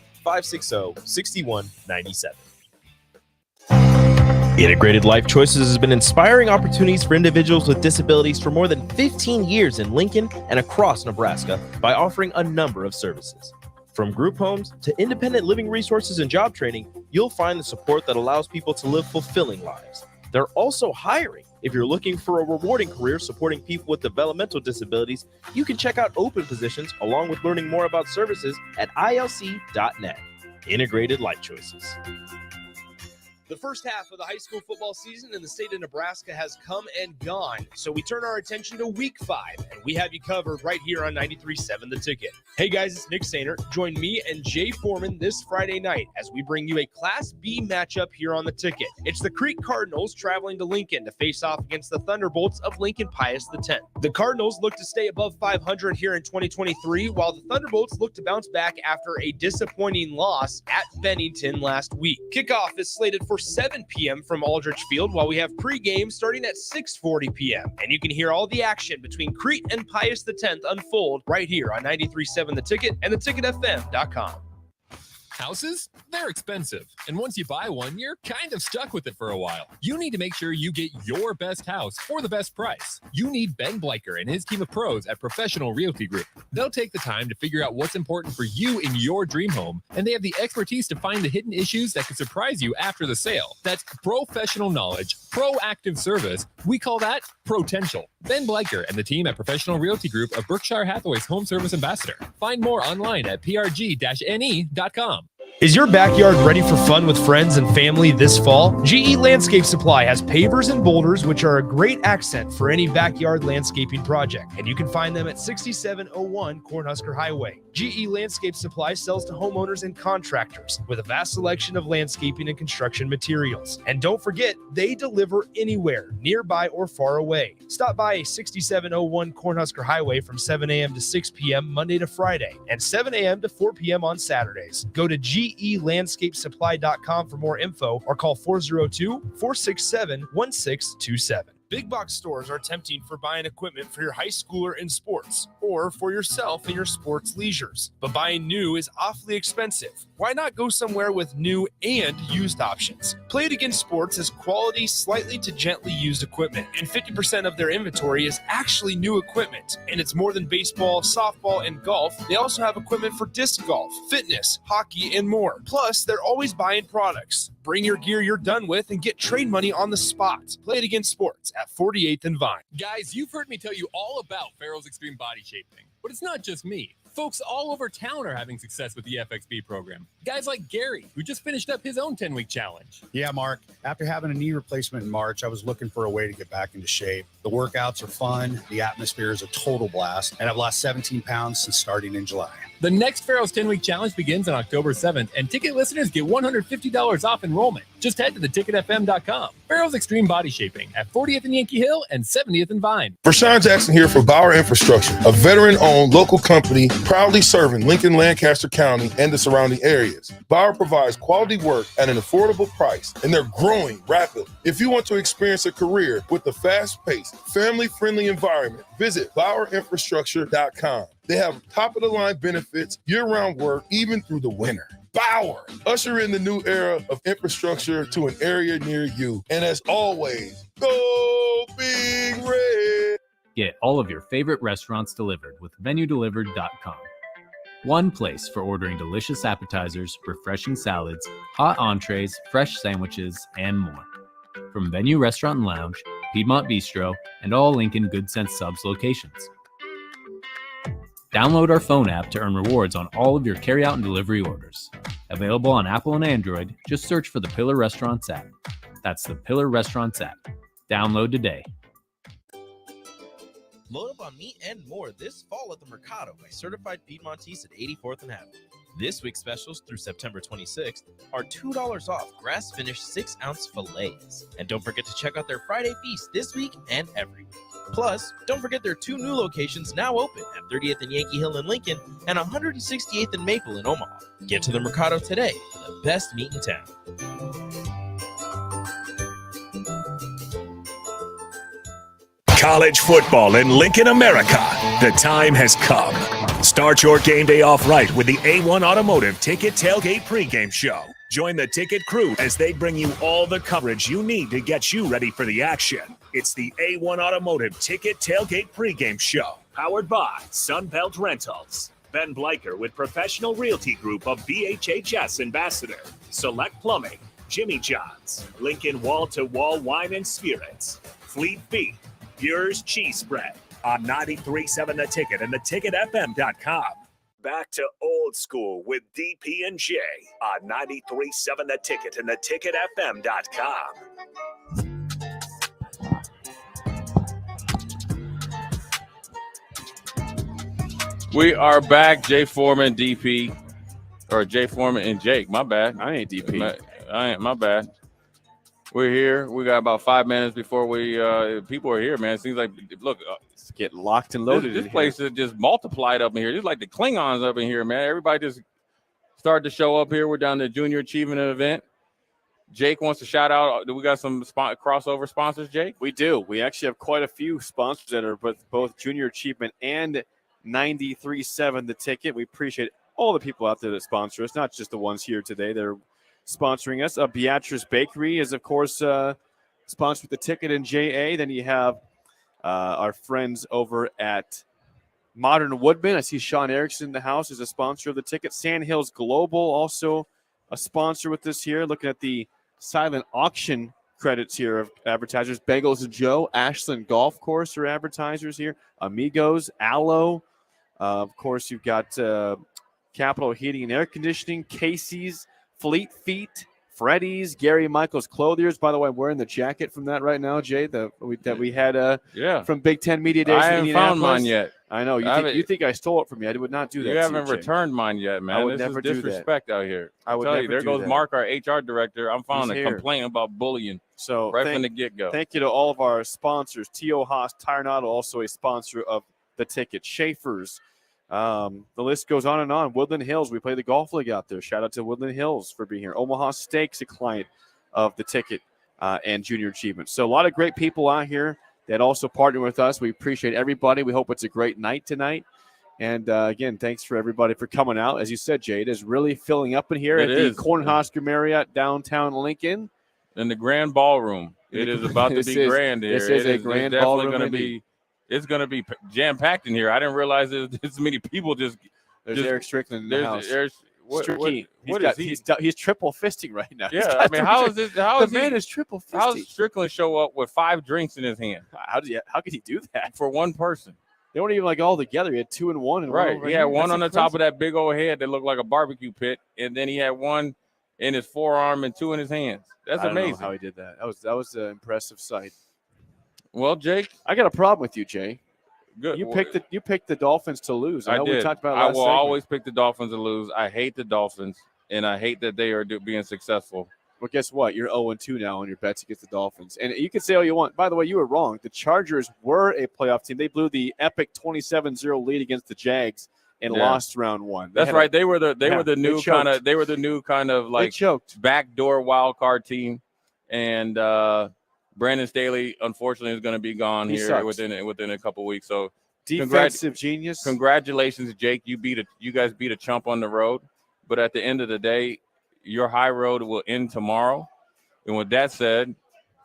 Integrated Life Choices has been inspiring opportunities for individuals with disabilities for more than 15 years in Lincoln and across Nebraska by offering a number of services. From group homes to independent living resources and job training, you'll find the support that allows people to live fulfilling lives. They're also hiring. If you're looking for a rewarding career supporting people with developmental disabilities, you can check out open positions along with learning more about services at ilc.net. Integrated Life Choices.
The first half of the high school football season in the state of Nebraska has come and gone, so we turn our attention to week 5, and we have you covered right here on 93.7 The Ticket. Hey guys, it's Nick Sainer. Join me and Jay Foreman this Friday night as we bring you a Class B matchup here on The Ticket. It's the Creek Cardinals traveling to Lincoln to face off against the Thunderbolts of Lincoln Pius X. The Cardinals look to stay above 500 here in 2023, while the Thunderbolts look to bounce back after a disappointing loss at Bennington last week. Kickoff is slated for 7 p.m. from Aldrich Field, while we have pregame starting at 6:40 p.m. And you can hear all the action between Crete and Pius X unfold right here on 93.7 The Ticket and theticketfm.com.
Houses? They're expensive. And once you buy one, you're kind of stuck with it for a while. You need to make sure you get your best house for the best price. You need Ben Bleicher and his team of pros at Professional Realty Group. They'll take the time to figure out what's important for you in your dream home, and they have the expertise to find the hidden issues that could surprise you after the sale. That's professional knowledge, proactive service. We call that potential. Ben Bleicher and the team at Professional Realty Group of Berkshire Hathaway's home service ambassador. Find more online at prg-ne.com.
Is your backyard ready for fun with friends and family this fall? GE Landscape Supply has pavers and boulders, which are a great accent for any backyard landscaping project, and you can find them at 6701 Cornhusker Highway. GE Landscape Supply sells to homeowners and contractors with a vast selection of landscaping and construction materials. And don't forget, they deliver anywhere, nearby or far away. Stop by 6701 Cornhusker Highway from 7 a.m. to 6 p.m. Monday to Friday, and 7 a.m. to 4 p.m. on Saturdays. Go to GELandscapesupply.com for more info or call 402-467-1627. Big box stores are tempting for buying equipment for your high schooler in sports or for yourself in your sports leisures. But buying new is awfully expensive. Why not go somewhere with new and used options? Play It Again Sports has quality, slightly to gently used equipment, and 50% of their inventory is actually new equipment. And it's more than baseball, softball, and golf. They also have equipment for disc golf, fitness, hockey, and more. Plus, they're always buying products. Bring your gear you're done with and get trade money on the spot. Play It Again Sports at 48th and Vine.
Guys, you've heard me tell you all about Farrell's Extreme Body Shaping, but it's not just me. Folks all over town are having success with the FXB program. Guys like Gary, who just finished up his own 10-week challenge.
Yeah, Mark. After having a knee replacement in March, I was looking for a way to get back into shape. The workouts are fun, the atmosphere is a total blast, and I've lost 17 pounds since starting in July.
The next Pharaoh's 10-week challenge begins on October 7th, and ticket listeners get $150 off enrollment. Just head to theticketfm.com. Pharaoh's Extreme Body Shaping at 40th and Yankee Hill and 70th and Vine.
Vershawn Jackson here for Bauer Infrastructure, a veteran-owned local company proudly serving Lincoln, Lancaster County, and the surrounding areas. Bauer provides quality work at an affordable price, and they're growing rapidly. If you want to experience a career with a fast-paced, family-friendly environment, visit BauerInfrastructure.com. They have top-of-the-line benefits, year-round work, even through the winter. Bauer, usher in the new era of infrastructure to an area near you. And as always, go Big Red.
Get all of your favorite restaurants delivered with VenueDelivered.com. One place for ordering delicious appetizers, refreshing salads, hot entrees, fresh sandwiches, and more. From Venue Restaurant and Lounge, Piedmont Bistro, and all Lincoln Good Sense Subs locations. Download our phone app to earn rewards on all of your carryout and delivery orders. Available on Apple and Android, just search for the Pillar Restaurants app. That's the Pillar Restaurants app. Download today.
Load up on meat and more this fall at the Mercado by Certified Piedmontese at 84th and Avenue. This week's specials through September 26th are $2 off grass-finished 6-ounce fillets. And don't forget to check out their Friday feast this week and every week. Plus, don't forget their 2 new locations now open at 30th and Yankee Hill in Lincoln and 168th and Maple in Omaha. Get to the Mercado today for the best meat in town.
College football in Lincoln, America. The time has come. Start your game day off right with the A1 Automotive Ticket Tailgate pregame show. Join the Ticket crew as they bring you all the coverage you need to get you ready for the action. It's the A1 Automotive Ticket Tailgate pregame show, powered by Sunbelt Rentals. Ben Bleicher with Professional Realty Group of BHHS Ambassador, Select Plumbing, Jimmy John's, Lincoln Wall-to-Wall Wine and Spirits, Fleet Feet, Bure's Cheese Spread on 93.7 The Ticket and theticketfm.com. Back to old school with DP and J on 93.7 The Ticket and theticketfm.com.
We are back. Jay Foreman, DP, or Jay Foreman and Jake. My bad.
I ain't DP.
My bad. We're here. We got about 5 minutes before we people are here, man. It seems like, look,
it's getting locked and loaded.
This place is just multiplied up in here. Just like the Klingons up in here, man. Everybody just started to show up here. We're down to the Junior Achievement event. Jake wants to shout out. Do we got some crossover sponsors, Jake?
We do. We actually have quite a few sponsors that are both Junior Achievement and 93.7 The Ticket. We appreciate all the people out there that sponsor us, not just the ones here today. They're sponsoring us. Beatrice Bakery is, of course, sponsored with The Ticket and JA. Then you have our friends over at Modern Woodman. I see Sean Erickson in the house is a sponsor of The Ticket. Sandhills Global, also a sponsor with this here. Looking at the silent auction credits here of advertisers. Bagels and Joe, Ashland Golf Course are advertisers here. Amigos, Aloe. Of course, you've got Capital Heating and Air Conditioning, Casey's, Fleet Feet, Freddy's, Gary Michaels Clothiers. By the way, I'm wearing the jacket from that right now, Jay, that we had from Big Ten Media Days.
I haven't found mine yet.
I know. You think I stole it from you. I would not do that.
You haven't returned mine yet, man.
I would
this
never
is disrespect out here.
I would
tell
never
you. There
do
goes
that.
Mark, our HR director. I'm filing
He's
a
here.
complaint about bullying.
So
right from the get-go.
Thank you to all of our sponsors. T.O. Haas Tire Not, also a sponsor of The Ticket. Schaefer's. The list goes on and on. Woodland Hills, we play the golf league out there. Shout out to Woodland Hills for being here. Omaha Steaks, a client of The Ticket and Junior Achievement. So a lot of great people out here that also partner with us. We appreciate everybody. We hope it's a great night tonight. And again, thanks for everybody for coming out. As you said, Jay, it is really filling up in here at the Cornhusker Marriott downtown Lincoln.
In the grand ballroom. It is about to be grand here.
This is a grand ballroom.
It's going to be jam-packed in here. I didn't realize there's this many people just.
There's Eric Strickland in the house. He's triple fisting right now.
Yeah, I mean, how is this?
The man is triple fisting.
How does Strickland show up with 5 drinks in his hand?
How could he do that
for one person?
They weren't even like all together. He had 2 and 1. And
Right.
One
He had one on the top of that big old head that looked like a barbecue pit, and then he had one in his forearm and 2 in his hands. That's
I don't know
amazing.
how he did that. That was an impressive sight.
Well, Jake,
I got a problem with you, Jay.
Good.
You picked the Dolphins to lose.
I
know
did.
We talked about it
I
last
will
segment.
always pick the Dolphins to lose. I hate the Dolphins, and I hate that they are being successful.
Well, guess what? You're 0-2 now on your bets against the Dolphins. And you can say all you want. By the way, you were wrong. The Chargers were a playoff team. They blew the epic 27-0 lead against the Jags and lost round 1.
That's right. They were the new kind of like
choked
backdoor wild card team, and Brandon Staley unfortunately is going to be gone here within a couple weeks. So
defensive genius.
Congratulations, Jake. You guys beat a chump on the road, but at the end of the day, your high road will end tomorrow. And with that said,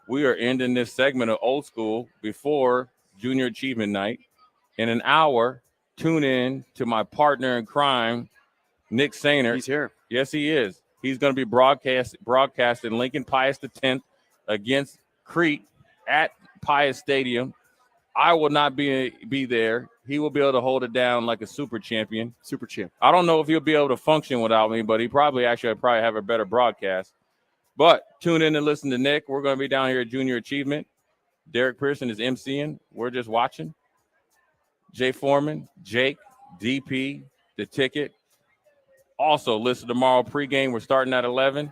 we are ending this segment of Old School before Junior Achievement Night. In an hour, tune in to my partner in crime, Nick Sainer.
He's here.
Yes, he is. He's going to be broadcasting Lincoln Pius X against Crete at Pius Stadium. I will not be there. He will be able to hold it down like a super champion.
Super champ.
I don't know if he'll be able to function without me, but he probably have a better broadcast. But tune in and listen to Nick. We're going to be down here at Junior Achievement. Derek Pearson is emceeing. We're just watching. Jay Foreman, Jake, DP, the ticket. Also, listen tomorrow pregame. We're starting at 11.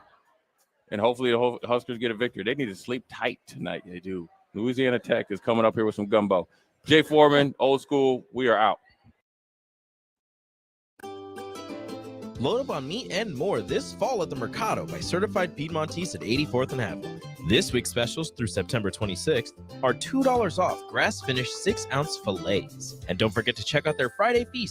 And hopefully the Huskers get a victory. They need to sleep tight tonight. They do. Louisiana Tech is coming up here with some gumbo. Jay Foreman, Old School, we are out.
Load up on meat and more this fall at the Mercado by Certified Piedmontese at 84th and Haviland. This week's specials through September 26th are $2 off grass-finished 6-ounce fillets. And don't forget to check out their Friday feast